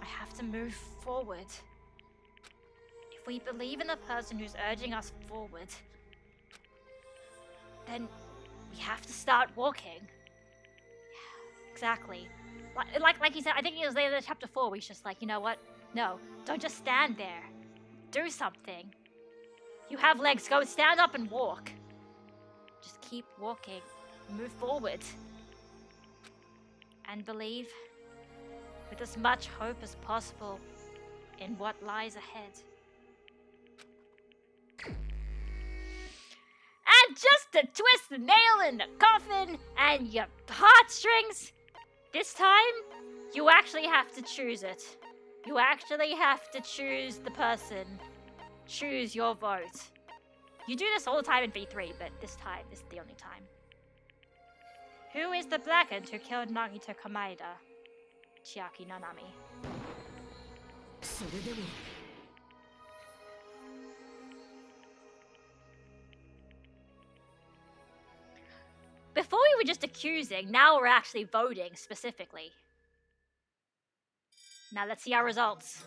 I have to move forward. If we believe in the person who's urging us forward, then we have to start walking. Exactly. Like he said, I think it was later in chapter 4 where he's just like, you know what? No, don't just stand there. Do something. You have legs, go stand up and walk. Just keep walking. Move forward. And believe with as much hope as possible in what lies ahead. And just to twist the nail in the coffin and your heartstrings, this time, you actually have to choose it. You actually have to choose the person. Choose your vote. You do this all the time in V3, but this time, this is the only time. Who is the blackened who killed Nagito Kamaeda? Chiaki Nanami. それでも Before we were just accusing, now we're actually voting specifically. Now let's see our results.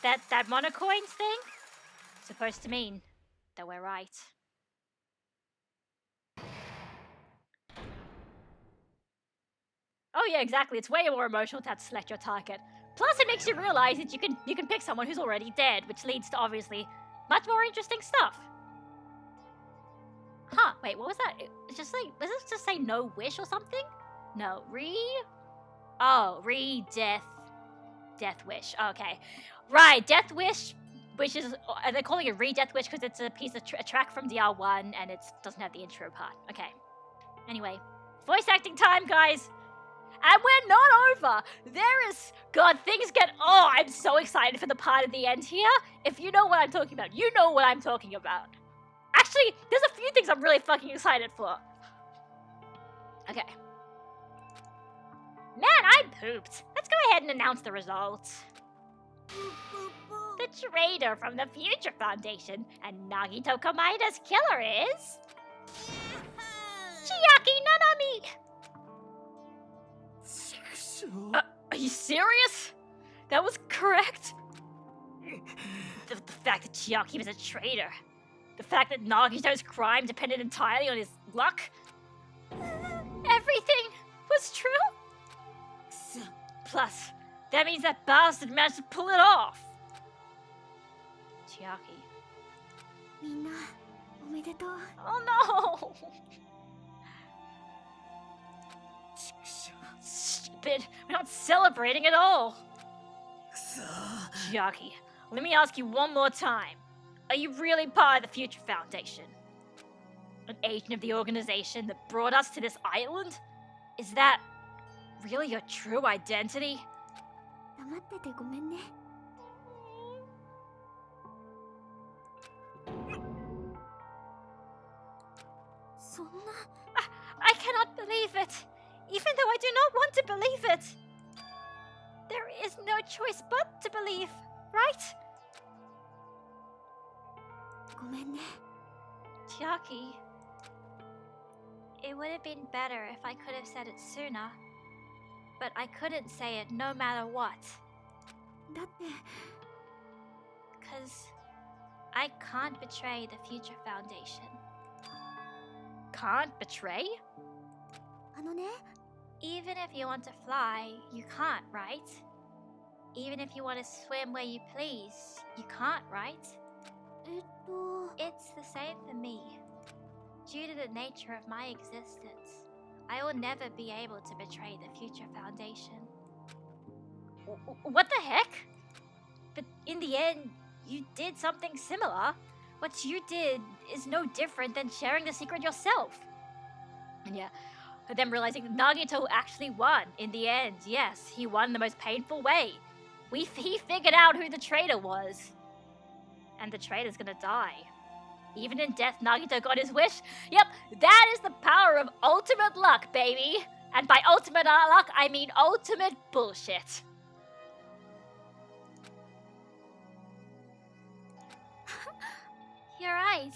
That monocoins thing? Supposed to mean that we're right. Oh yeah, exactly. It's way more emotional to have to select your target. Plus, it makes you realize that you can pick someone who's already dead, which leads to obviously much more interesting stuff. Huh? Wait, what was that? It's just like, was it just say no wish or something? No, death wish. Okay, right, death wish, which is they're calling it death wish because it's a piece of a track from DR1 and it doesn't have the intro part. Okay. Anyway, Voice acting time, guys. And we're not over. There is... God, things get... Oh, I'm so excited for the part at the end here. If you know what I'm talking about, you know what I'm talking about. Actually, there's a few things I'm really fucking excited for. Okay. Man, I pooped. Let's go ahead and announce the results. The traitor from the Future Foundation and Nagito Komaida's killer is... Chiaki Nanami! Are you serious? That was correct? The fact that Chiaki was a traitor. The fact that Nagito's crime depended entirely on his luck. Everything was true? Plus, that means that bastard managed to pull it off. Chiaki. みんなおめでとう。 Oh no! Stupid. We're not celebrating at all. Chiaki, let me ask you one more time. Are you really part of the Future Foundation? An agent of the organization that brought us to this island? Is that really your true identity? 黙っててごめんね。そんな。 I cannot believe it, even though I do not want to believe it. There is no choice but to believe, right? ごめんね。 Chiaki, it would have been better if I could have said it sooner, but I couldn't say it no matter what. だって。 Because I can't betray the Future Foundation. Can't betray? あのね。 Even if you want to fly, you can't, right? Even if you want to swim where you please, you can't, right? It's the same for me. Due to the nature of my existence, I will never be able to betray the Future Foundation. What the heck? But in the end, you did something similar. What you did is no different than sharing the secret yourself. And yeah, then realizing Nagito actually won in the end. Yes, he won the most painful way. He figured out who the traitor was. And the traitor's gonna die. Even in death, Nagito got his wish. Yep, that is the power of ultimate luck, baby. And by ultimate luck, I mean ultimate bullshit. You're right.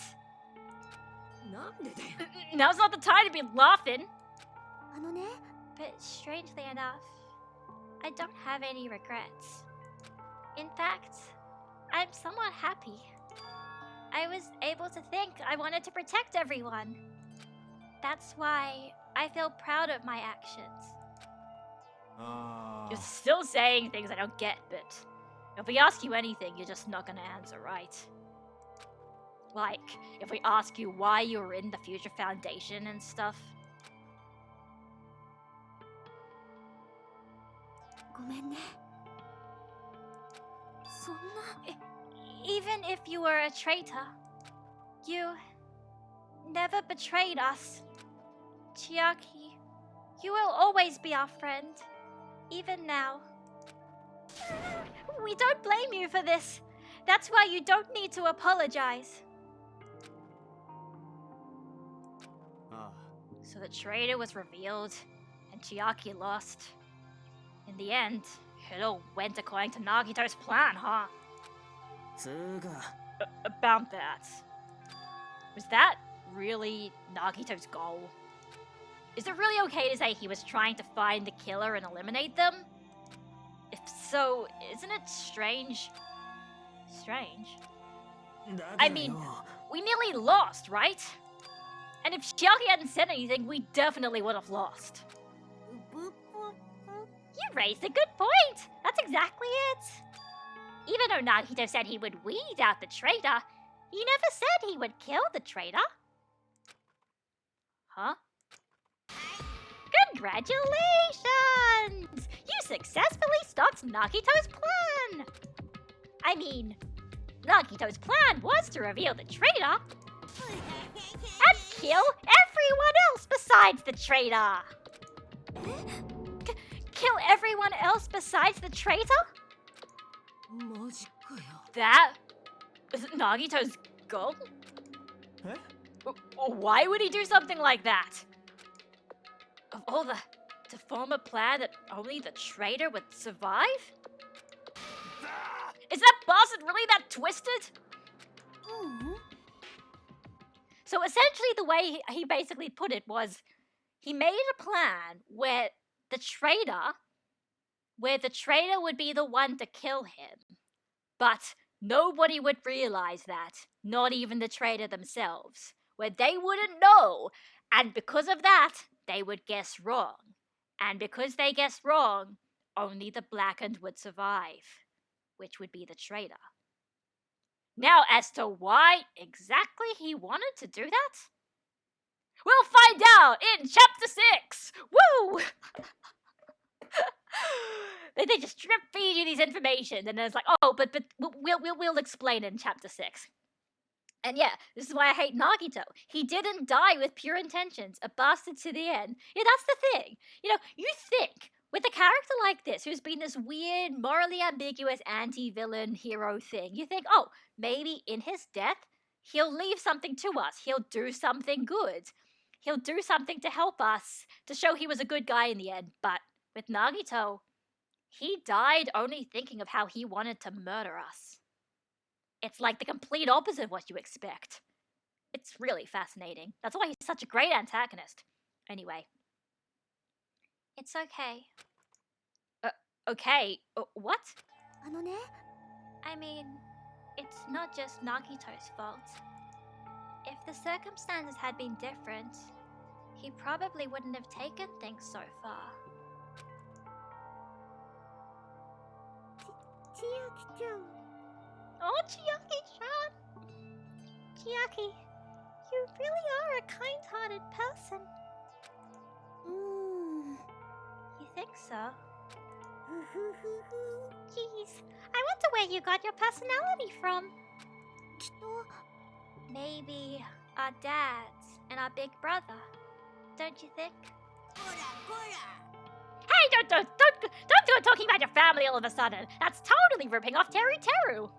なんでだよ。 Now's not the time to be laughing. あのね。 But strangely enough, I don't have any regrets. In fact, I'm somewhat happy. I was able to think I wanted to protect everyone. That's why I feel proud of my actions. You're still saying things I don't get, but if we ask you anything, you're just not gonna answer right. Like, if we ask you why you were in the Future Foundation and stuff. ごめんね。そんな。 Even if you were a traitor, you never betrayed us. Chiaki, you will always be our friend, even now. We don't blame you for this. That's why you don't need to apologize. So the traitor was revealed, and Chiaki lost. In the end, it all went according to Nagito's plan, huh? About that. Was that really Nagito's goal? Is it really okay to say he was trying to find the killer and eliminate them? If so, isn't it strange? Strange? I mean, we nearly lost, right? And if Chiaki hadn't said anything, we definitely would have lost. You raised a good point! That's exactly it! Even though Nagito said he would weed out the traitor, he never said he would kill the traitor. Huh? Congratulations! You successfully stopped Nagito's plan! I mean, Nagito's plan was to reveal the traitor and kill everyone else besides besides the traitor. Kill everyone else besides the traitor? マジかよ。 That was Nagito's goal? Eh? Why would he do something like that? Of all to form a plan that only the traitor would survive? Is that bastard really that twisted? So essentially the way he basically put it was he made a plan where the traitor would be the one to kill him. But nobody would realize that, not even the traitor themselves, where they wouldn't know, and because of that, they would guess wrong. And because they guessed wrong, only the blackened would survive, which would be the traitor. Now, as to why exactly he wanted to do that, we'll find out in Chapter 6! Woo! They just drip feed you these information, and then it's like, oh, but we'll explain in Chapter 6. And yeah, this is why I hate Nagito. He didn't die with pure intentions, a bastard to the end. Yeah, that's the thing. You know, you think, with a character like this, who's been this weird, morally ambiguous anti-villain hero thing, you think, oh, maybe in his death, he'll leave something to us. He'll do something good. He'll do something to help us, to show he was a good guy in the end. But with Nagito, he died only thinking of how he wanted to murder us. It's like the complete opposite of what you expect. It's really fascinating. That's why he's such a great antagonist. Anyway. It's okay. Okay? What? あのね、 I mean, it's not just Nagito's fault. If the circumstances had been different, he probably wouldn't have taken things so far. 千秋ちゃん。 Oh, Chiaki-chan! Chiaki, you really are a kind-hearted person. You think so? Jeez, I wonder where you got your personality from. きっと Maybe our dads and our big brother, don't you think? こらこら Hey, don't go talking about your family all of a sudden. That's totally ripping off Teru Teru.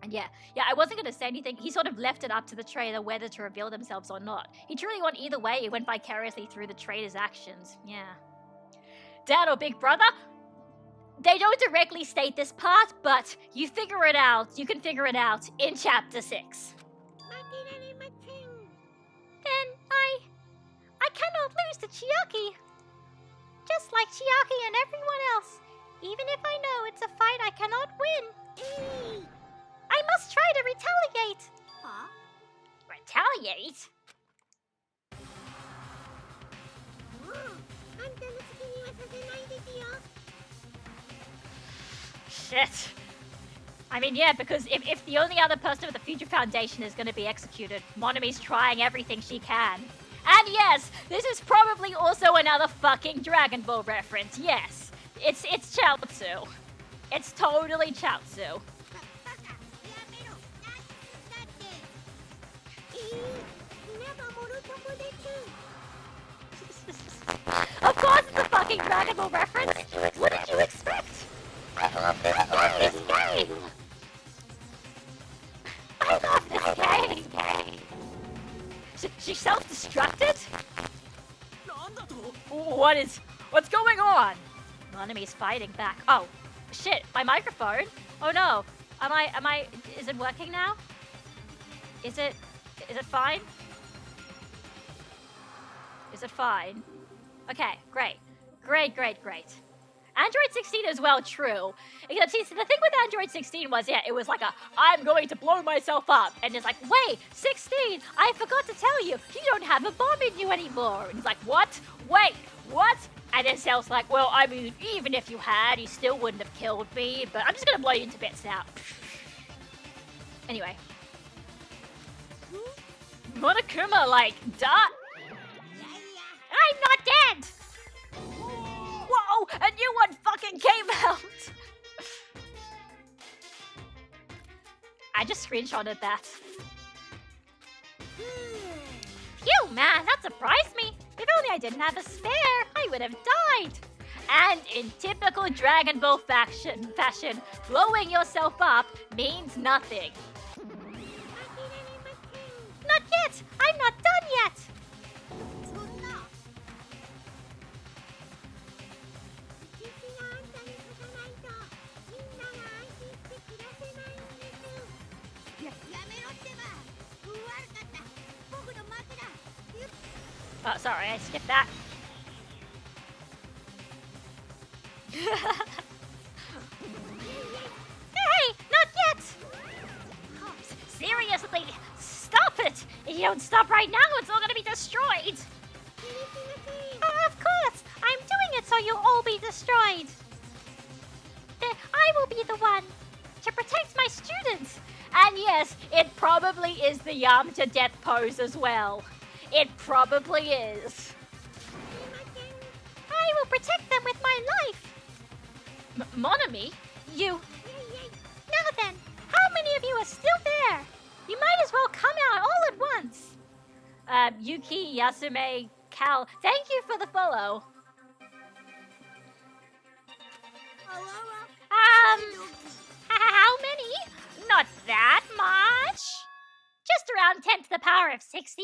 And yeah, I wasn't going to say anything. He sort of left it up to the traitor whether to reveal themselves or not. He truly went either way. He went vicariously through the traitor's actions. Yeah. Dad or big brother? They don't directly state this part, but you figure it out. You can figure it out in Chapter 6. 負けられません Then I cannot lose to Chiaki. Just like Chiaki and everyone else. Even if I know it's a fight I cannot win. えい I must try to retaliate. は Retaliate? もうあんたの好きにはさせないですよ Shit. I mean, yeah, because if the only other person with the Future Foundation is going to be executed, Monomi's trying everything she can. And yes, this is probably also another fucking Dragon Ball reference. Yes, it's Chaozu. It's totally Chaozu. バカやめろ何だって稲葉モルトコです Of course, it's a fucking Dragon Ball reference. What did you expect? I love this game. I love this game. She self-destructed? なんだと What's going on? Monomi's fighting back. Oh, shit, my microphone? Oh no. Is it working now? Is it fine? Is it fine? Okay, great. Great. Android 16 as well, true. Except, see, the thing with Android 16 was, yeah, it was like I'm going to blow myself up. And it's like, wait, 16, I forgot to tell you, you don't have a bomb in you anymore. And he's like, what? Wait, what? And then Cell's like, well, I mean, even if you had, you still wouldn't have killed me, but I'm just gonna blow you into bits now. Anyway. Monokuma, like, duh. I'm not dead! Whoa, a new one fucking came out! I just screenshotted that. Phew, man, that surprised me. We've I didn't have a spare. I would have died. And in typical Dragon Ball fashion, blowing yourself up means nothing. Not yet! I'm not done yet! そんな私があんたに勝たないとみんなが安心して暮らせないんですやめろってば悪かった僕の負けだ Oh, sorry, I skipped that. Hey, not yet! Oh, seriously, stop it! If you don't stop right now, it's all gonna be destroyed! Of course! I'm doing it so you'll all be destroyed! Then I will be the one to protect my students! And yes, it probably is the Yamcha death pose as well. It probably is. I will protect them with my life! Monami? You... Now then, how many of you are still there? You might as well come out all at once! Yuki, Yasume, Cal, thank you for the follow. How many? Not that much. Just around 10 to the power of 60.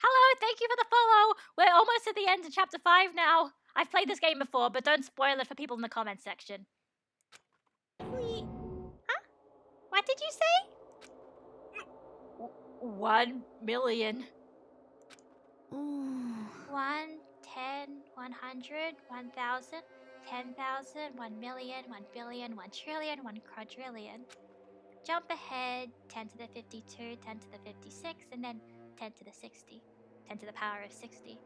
Hello, thank you for the follow. We're almost at the end of chapter 5 now. I've played this game before, but don't spoil it for people in the comments section. Huh? What did you say? 1 million. 1, 10, 100, 1,000, 10,000, 1 million, 1 billion, 1 trillion, 1 quadrillion. Jump ahead, 10 to the 52, 10 to the 56, and then 10 to the 60. 10 to the power of 60.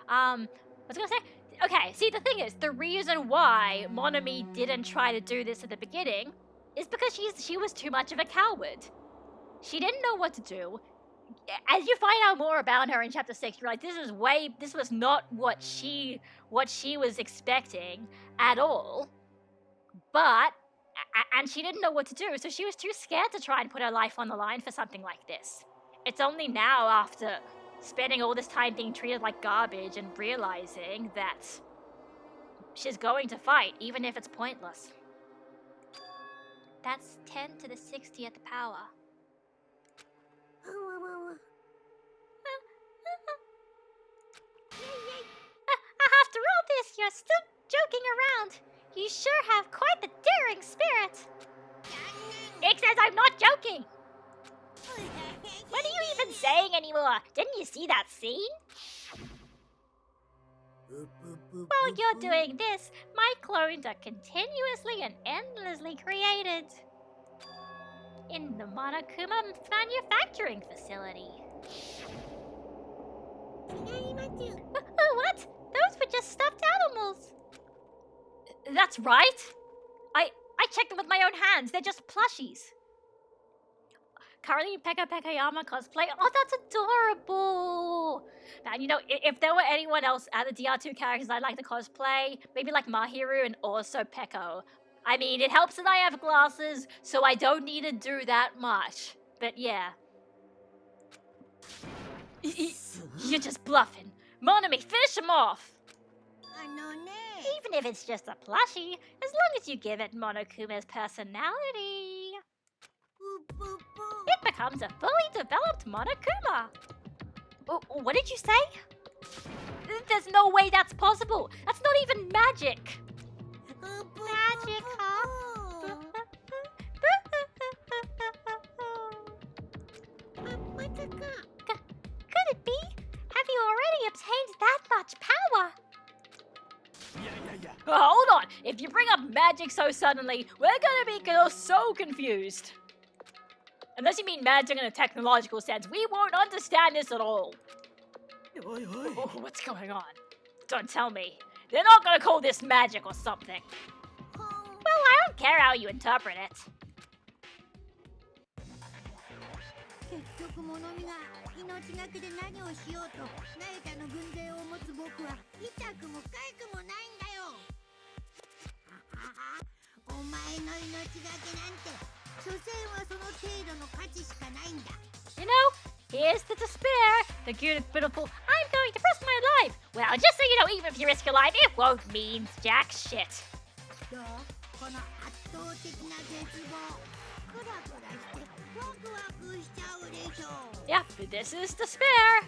What was I gonna say? Okay, see, the thing is, the reason why Monami didn't try to do this at the beginning is because she was too much of a coward. She didn't know what to do. As you find out more about her in chapter 6, you're like, this was not what she was expecting at all. But, and she didn't know what to do, so she was too scared to try and put her life on the line for something like this. It's only now, after spending all this time being treated like garbage and realizing that she's going to fight, even if it's pointless. That's 10 to the 60th power. After all this, you're still joking around. You sure have quite the daring spirit. It says I'm not joking. What are you even saying anymore? Didn't you see that scene? While you're doing this, my clones are continuously and endlessly created in the Monokuma manufacturing facility. What? Those were just stuffed animals. That's right. I checked them with my own hands. They're just plushies. Currently Pekka Pekayama cosplay. Oh, that's adorable. Man, you know, if there were anyone else at the DR2 characters I'd like to cosplay, maybe like Mahiru and also Pekko. I mean, it helps that I have glasses, so I don't need to do that much. But yeah. You're just bluffing. Monami, finish him off. Even if it's just a plushie, as long as you give it Monokuma's personality, it becomes a fully developed Monokuma. What did you say? There's no way that's possible. That's not even magic. Magic, huh? Could it be? Have you already obtained that much power? Yeah. Hold on. If you bring up magic so suddenly, we're gonna be so confused. Unless you mean magic in a technological sense, we won't understand this at all. Oh, what's going on? Don't tell me. They're not gonna call this magic or something. Well, I don't care how you interpret it. 結局物見が命がけで何をしようと那由他の軍勢を持つ僕は痛くも痒くもないんだよ。お前の命がけなんて所詮はその程度の価値しかないんだ。 You know, Here's the despair, the beautiful, I'm going to risk my life. Well, just so you know, even if you risk your life, it won't mean jack shit. どうこの圧倒的な絶望クラクラしてワクワクしちゃうでしょ Yep, this is despair.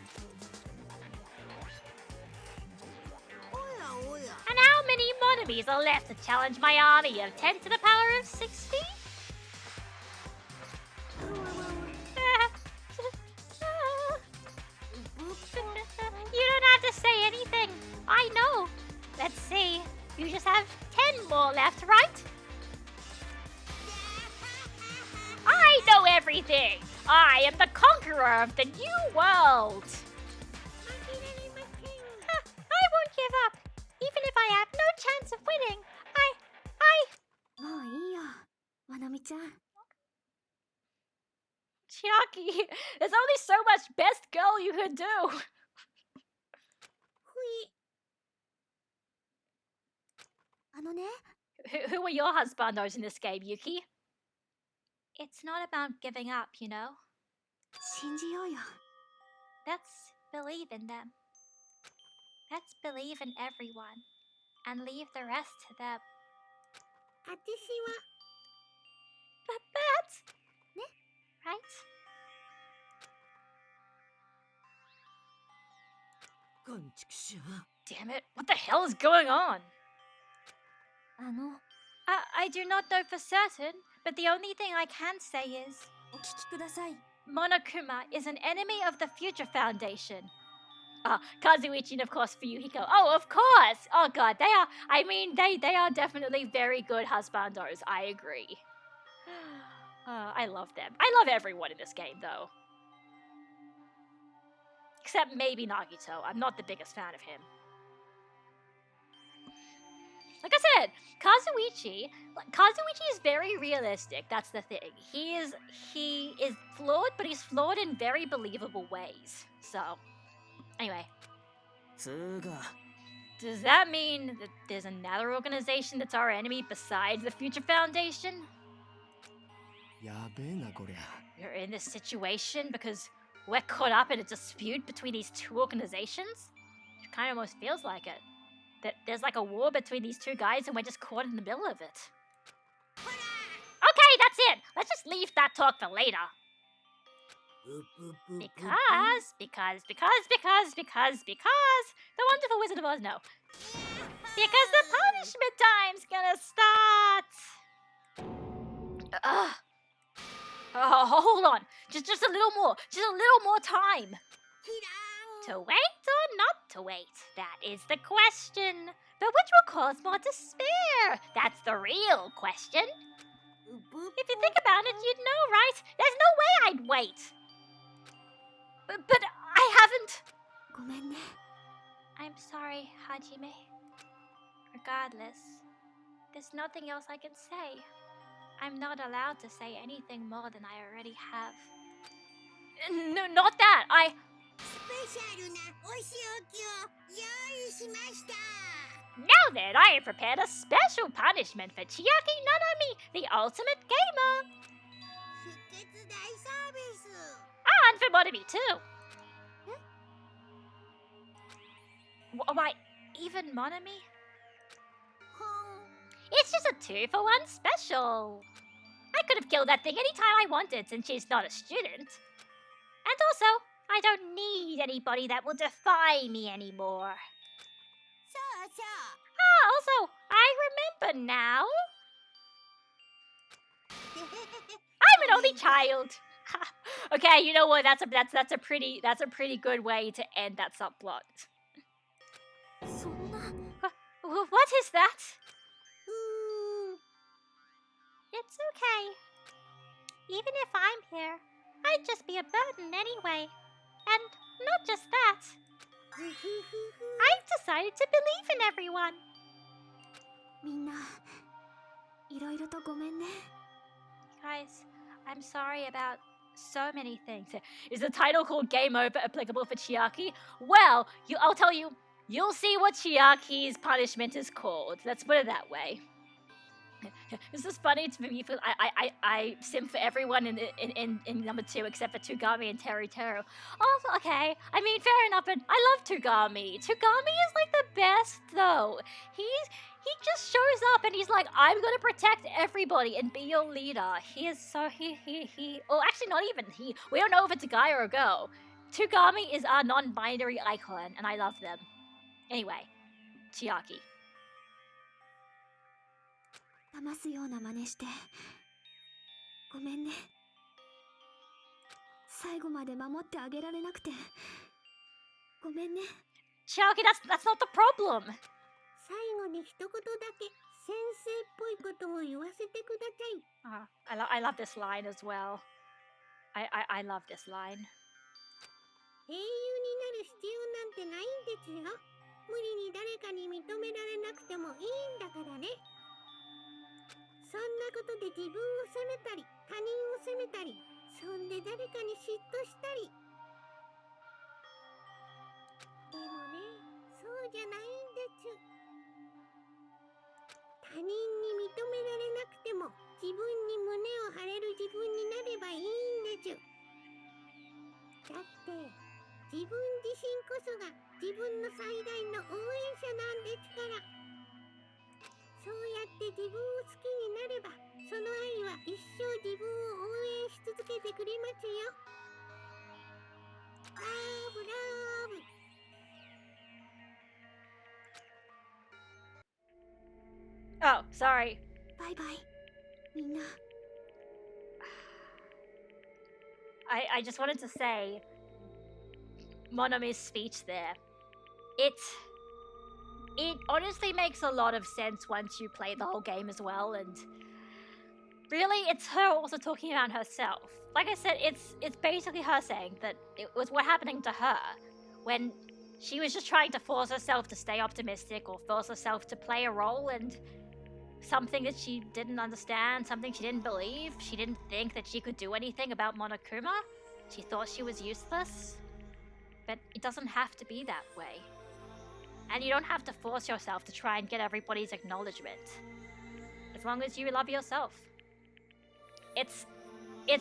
おやおや And how many Monomies are left to challenge my army of 10 to the power of 60? You don't have to say anything. I know. Let's see. You just have 10 more left, right? I know everything. I am the conqueror of the new world. I won't give up. Even if I have no chance of winning, I... もういいよまなみちゃん Chiaki, there's only so much best girl you could do. あのね Who are your husbandos in this game, Yuki? It's not about giving up, you know? 信じようよ Let's believe in them. Let's believe in everyone. And leave the rest to them. 私は But that's... Right? Damn it, what the hell is going on? あの I do not know for certain, but the only thing I can say is... お聞きください Monokuma is an enemy of the Future Foundation. Kazuichi and of course Fuyuhiko. Oh, of course! Oh god, they are, I mean, they are definitely very good husbandos, I agree. I love them. I love everyone in this game, though. Except maybe Nagito. I'm not the biggest fan of him. Like I said, Kazuichi is very realistic. That's the thing. He is flawed, but he's flawed in very believable ways. So, anyway. つーか Does that mean that there's another organization that's our enemy besides the Future Foundation? やべえなこりゃ We're in this situation because we're caught up in a dispute between these two organizations? It kind of almost feels like it. That there's like a war between these two guys and we're just caught in the middle of it. Okay, that's it! Let's just leave that talk for later. Because... The Wonderful Wizard of Oz, no. Because the punishment time's gonna start! Ugh. Oh, hold on. Just a little more. Just a little more time. To wait or not to wait? That is the question. But which will cause more despair? That's the real question. If you think about it, you'd know, right? There's no way I'd wait. But I haven't. ごめんね I'm sorry, Hajime. Regardless, there's nothing else I can say. I'm not allowed to say anything more than I already have. No, not that. スペシャルなお仕置きを用意しました Now then, I have prepared a special punishment for Chiaki Nanami, the ultimate gamer. 出血大サービス And for Monami too. Why, even Monami? ほん It's just a 2-for-1 special. I could have killed that thing anytime I wanted since she's not a student. And also, I don't need anybody that will defy me anymore. そうそう Also, I remember now. I'm an only child. Okay, you know what? That's a pretty good way to end that subplot. そんな What is that? うーん It's okay. Even if I'm here, I'd just be a burden anyway. And not just that. ふふふふ I've decided to believe in everyone. みんないろいろとごめんね Guys, I'm sorry about so many things. Is the title called Game Over applicable for Chiaki? Well, I'll tell you, you'll see what Chiaki's punishment is called. Let's put it that way. This is funny to me. I sim for everyone in number 2 except for Tugami and Teru Teru. Oh, okay. I mean, fair enough, but I love Tugami. Tugami is like the best, though. He just shows up and he's like, I'm gonna protect everybody and be your leader. He is so he. Oh, actually, not even he. We don't know if it's a guy or a girl. Tugami is our non-binary icon, and I love them. Anyway, Chiaki. 騙すような真似してごめんね。最後まで守ってあげられなくてごめんね。 Chiaki, that's not the problem. 最後に一言だけ先生っぽいことを言わせてください。 I love this line as well. I love this line. 英雄になる必要なんてないんですよ。無理に誰かに認められなくてもいいんだからね。そんなことで自分を責めたり他人を責めたり、そんで誰かに嫉妬したり。でもね、そうじゃないんです。他人に認められなくても自分に胸を張れる自分になればいいんです。だって自分自身こそが自分の最大の応援者なんですから。そうやって自分を好きになれば、その愛は一生自分を応援し続けてくれますよ。ラブラブ。Oh, sorry. バイバイみんな。I just wanted to say, Monomi's speech there. It honestly makes a lot of sense once you play the whole game as well, and really, it's her also talking about herself. Like I said, it's basically her saying that it was what happening to her when she was just trying to force herself to stay optimistic or force herself to play a role, and something that she didn't understand, something she didn't believe. She didn't think that she could do anything about Monokuma. She thought she was useless. But it doesn't have to be that way. And you don't have to force yourself to try and get everybody's acknowledgement. As long as you love yourself. It's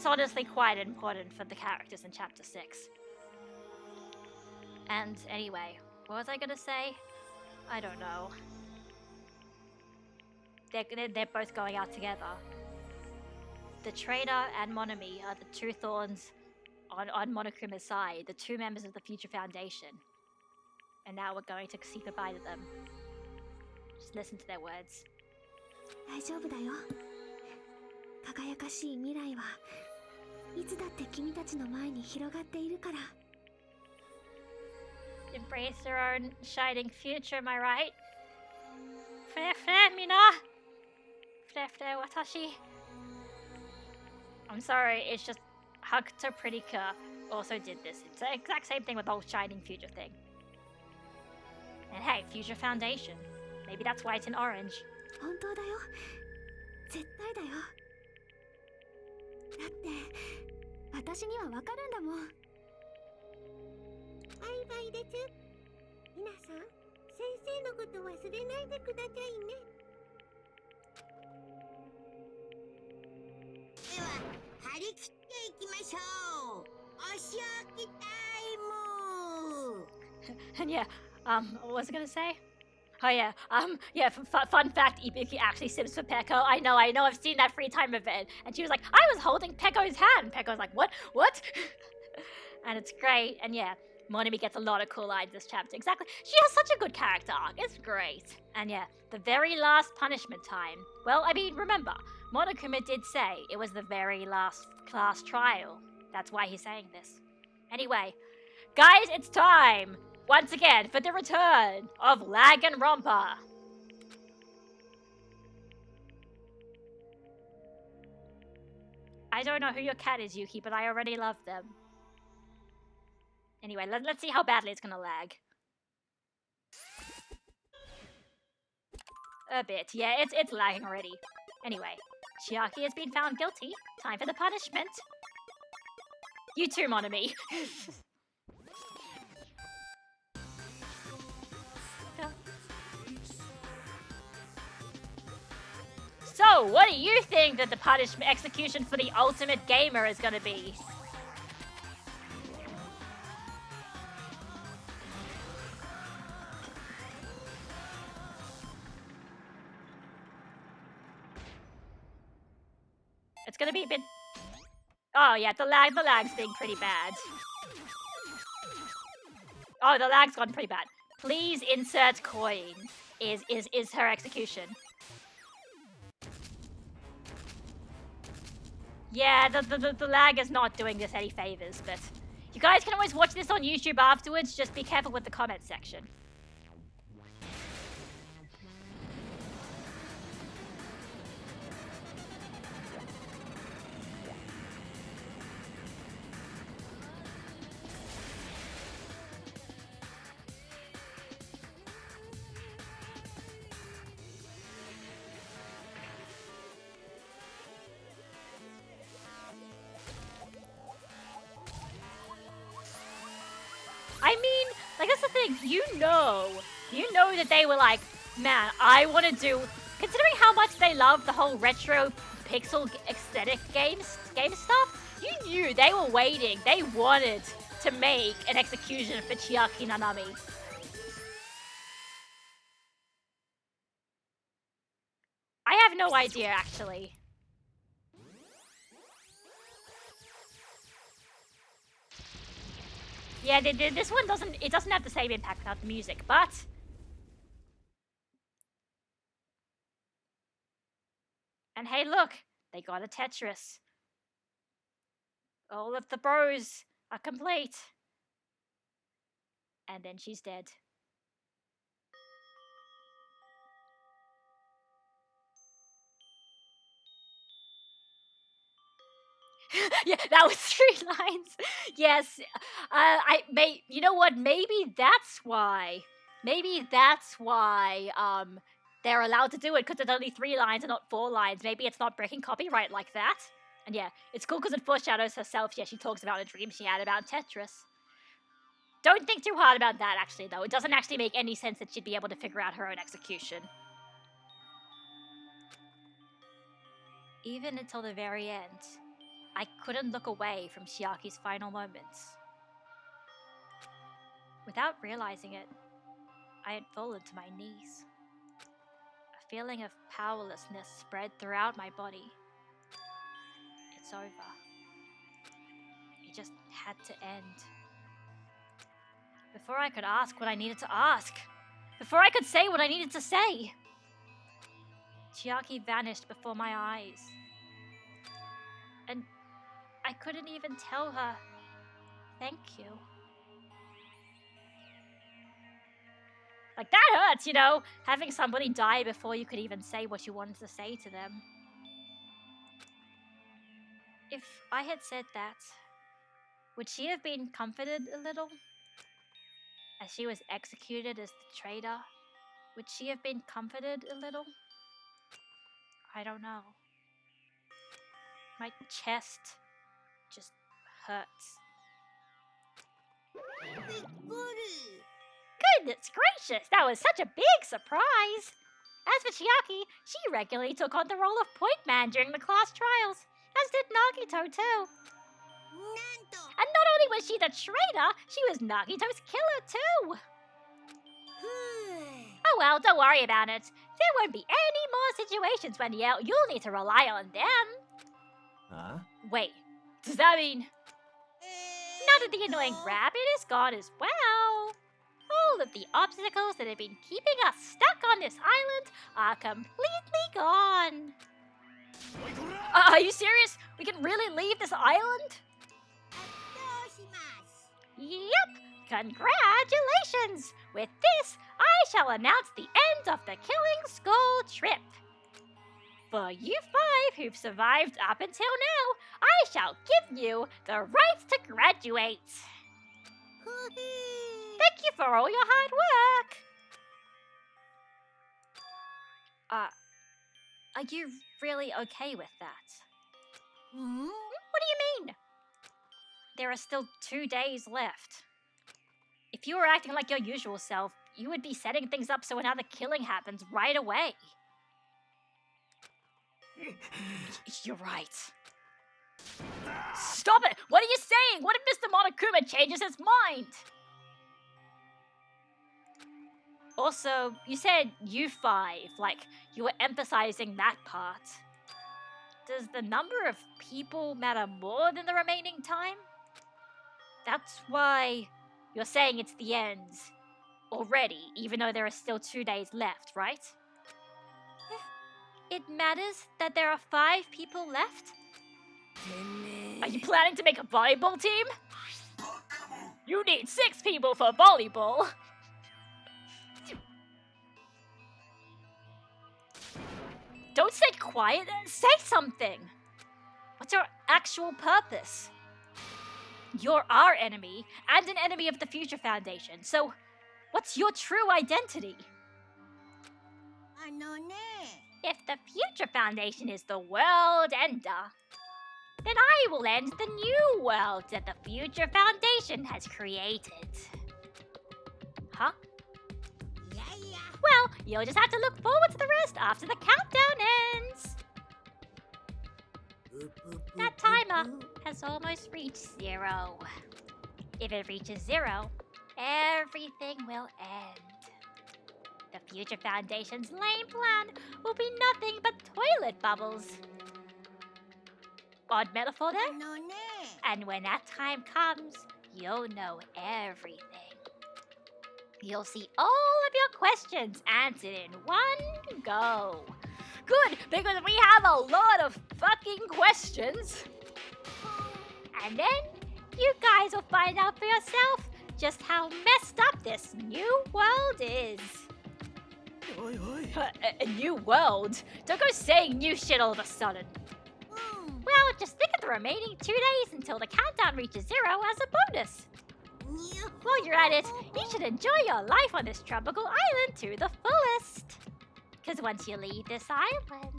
honestly quite important for the characters in Chapter 6. And anyway, what was I gonna say? I don't know. They're both going out together. The traitor and Monomi are the two thorns on Monokuma's side, the two members of the Future Foundation. And now we're going to say goodbye to them. Just listen to their words. 大丈夫だよ。輝かしい未来はいつだって君たちの前に広がっているから。 Embrace your own shining future, am I right? Mina! Watashi. I'm sorry, it's just Hakuto Prettyka also did this. It's the exact same thing with the whole shining future thing. And hey, Future Foundation. Maybe that's why it's in orange. 本当だよ。絶対だよ。だって私にはわかるんだもん。バイバイです。皆さん、先生のこと忘れないでくださいね。では、張り切っていきましょう。お仕置きタイム。 And yeah, what was I gonna say? Oh yeah, fun fact, Ibuki actually sims for Peko. I know, I've seen that free time event. And she was like, I was holding Peko's hand. Peko's like, what? And it's great, and yeah, Monami gets a lot of cool lines this chapter. Exactly, she has such a good character arc, it's great. And yeah, the very last punishment time. Well, I mean, remember, Monokuma did say it was the very last class trial. That's why he's saying this. Anyway, guys, it's time! Once again, for the return of Danganronpa. I don't know who your cat is, Yuki, but I already love them. Anyway, let's see how badly it's gonna lag. A bit, yeah, it's lagging already. Anyway, Chiaki has been found guilty. Time for the punishment. You too, Monami. So, what do you think that the punishment execution for the ultimate gamer is gonna be? It's gonna be a bit... Oh yeah, the lag's being pretty bad. Oh, the lag's gone pretty bad. Please insert coin is her execution. Yeah, the lag is not doing this any favors, but you guys can always watch this on YouTube afterwards. Just be careful with the comment section. I mean, like, that's the thing, you know that they were like, man, I want to do, considering how much they love the whole retro pixel aesthetic game stuff, you knew they were waiting, they wanted to make an execution for Chiaki Nanami. I have no idea, actually. Yeah, this one doesn't have the same impact without the music, but... And hey, look, they got a Tetris. All of the bros are complete. And then she's dead. Yeah, that was 3 lines. Yes, you know what? Maybe that's why. They're allowed to do it because it's only 3 lines and not 4 lines. Maybe it's not breaking copyright like that. And yeah, it's cool because it foreshadows herself. Yeah, she talks about a dream she had about Tetris. Don't think too hard about that, actually, though. It doesn't actually make any sense that she'd be able to figure out her own execution. Even until the very end, I couldn't look away from Chiaki's final moments. Without realizing it, I had fallen to my knees. A feeling of powerlessness spread throughout my body. It's over. It just had to end. Before I could ask what I needed to ask. Before I could say what I needed to say. Chiaki vanished before my eyes. And I couldn't even tell her, thank you. Like, that hurts, you know? Having somebody die before you could even say what you wanted to say to them. If I had said that, would she have been comforted a little? As she was executed as the traitor, would she have been comforted a little? I don't know. My chest just hurts. Goodness gracious, that was such a big surprise! As for Chiaki, she regularly took on the role of point man during the class trials, as did Nagito too. And not only was she the traitor, she was Nagito's killer too! Oh well, don't worry about it. There won't be any more situations when you'll need to rely on them. Huh? Wait, does that mean... Now that the annoying rabbit is gone as well, all of the obstacles that have been keeping us stuck on this island are completely gone. Are you serious? We can really leave this island? Yep! Congratulations! With this, I shall announce the end of the Killing Skull trip. For you 5 who've survived up until now, I shall give you the right to graduate. Thank you for all your hard work. Are you really okay with that? What do you mean? There are still 2 days left. If you were acting like your usual self, you would be setting things up so another killing happens right away. You're right. Stop it! What are you saying? What if Mr. Monokuma changes his mind? Also, you said you 5, like, you were emphasizing that part. Does the number of people matter more than the remaining time? That's why you're saying it's the end already, even though there are still 2 days left, right? It matters that there are 5 people left? Are you planning to make a volleyball team? You need 6 people for volleyball! Don't stay quiet, say something! What's your actual purpose? You're our enemy, and an enemy of the Future Foundation, so what's your true identity? If the Future Foundation is the world ender, then I will end the new world that the Future Foundation has created. Huh? Well, you'll just have to look forward to the rest after the countdown ends. That timer has almost reached 0. If it reaches 0, everything will end. The Future Foundation's lame plan will be nothing but toilet bubbles. Odd metaphor there? And when that time comes, you'll know everything. You'll see all of your questions answered in one go. Good, because we have a lot of fucking questions. And then you guys will find out for yourself just how messed up this new world is. A new world? Don't go saying new shit all of a sudden. Well, just think of the remaining 2 days until the countdown reaches 0 as a bonus. While you're at it, you should enjoy your life on this tropical island to the fullest. Because once you leave this island,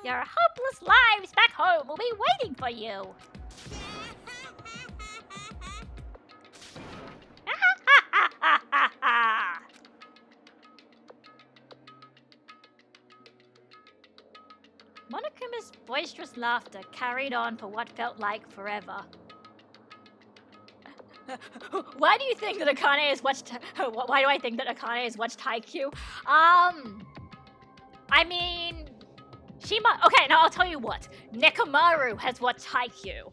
your hopeless lives back home will be waiting for you. Monokuma's boisterous laughter carried on for what felt like forever. Why do you think that Akane has watched... Why do I think that Akane has watched Haikyuu? I mean... She might... Okay, now I'll tell you what. Nekomaru has watched Haikyuu.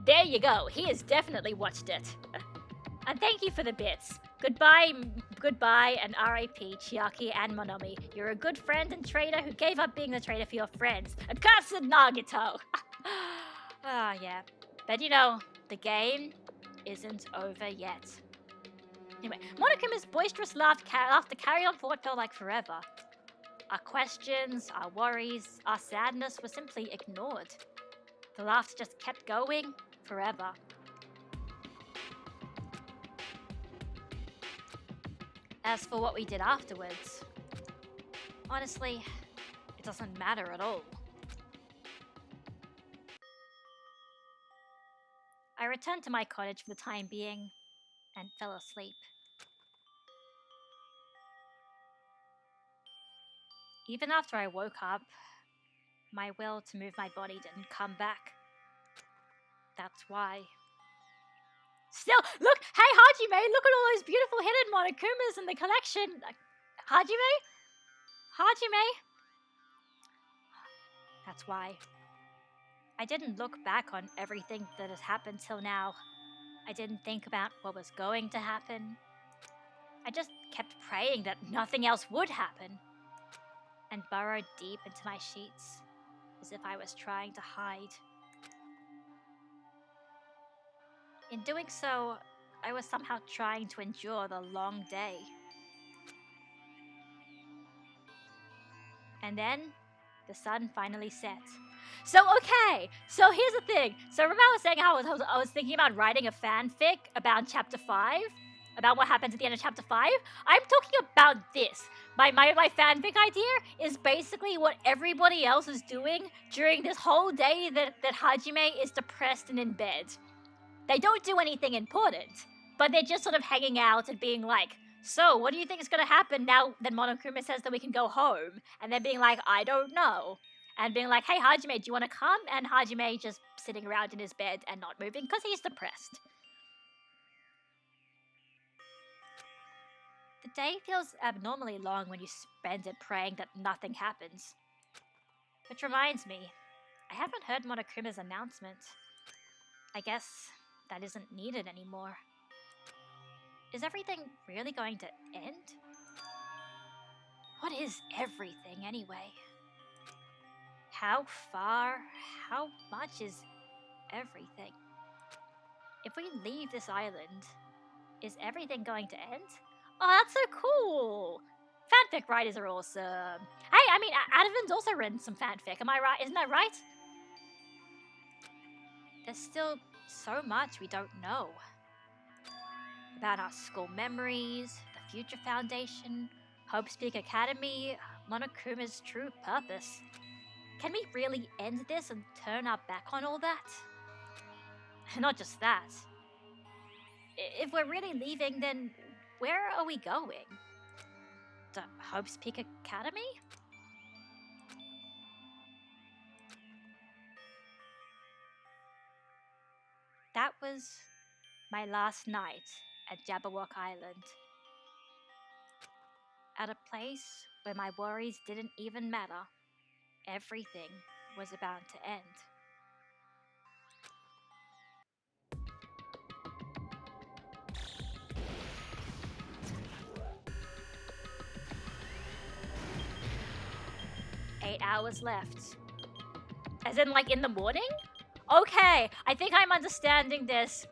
There you go. He has definitely watched it. And thank you for the bits. Goodbye, and R.I.P. Chiaki and Monomi. You're a good friend and traitor who gave up being the traitor for your friends. Accursed Nagito! Yeah. But you know, the game isn't over yet. Anyway, Monokuma's boisterous laughter carried on for what felt like forever. Our questions, our worries, our sadness were simply ignored. The laughter just kept going forever. As for what we did afterwards, honestly, it doesn't matter at all. I returned to my cottage for the time being and fell asleep. Even after I woke up, my will to move my body didn't come back. That's why. Still, look! Hey, Hajime! Look at all those beautiful hidden Monokumas in the collection! Hajime? Hajime? That's why. I didn't look back on everything that has happened till now. I didn't think about what was going to happen. I just kept praying that nothing else would happen. And burrowed deep into my sheets, as if I was trying to hide. In doing so, I was somehow trying to endure the long day. And then, the sun finally set. So, okay, so here's the thing. So remember I was saying how I was thinking about writing a fanfic about Chapter 5? About what happens at the end of Chapter 5? I'm talking about this. My fanfic idea is basically what everybody else is doing during this whole day that Hajime is depressed and in bed. They don't do anything important, but they're just sort of hanging out and being like, So, what do you think is going to happen now that Monokuma says that we can go home? And then being like, I don't know. And being like, hey, Hajime, do you want to come? And Hajime just sitting around in his bed and not moving because he's depressed. The day feels abnormally long when you spend it praying that nothing happens. Which reminds me, I haven't heard Monokuma's announcement. I guess that isn't needed anymore. Is everything really going to end? What is everything anyway? How far, how much is everything? If we leave this island, is everything going to end? Oh, that's so cool! Fanfic writers are awesome. Hey, I mean, Adavin's also written some fanfic, am I right? Isn't that right? There's still so much we don't know. About our school memories, the Future Foundation, Hope's Peak Academy, Monokuma's true purpose. Can we really end this and turn our back on all that? Not just that. If we're really leaving, then where are we going? To Hope's Peak Academy? That was my last night at Jabberwock Island. At a place where my worries didn't even matter. Everything was about to end. Eight hours left. As in, like, in the morning? Okay, I think I'm understanding this.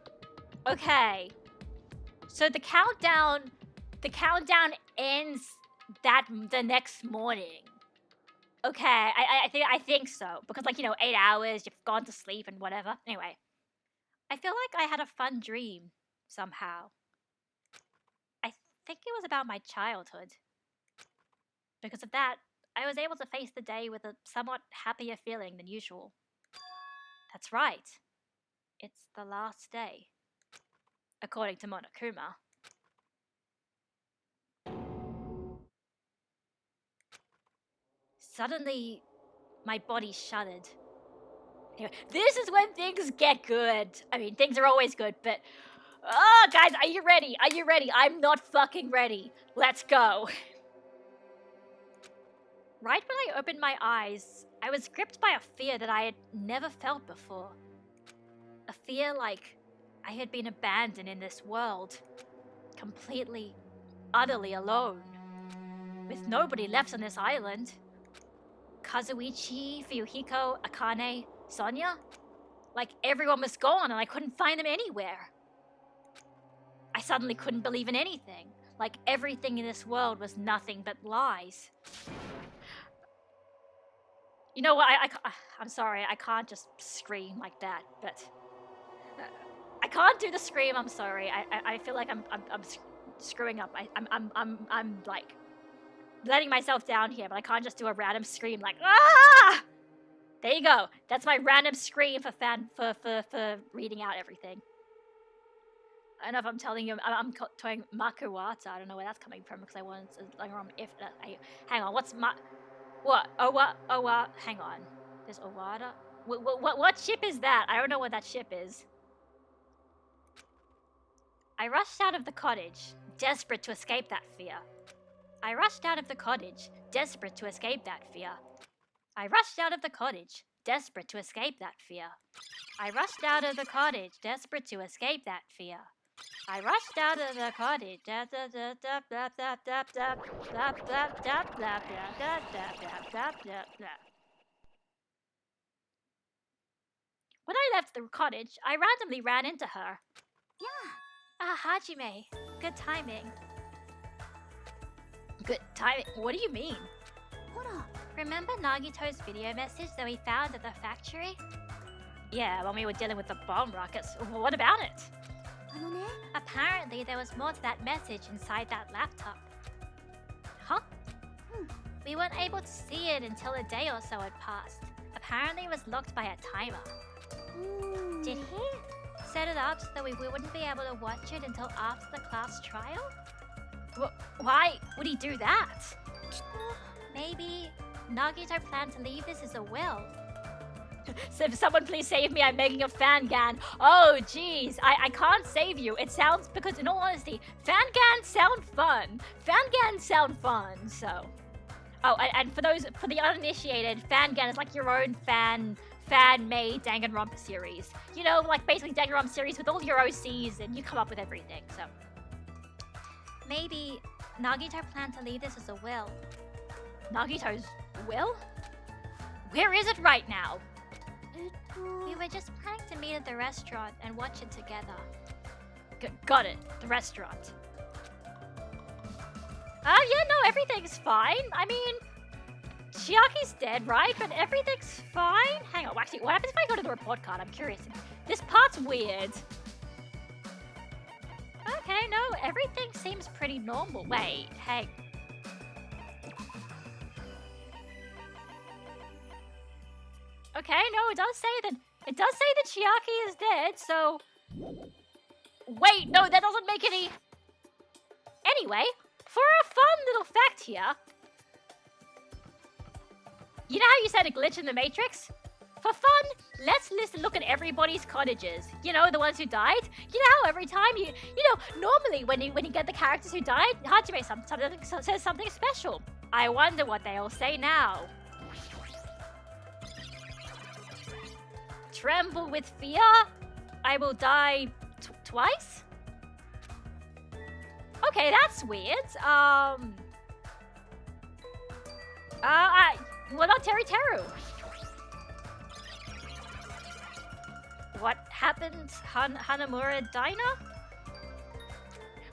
Okay. So the countdown ends the next morning. Okay, I think so. Because, like, 8 hours, you've gone to sleep and whatever. Anyway. I feel like I had a fun dream, somehow. I think it was about my childhood. Because of that, I was able to face the day with a somewhat happier feeling than usual. That's right. It's the last day. According to Monokuma. Suddenly, my body shuddered. Anyway, this is when things get good. I mean, things are always good, but... Oh, guys, are you ready? Are you ready? I'm not fucking ready. Let's go. Right when I opened my eyes, I was gripped by a fear that I had never felt before. A fear like I had been abandoned in this world. Completely, utterly alone. With nobody left on this island. Kazuichi, Fuyuhiko, Akane, Sonia? Like everyone was gone and I couldn't find them anywhere. I suddenly couldn't believe in anything. Like everything in this world was nothing but lies. You know what, I'm sorry, I can't just scream like that, but... I can't do the scream, I'm sorry. I feel like I'm screwing up. I'm like, letting myself down here, but I can't just do a random scream like, ah! There you go. That's my random scream for reading out everything. I don't know if I'm telling you, I'm telling Makuwata. I don't know where that's coming from because I wanted to, like, if, hang on, what's what? Hang on. There's Owada? What ship is that? I don't know what that ship is. I rushed out of the cottage, desperate to escape that fear. I rushed out of the cottage, desperate to escape that fear. I rushed out of the cottage, desperate to escape that fear. I rushed out of the cottage, desperate to escape that fear. I rushed out of the cottage. When I left the cottage, I randomly ran into her. Yeah. Ah, Hajime. Good timing. Good timing? What do you mean? Hora. Remember Nagito's video message that we found at the factory? Yeah, when we were dealing with the bomb rockets. What about it? Apparently, there was more to that message inside that laptop. Huh? We weren't able to see it until a day or so had passed. Apparently, it was locked by a timer. Did he set it up so that we wouldn't be able to watch it until after the class trial? Why would he do that? Maybe Nagito planned to leave this as a will. So if someone please save me, I'm making a fangan. Oh, jeez, I can't save you. It sounds, because in all honesty, fangans sound fun. Fangans sound fun, so. Oh, and for the uninitiated, fangan is like your own fan-made Danganronpa series. You know, like basically Danganronpa series with all your OCs and you come up with everything, so. Maybe Nagito planned to leave this as a will. Nagito's will? Where is it right now? We were just planning to meet at the restaurant and watch it together. Got it. The restaurant. Yeah, no, everything's fine. I mean, Chiaki's dead, right? But everything's fine. Hang on, actually, what happens if I go to the report card? I'm curious. This part's weird. Okay, no, everything seems pretty normal. Wait, hey. Okay, no, it does say that Chiaki is dead, so... Wait, no, that doesn't make any... Anyway, for a fun little fact here... You know how you said a glitch in the Matrix? For fun, let's look at everybody's cottages. You know, the ones who died? You know how every time you know, normally when you get the characters who died, Hajime says something special. I wonder what they all say now. Tremble with fear? I will die twice? Okay, that's weird. What about Teru? What happened, Hanamura Diner?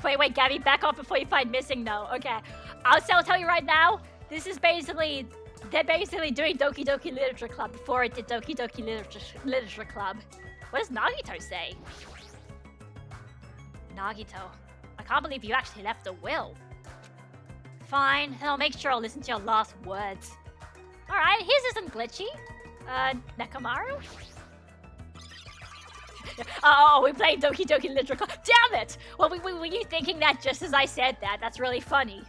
Wait, Gabby, back off before you find missing no. Okay, I'll tell you right now, this is basically... They're basically doing Doki Doki Literature Club before it did Doki Doki Literature Club. What does Nagito say? Nagito, I can't believe you actually left a will. Fine, I'll make sure I'll listen to your last words. Alright, his isn't glitchy. Nekamaru? Oh, we played Doki Doki Literature Club. Damn it! Well, were you thinking that just as I said that? That's really funny.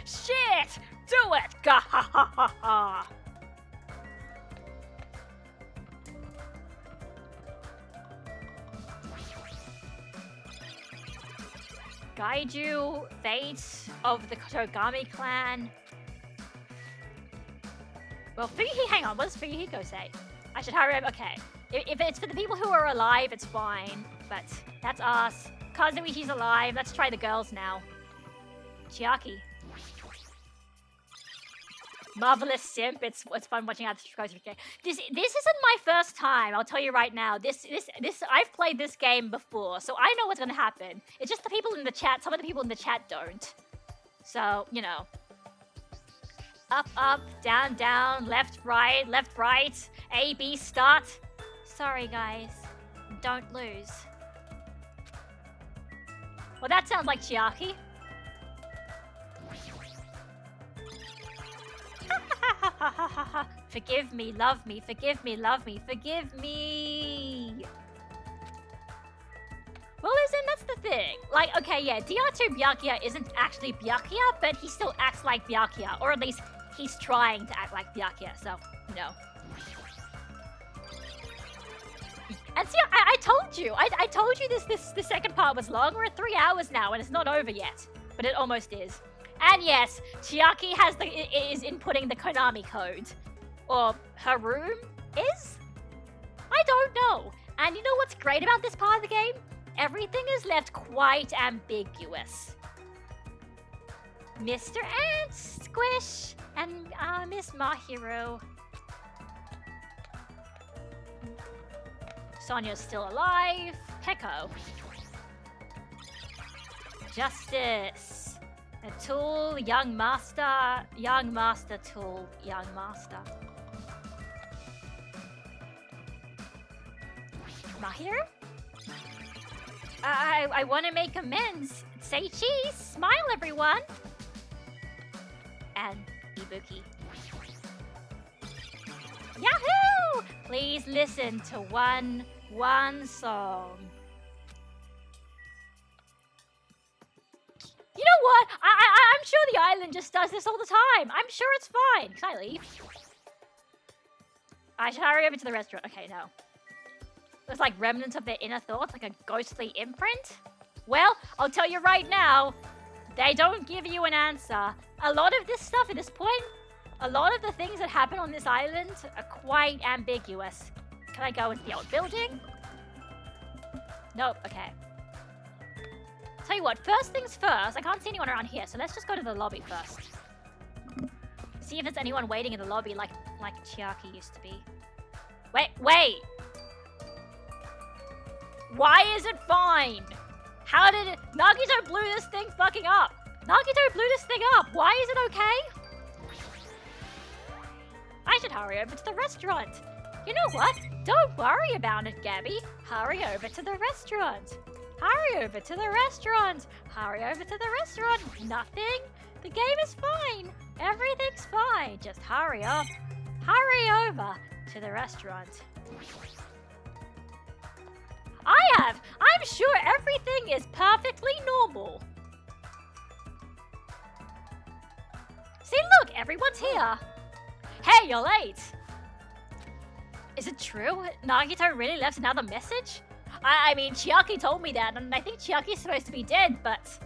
Shit! Do it! Gah ha ha ha ha! Gaiju, fate of the Togami clan. Well, hang on, what does Fuyuhiko say? I should hurry up. Okay. If it's for the people who are alive, it's fine. But that's us. Kazuichi's alive. Let's try the girls now. Chiaki. Marvelous simp. It's fun watching how this goes. This isn't my first time. I'll tell you right now. This I've played this game before, so I know what's gonna happen. It's just the people in the chat. Some of the people in the chat don't. So you know. Up, down, down, left, right, A, B, start. Sorry, guys. Don't lose. Well, that sounds like Chiaki. Forgive me, love me, forgive me, love me, forgive me. Well, listen, that's the thing. Like, okay, yeah, Diatu Byakuya isn't actually Byakuya, but he still acts like Byakuya. Or at least, he's trying to act like Byakuya, so, you know. And see, I told you. I told you the second part was long. We're at 3 hours now, and it's not over yet. But it almost is. And yes, Chiaki is inputting the Konami code. Or her room is? I don't know. And you know what's great about this part of the game? Everything is left quite ambiguous. Mr. Ant, Squish, and Miss Mahiru. Sonya's still alive. Peko. Justice. A tool, young master, tool, young master. Mahiru? I want to make amends. Say cheese. Smile, everyone. And Ibuki. Yahoo! Please listen to one song. You know what? I'm sure the island just does this all the time. I'm sure it's fine. Can I leave? I should hurry over to the restaurant. Okay, no. There's like remnants of their inner thoughts, like a ghostly imprint. Well, I'll tell you right now, they don't give you an answer. A lot of this stuff at this point, a lot of the things that happen on this island are quite ambiguous. Can I go into the old building? Nope, okay. Tell you what, first things first, I can't see anyone around here, so let's just go to the lobby first. See if there's anyone waiting in the lobby like Chiaki used to be. Wait! Why is it fine? How did it... Nagito blew this thing fucking up. Nagito blew this thing up. Why is it okay? I should hurry over to the restaurant. You know what? Don't worry about it, Gabby. Hurry over to the restaurant. Hurry over to the restaurant. Hurry over to the restaurant. Nothing. The game is fine. Everything's fine. Just hurry up. Hurry over to the restaurant. I'm sure everything is perfectly normal. See, look, everyone's here. Hey, you're late. Is it true? Nagito really left another message? I mean, Chiaki told me that, and I think Chiaki's supposed to be dead, but...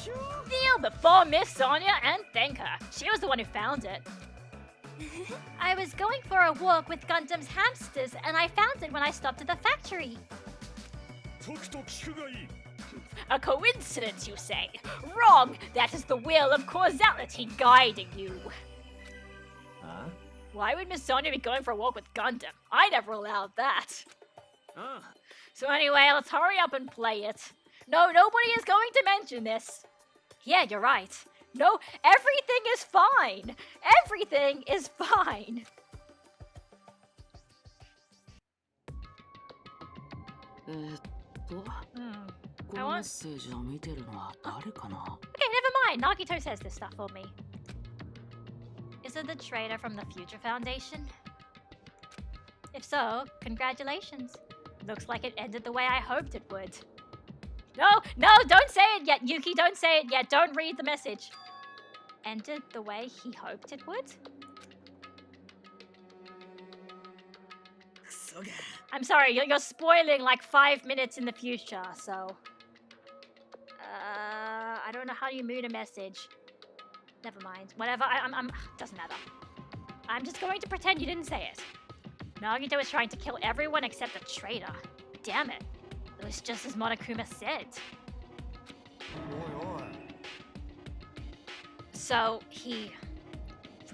Kneel before Miss Sonia and thank her. She was the one who found it. I was going for a walk with Gundam's hamsters, and I found it when I stopped at the factory. A coincidence, you say? Wrong! That is the wheel of causality guiding you. Huh? Why would Miss Sonia be going for a walk with Gundam? I never allowed that. So anyway, let's hurry up and play it. No, nobody is going to mention this. Yeah, you're right. No, everything is fine. Everything is fine. I want... Okay, never mind. Nagito says this stuff for me. Is it the traitor from the Future Foundation? If so, congratulations. Looks like it ended the way I hoped it would. No, don't say it yet, Yuki. Don't say it yet. Don't read the message. Ended the way he hoped it would? I'm sorry, you're spoiling like 5 minutes in the future, so... I don't know how you mood a message. Never mind. Whatever, doesn't matter. I'm just going to pretend you didn't say it. Nagito is trying to kill everyone except the traitor. Damn it. It was just as Monokuma said. So, he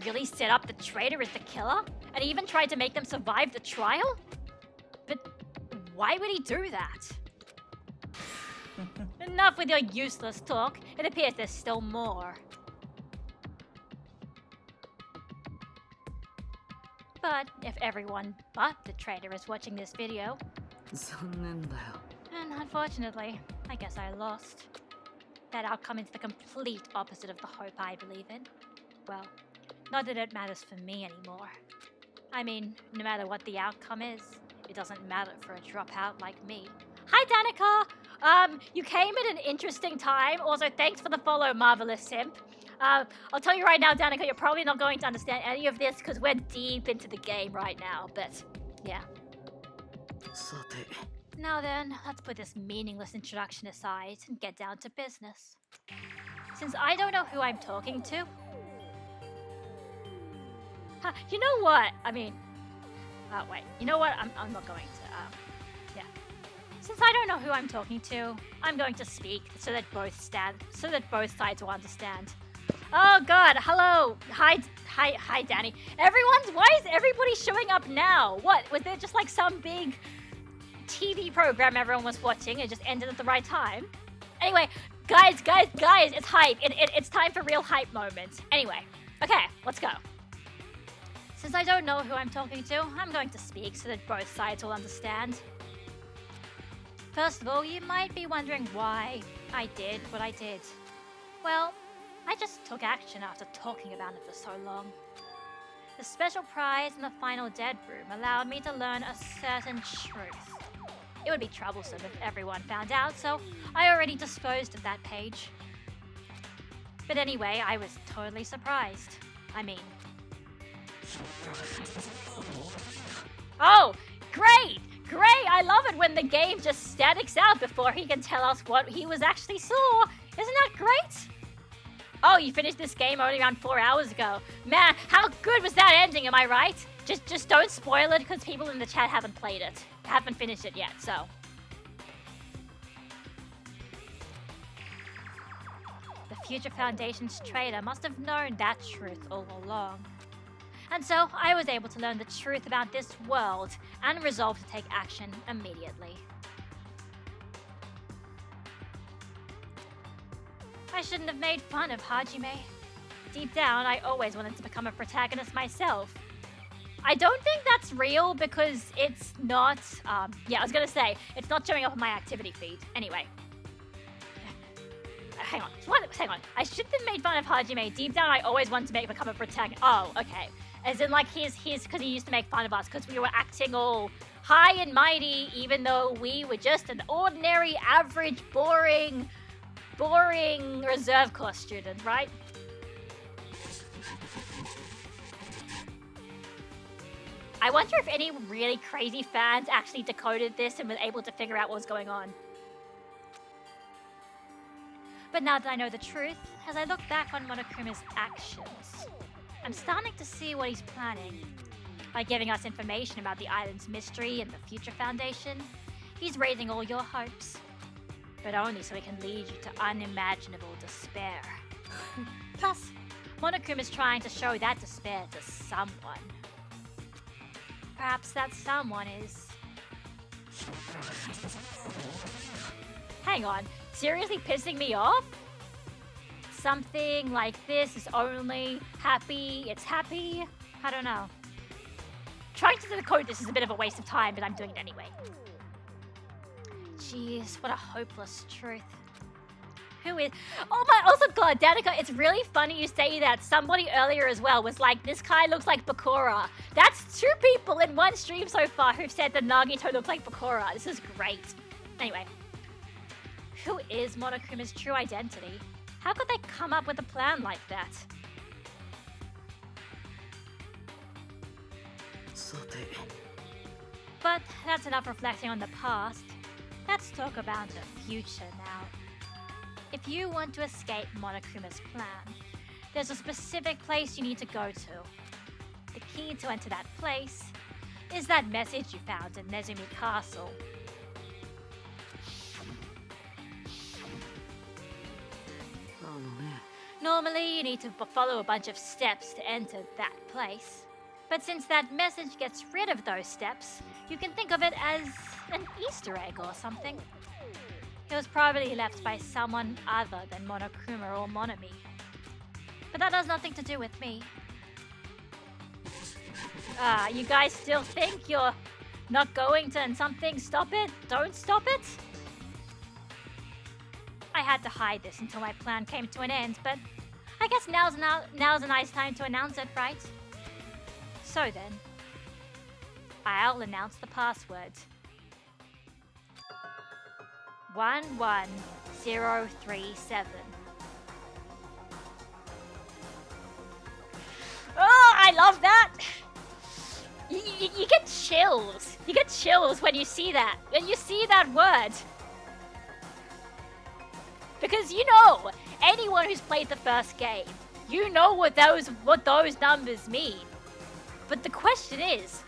really set up the traitor as the killer? And he even tried to make them survive the trial? But why would he do that? Enough with your useless talk. It appears there's still more. But if everyone but the traitor is watching this video... And unfortunately, I guess I lost. That outcome is the complete opposite of the hope I believe in. Well, not that it matters for me anymore. I mean, no matter what the outcome is, it doesn't matter for a dropout like me. Hi, Danica! You came at an interesting time. Also, thanks for the follow, Marvelous Simp. I'll tell you right now, Danica, you're probably not going to understand any of this because we're deep into the game right now, but yeah. Now then, let's put this meaningless introduction aside and get down to business. Since I don't know who I'm talking to... you know what? I mean... wait. You know what? I'm not going to, yeah. Since I don't know who I'm talking to, I'm going to speak so that both sides will understand. Oh god, hello. Hi, Danny. Why is everybody showing up now? What? Was there just like some big TV program everyone was watching and just ended at the right time? Anyway, guys, it's hype. It's time for real hype moments. Anyway, okay, let's go. Since I don't know who I'm talking to, I'm going to speak so that both sides will understand. First of all, you might be wondering why I did what I did. Well, I just took action after talking about it for so long. The special prize in the final dead room allowed me to learn a certain truth. It would be troublesome if everyone found out, so I already disposed of that page. But anyway, I was totally surprised. I mean... Oh! Great! Great! I love it when the game just statics out before he can tell us what he was actually saw! Isn't that great? Oh, you finished this game only around 4 hours ago. Man, how good was that ending, am I right? Just don't spoil it because people in the chat haven't played it. Haven't finished it yet, so... The Future Foundation's traitor must have known that truth all along. And so, I was able to learn the truth about this world and resolve to take action immediately. I shouldn't have made fun of Hajime. Deep down, I always wanted to become a protagonist myself. I don't think that's real because it's not, yeah, I was gonna say, it's not showing up on my activity feed. Anyway. Hang on. I shouldn't have made fun of Hajime. Deep down, I always wanted to become a protagonist. Oh, okay. As in, like, he's because he used to make fun of us because we were acting all high and mighty, even though we were just an ordinary, average, boring reserve corps student, right? I wonder if any really crazy fans actually decoded this and were able to figure out what was going on. But now that I know the truth, as I look back on Monokuma's actions, I'm starting to see what he's planning. By giving us information about the island's mystery and the Future Foundation, he's raising all your hopes. But only so he can lead you to unimaginable despair. Plus, Monokuma's trying to show that despair to someone. Perhaps that someone is... Hang on, seriously pissing me off? Something like this is only happy, it's happy? I don't know. Trying to decode this is a bit of a waste of time, but I'm doing it anyway. Jeez, what a hopeless truth. Who is... Oh my... Also, God, Danica, it's really funny you say that. Somebody earlier as well was like, this guy looks like Bakura. That's 2 people in one stream so far who've said that Nagito looks like Bakura. This is great. Anyway. Who is Monokuma's true identity? How could they come up with a plan like that? But that's enough reflecting on the past. Let's talk about the future now. If you want to escape Monokuma's plan, there's a specific place you need to go to. The key to enter that place is that message you found in Nezumi Castle. Normally, you need to follow a bunch of steps to enter that place. But since that message gets rid of those steps, you can think of it as an Easter egg or something. It was probably left by someone other than Monokuma or Monomi. But that has nothing to do with me. You guys still think you're not going to and something stop it? Don't stop it? I had to hide this until my plan came to an end, but I guess now's a nice time to announce it, right? So then, I'll announce the password. 11037. Oh, I love that! You get chills. You get chills when you see that. When you see that word. Because you know, anyone who's played the first game, you know what those numbers mean. But the question is,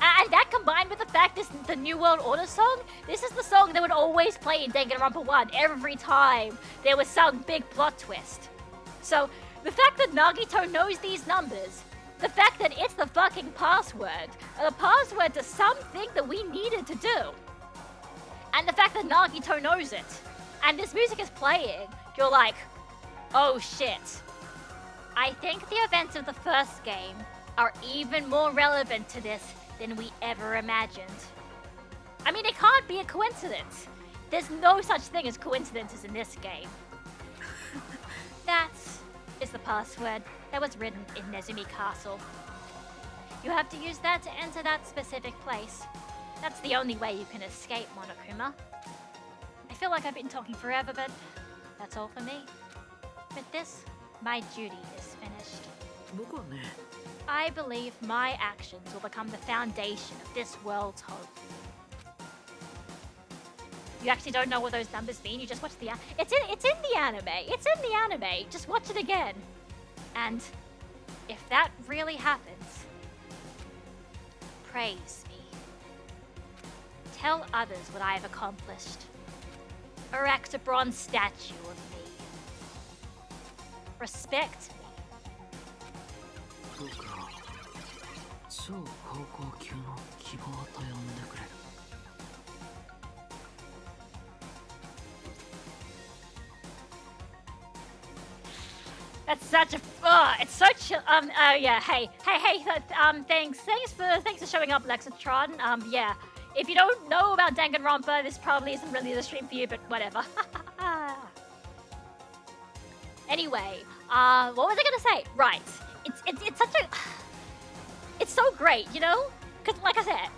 and that combined with the fact this the New World Order song, this is the song that would always play in Danganronpa 1 every time there was some big plot twist. So, the fact that Nagito knows these numbers, the fact that it's the fucking password to something that we needed to do, and the fact that Nagito knows it, and this music is playing, you're like, oh shit. I think the events of the first game are even more relevant to this than we ever imagined. I mean, it can't be a coincidence. There's no such thing as coincidences in this game. That is the password that was written in Nezumi Castle. You have to use that to enter that specific place. That's the only way you can escape, Monokuma. I feel like I've been talking forever, but that's all for me. With this, my duty is finished. 僕はね、 I believe my actions will become the foundation of this world's hope. You actually don't know what those numbers mean. You just watch the it's in the anime. It's in the anime. Just watch it again. And if that really happens, praise me. Tell others what I have accomplished. Erect a bronze statue of me. Respect me. どうか超高校級の希望と呼んでくれ。 That's such a it's such yeah, hey, thanks for showing up, Lexatron. Yeah, if you don't know about Danganronpa, this probably isn't really the stream for you, but whatever. Anyway, what was I gonna say? Right, it's such a it's so great, you know, because like I said,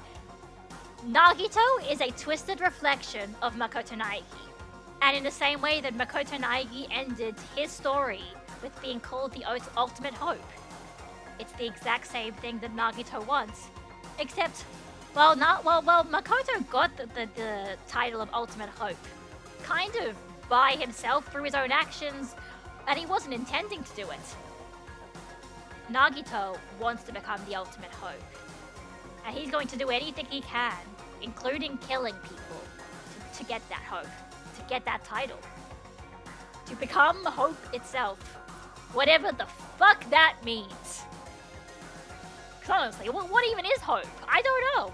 Nagito is a twisted reflection of Makoto Naegi, and in the same way that Makoto Naegi ended his story with being called the ultimate hope. It's the exact same thing that Nagito wants. Except, Makoto got the title of ultimate hope kind of by himself through his own actions, and he wasn't intending to do it. Nagito wants to become the ultimate hope, and he's going to do anything he can, including killing people, to get that hope, to get that title. To become hope itself. Whatever the fuck that means. 'Cause honestly, what even is hope? I don't know.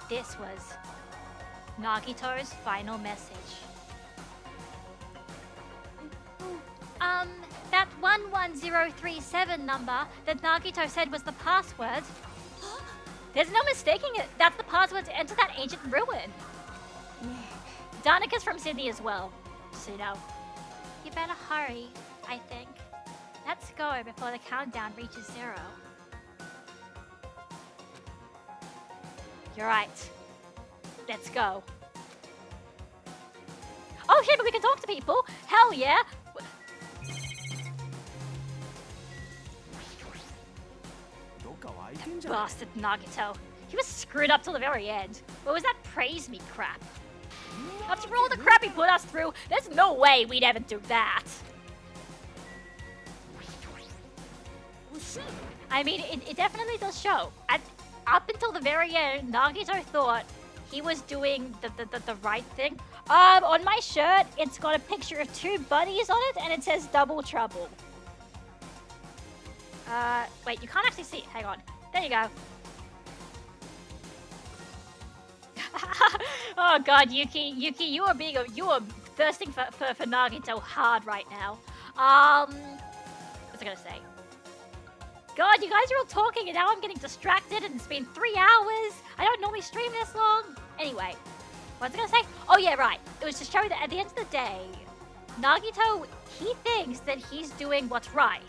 This was Nagito's final message. That 11037 number that Nagito said was the password. There's no mistaking it. That's the password to enter that ancient ruin. Danika's from Sydney as well, so you know. You better hurry, I think. Let's go before the countdown reaches 0. You're right. Let's go. Oh shit, but we can talk to people! Hell yeah! Bastard Nagito. He was screwed up till the very end. What was that praise me crap? After all the crap he put us through, there's no way we'd ever do that. I mean, it definitely does show. Up until the very end, Nagito thought he was doing the right thing. On my shirt, it's got a picture of 2 bunnies on it, and it says Double Trouble. Wait, you can't actually see it. Hang on. There you go. Oh god, Yuki, you are thirsting for Nagito hard right now. What's I gonna say? God, you guys are all talking and now I'm getting distracted and it's been 3 hours. I don't normally stream this long. Anyway, what was I gonna say? Oh yeah, right. It was to show that at the end of the day, Nagito, he thinks that he's doing what's right.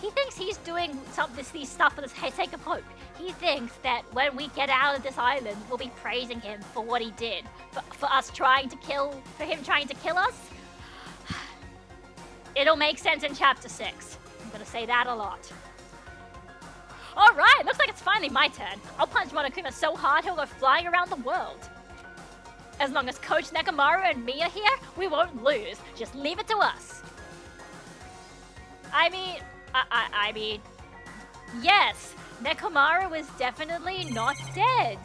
He thinks he's doing this stuff for the sake of hope. He thinks that when we get out of this island, we'll be praising him for what he did. For him trying to kill us. It'll make sense in chapter 6. I'm gonna say that a lot. Alright, looks like it's finally my turn. I'll punch Monokuma so hard he'll go flying around the world. As long as Coach Nekomaru and me are here, we won't lose. Just leave it to us. I mean, yes, Nekomaru is definitely not dead.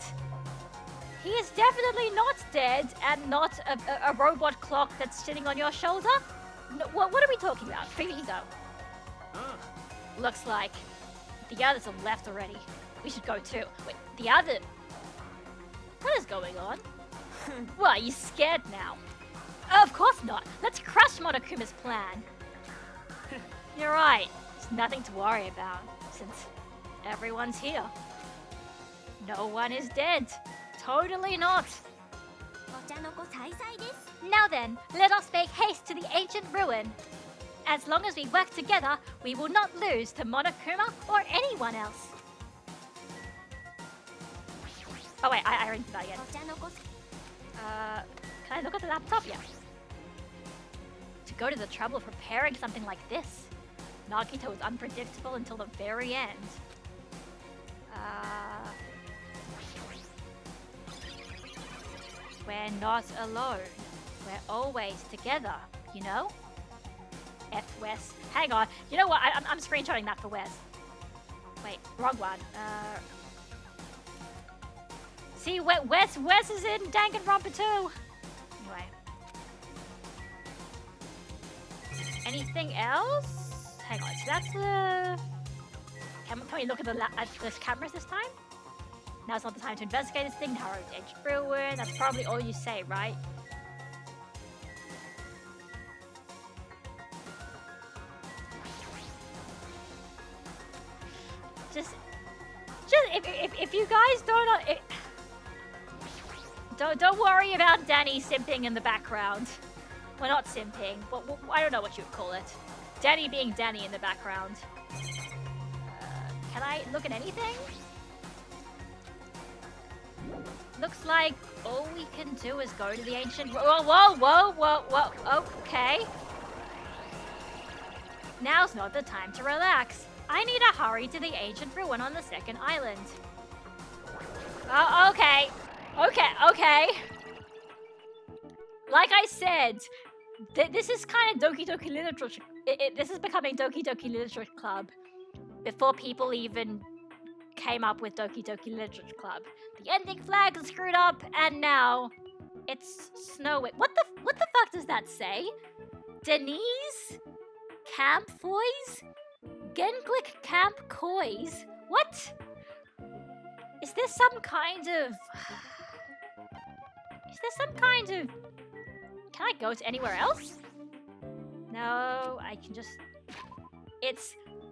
He is definitely not dead and not a robot clock that's sitting on your shoulder. No, what are we talking about? Finito. Looks like the others have left already. We should go too. Wait, the other... What is going on? What, are you scared now? Of course not. Let's crush Monokuma's plan. You're right. There's nothing to worry about, since everyone's here. No one is dead. Totally not. Now then, let us make haste to the ancient ruin. As long as we work together, we will not lose to Monokuma or anyone else. Oh wait, I already did that again. お茶のこ Can I look at the laptop? Yeah. To go to the trouble of preparing something like this. Nagito is unpredictable until the very end. We're not alone. We're always together, you know? F Wes. Hang on. You know what? I'm screenshotting that for Wes. Wait, wrong one. See, Wes is in Danganronpa too. Anyway. Anything else? Hang on. So that's the. Can we look at the cameras this time? Now's not the time to investigate this thing. Narrow edge ruin. That's probably all you say, right? Just if you guys don't worry about Danny simping in the background. Well, not simping, but I don't know what you would call it. Danny being Danny in the background. Can I look at anything? Looks like all we can do is go to the ancient. Whoa! Okay. Now's not the time to relax. I need to hurry to the ancient ruin on the second island. Oh, okay. Like I said, this is kind of Doki Doki Literature. This is becoming Doki Doki Literature Club before people even came up with Doki Doki Literature Club. The ending flag is screwed up, and now it's snowing. What the fuck does that say? Denise Camp Foys? Genglick Camp Kois? What? Is there some kind of... Can I go to anywhere else? No, I can just...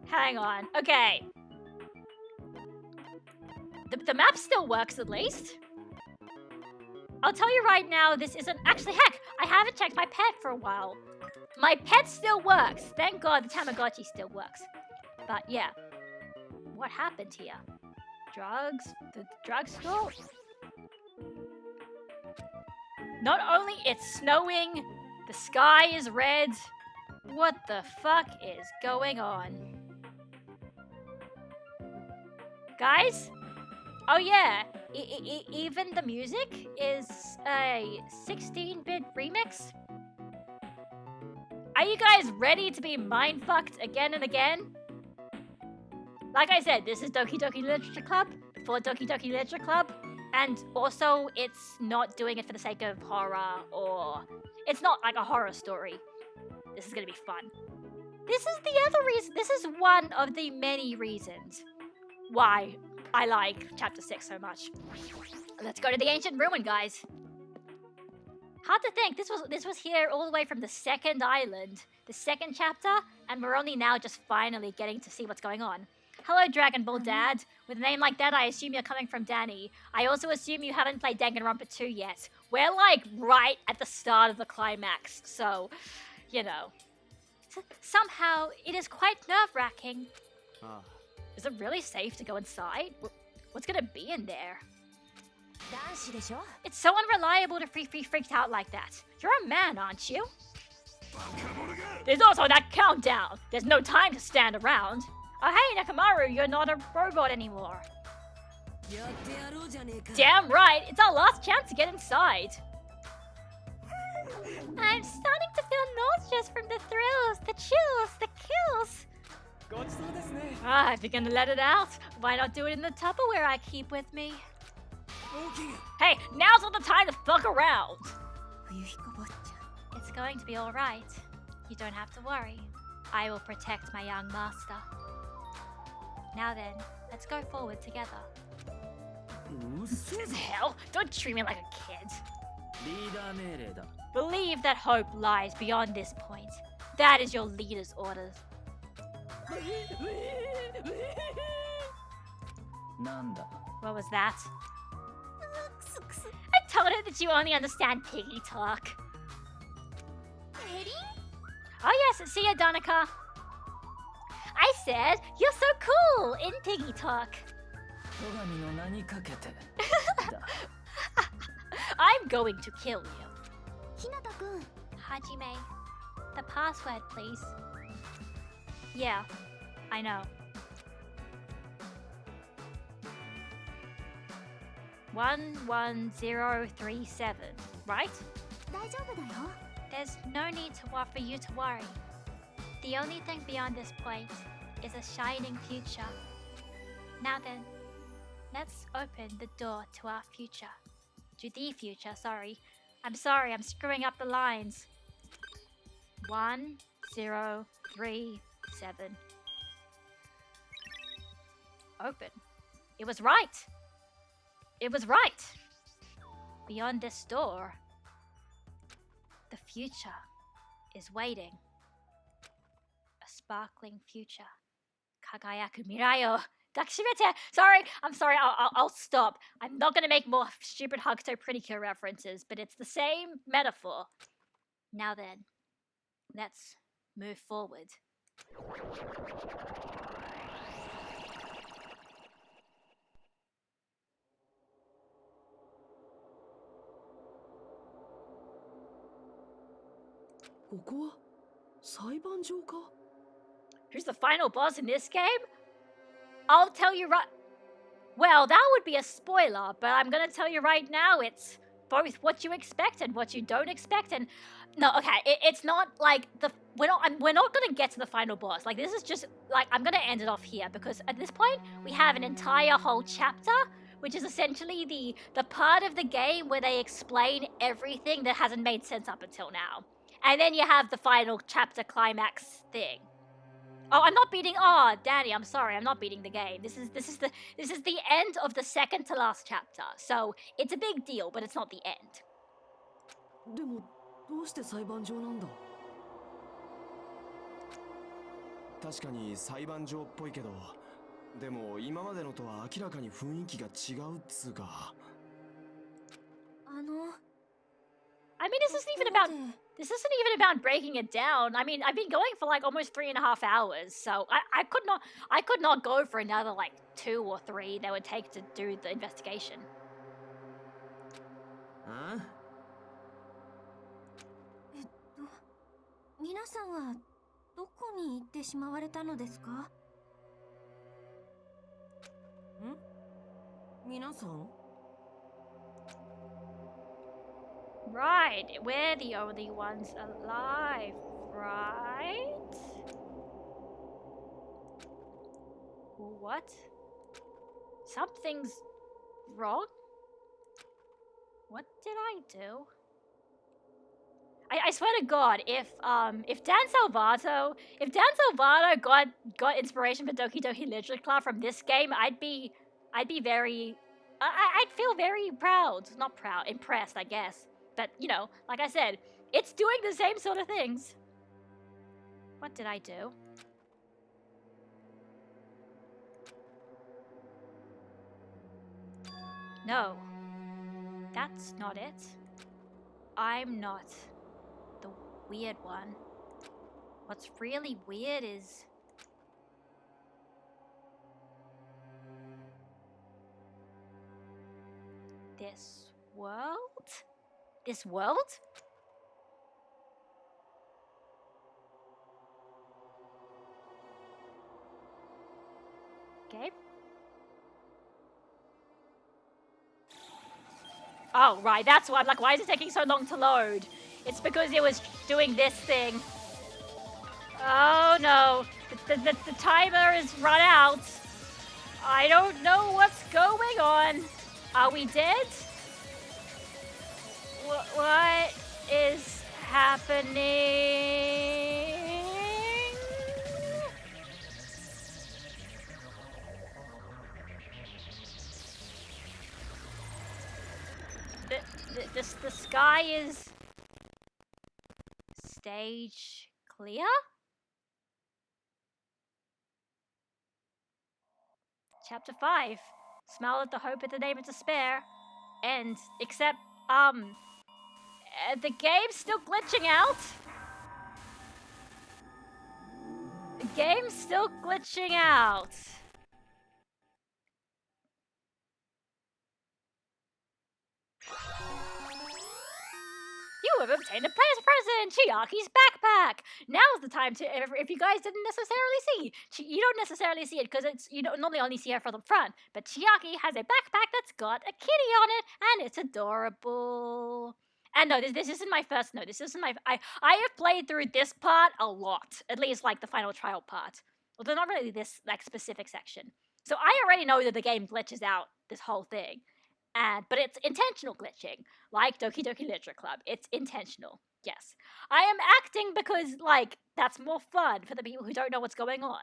Hang on. Okay. The map still works, at least. I'll tell you right now, this isn't... Actually, heck! I haven't checked my pet for a while. My pet still works. Thank God the Tamagotchi still works. But yeah. What happened here? Drugs? The drugstore? Not only it's snowing, the sky is red. What the fuck is going on? Guys? Oh yeah, even the music is a 16-bit remix? Are you guys ready to be mind-fucked again and again? Like I said, this is Doki Doki Literature Club for Doki Doki Literature Club, and also it's not doing it for the sake of horror, or... It's not like a horror story. This is gonna be fun. This is the other reason, this is one of the many reasons why I like Chapter 6 so much. Let's go to the ancient ruin, guys. Hard to think, this was here all the way from the second island, the second chapter, and we're only now just finally getting to see what's going on. Hello, Dragon Ball Dad. With a name like that, I assume you're coming from Danny. I also assume you haven't played Danganronpa 2 yet. We're like right at the start of the climax, so, you know. Somehow, it is quite nerve-wracking. Is it really safe to go inside? What's gonna be in there? It's so unreliable to be freaked out like that. You're a man, aren't you? There's also that countdown. There's no time to stand around. Oh hey, Nakamaru, you're not a robot anymore. Damn right, it's our last chance to get inside. I'm starting to feel nauseous from the thrills, the chills, the kills. If you're gonna let it out, why not do it in the Tupperware I keep with me? Hey, now's not the time to fuck around! It's going to be alright. You don't have to worry. I will protect my young master. Now then, let's go forward together. Hell, don't treat me like a kid. Believe that hope lies beyond this point. That is your leader's orders. What was that? I told her that you only understand piggy talk. Oh yes, see ya, Donica. I said, you're so cool in piggy talk. 神の名にかけてだ。 I'm going to kill you. ひなたくん、 Hajime, the password, please. Yeah, I know. 11037, right? 大丈夫だよ。 There's no need for you to worry. The only thing beyond this point is a shining future. Now then, let's open the door to our future. To the future, sorry. I'm sorry, I'm screwing up the lines. 1037. Open. It was right. It was right. Beyond this door, the future is waiting. A sparkling future. Kagayaku mirai o dakishimete. Sorry, I'm sorry. I'll stop. I'm not gonna make more stupid Hakuto Pretty Cure references, but it's the same metaphor. Now then, let's move forward. Who's the final boss in this game? I'll tell you right... Well, that would be a spoiler, but I'm gonna tell you right now, it's both what you expect and what you don't expect, and... No, okay, it's not like the... We're not gonna get to the final boss. Like, this is just... Like, I'm gonna end it off here, because at this point, we have an entire whole chapter, which is essentially the part of the game where they explain everything that hasn't made sense up until now. And then you have the final chapter climax thing. Oh, I'm not beating... Oh, Danny, I'm sorry. I'm not beating the game. This is the end of the second to last chapter. So, it's a big deal, but it's not the end. でもどうして裁判場なんだ。確かに裁判場っぽいけど、でも今までのとは明らかに雰囲気が違うっつうか。I mean, this isn't even about breaking it down. I mean, I've been going for like almost 3.5 hours, so I could not go for another like 2 or 3 that would take to do the investigation. ああ、皆さんはどこに行ってしまわれたのですか？ん？皆さん？ Right, we're the only ones alive, right? What? Something's wrong? What did I do? I swear to God, if Dan Salvato got inspiration for Doki Doki Literature Club from this game, I'd feel very proud. Not proud, impressed, I guess. But, you know, like I said, it's doing the same sort of things. What did I do? No. That's not it. I'm not the weird one. What's really weird is... this world? This world? Okay. Oh, right, that's why I'm like, why is it taking so long to load? It's because it was doing this thing. Oh no, the timer is run out. I don't know what's going on. Are we dead? What is happening? The sky is stage clear? Chapter 5. Smile at the hope at the name of despair. And except the game's still glitching out. The game's still glitching out. we've obtained a present, Chiaki's backpack. Now's the time to, if you guys didn't necessarily see, you don't necessarily see it because it's, you don't normally only see her from the front, but Chiaki has a backpack that's got a kitty on it, and it's adorable. And no, this isn't my first note. This isn't my, I have played through this part a lot, at least like the final trial part. Although not really this like specific section. So I already know that the game glitches out this whole thing. But it's intentional glitching, like Doki Doki Literature Club. It's intentional, yes. I am acting because, like, that's more fun for the people who don't know what's going on.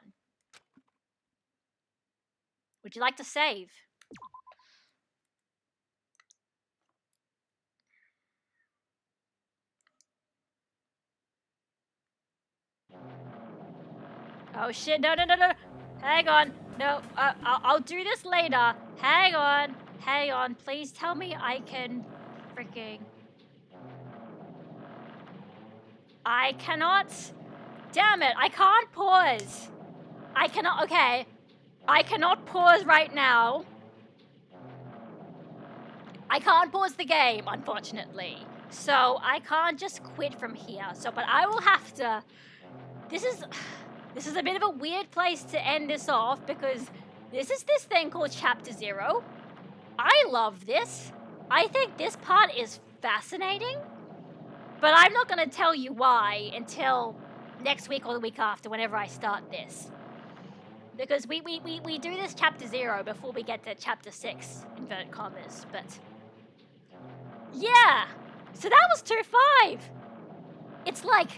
Would you like to save? Oh shit, no. Hang on. No, I'll do this later. Hang on. Please tell me I can freaking... I cannot... Damn it, I can't pause. I cannot... Okay. I cannot pause right now. I can't pause the game, unfortunately. So I can't just quit from here. But I will have to... This is a bit of a weird place to end this off because this is this thing called Chapter 0. I love this. I think this part is fascinating, but I'm not going to tell you why until next week or the week after, whenever I start this. Because we do this Chapter 0 before we get to Chapter 6, inverted commas, but... Yeah! So that was 2-5! It's like...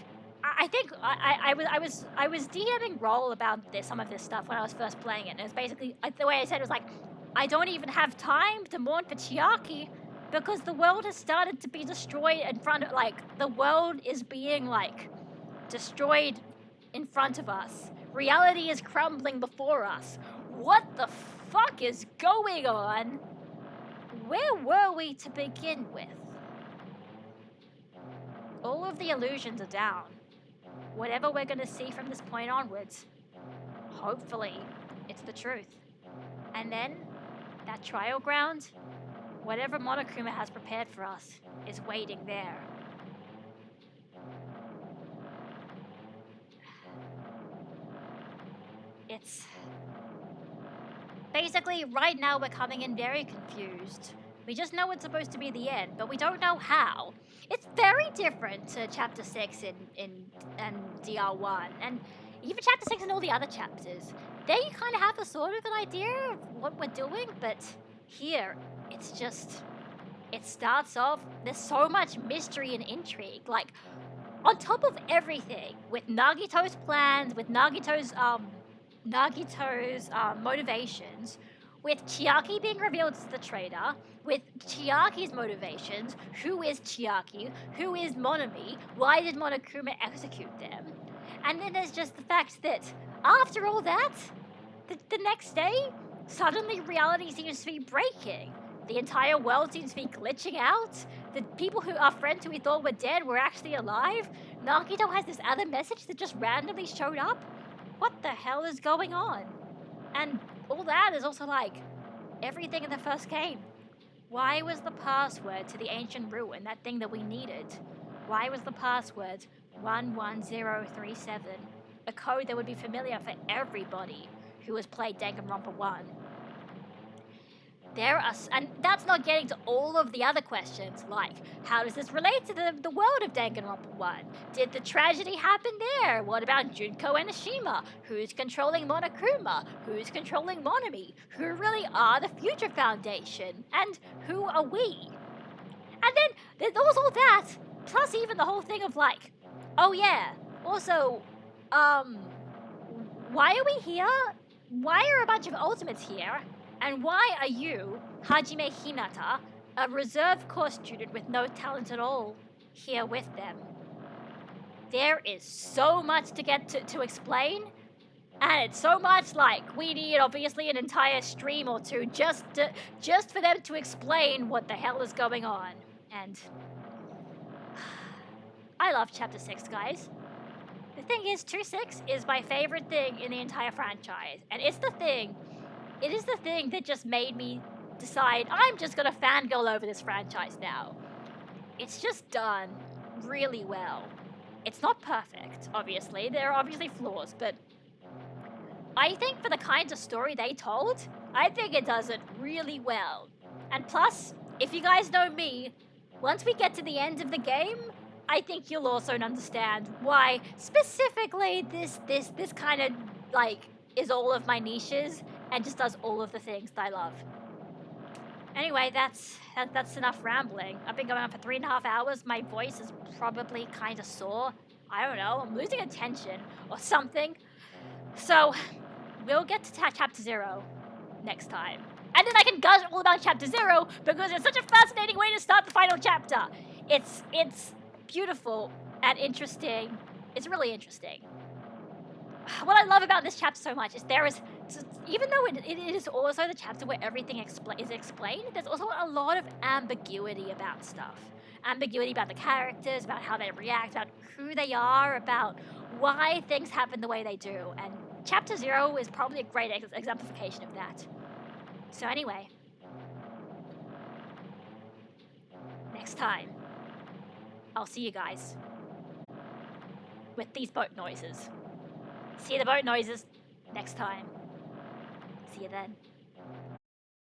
I think I was DMing Roll about some of this stuff when I was first playing it, and it was basically, the way I said it was like, I don't even have time to mourn for Chiaki because the world has started to be destroyed in front of, like, the world is being, like, destroyed in front of us. Reality is crumbling before us. What the fuck is going on? Where were we to begin with? All of the illusions are down. Whatever we're going to see from this point onwards, hopefully, it's the truth. And then, that trial ground, whatever Monokuma has prepared for us, is waiting there. It's... Basically, right now we're coming in very confused. We just know it's supposed to be the end, but we don't know how. It's very different to Chapter 6 in DR1, and even Chapter 6 and all the other chapters. There you kind of have a sort of an idea of what we're doing, but here, it's just... It starts off, there's so much mystery and intrigue, like, on top of everything, with Nagito's plans, with Nagito's motivations, with Chiaki being revealed as the traitor, with Chiaki's motivations, who is Chiaki, who is Monami, why did Monokuma execute them? And then there's just the fact that after all that, the next day, suddenly reality seems to be breaking. The entire world seems to be glitching out. The people who are friends who we thought were dead were actually alive. Nagito has this other message that just randomly showed up. What the hell is going on? And all that is also like everything in the first game. Why was the password to the ancient ruin that thing that we needed? Why was the password 11037? A code that would be familiar for everybody who has played Danganronpa 1. And that's not getting to all of the other questions, like, how does this relate to the world of Danganronpa 1? Did the tragedy happen there? What about Junko and Ashima? Who's controlling Monokuma? Who's controlling Monami? Who really are the Future Foundation? And who are we? And then, there's all that, plus even the whole thing of like, oh yeah, also, why are we here? Why are a bunch of Ultimates here? And why are you, Hajime Hinata, a reserve corps student with no talent at all, here with them? There is so much to get to explain, and it's so much like we need obviously an entire stream or two just for them to explain what the hell is going on. And I love Chapter 6, guys. The thing is, 2-6 is my favorite thing in the entire franchise, and it is the thing that just made me decide I'm just gonna fangirl over this franchise now. It's just done. really well. It's not perfect, obviously. There are obviously flaws, but I think for the kinds of story they told, I think it does it really well. And plus, if you guys know me, once we get to the end of the game, I think you'll also understand why specifically this kind of like is all of my niches and just does all of the things that I love. Anyway, that's enough rambling. I've been going on for 3.5 hours. My voice is probably kind of sore. I don't know. I'm losing attention or something. So we'll get to chapter 0 next time. And then I can gush all about chapter 0 because it's such a fascinating way to start the final chapter. It's beautiful and interesting. It's really interesting. What I love about this chapter so much is even though it is also the chapter where everything is explained, there's also a lot of ambiguity about stuff. Ambiguity about the characters, about how they react, about who they are, about why things happen the way they do. And chapter 0 is probably a great exemplification of that. So anyway, next time, I'll see you guys with these boat noises. See the boat noises next time. See you then.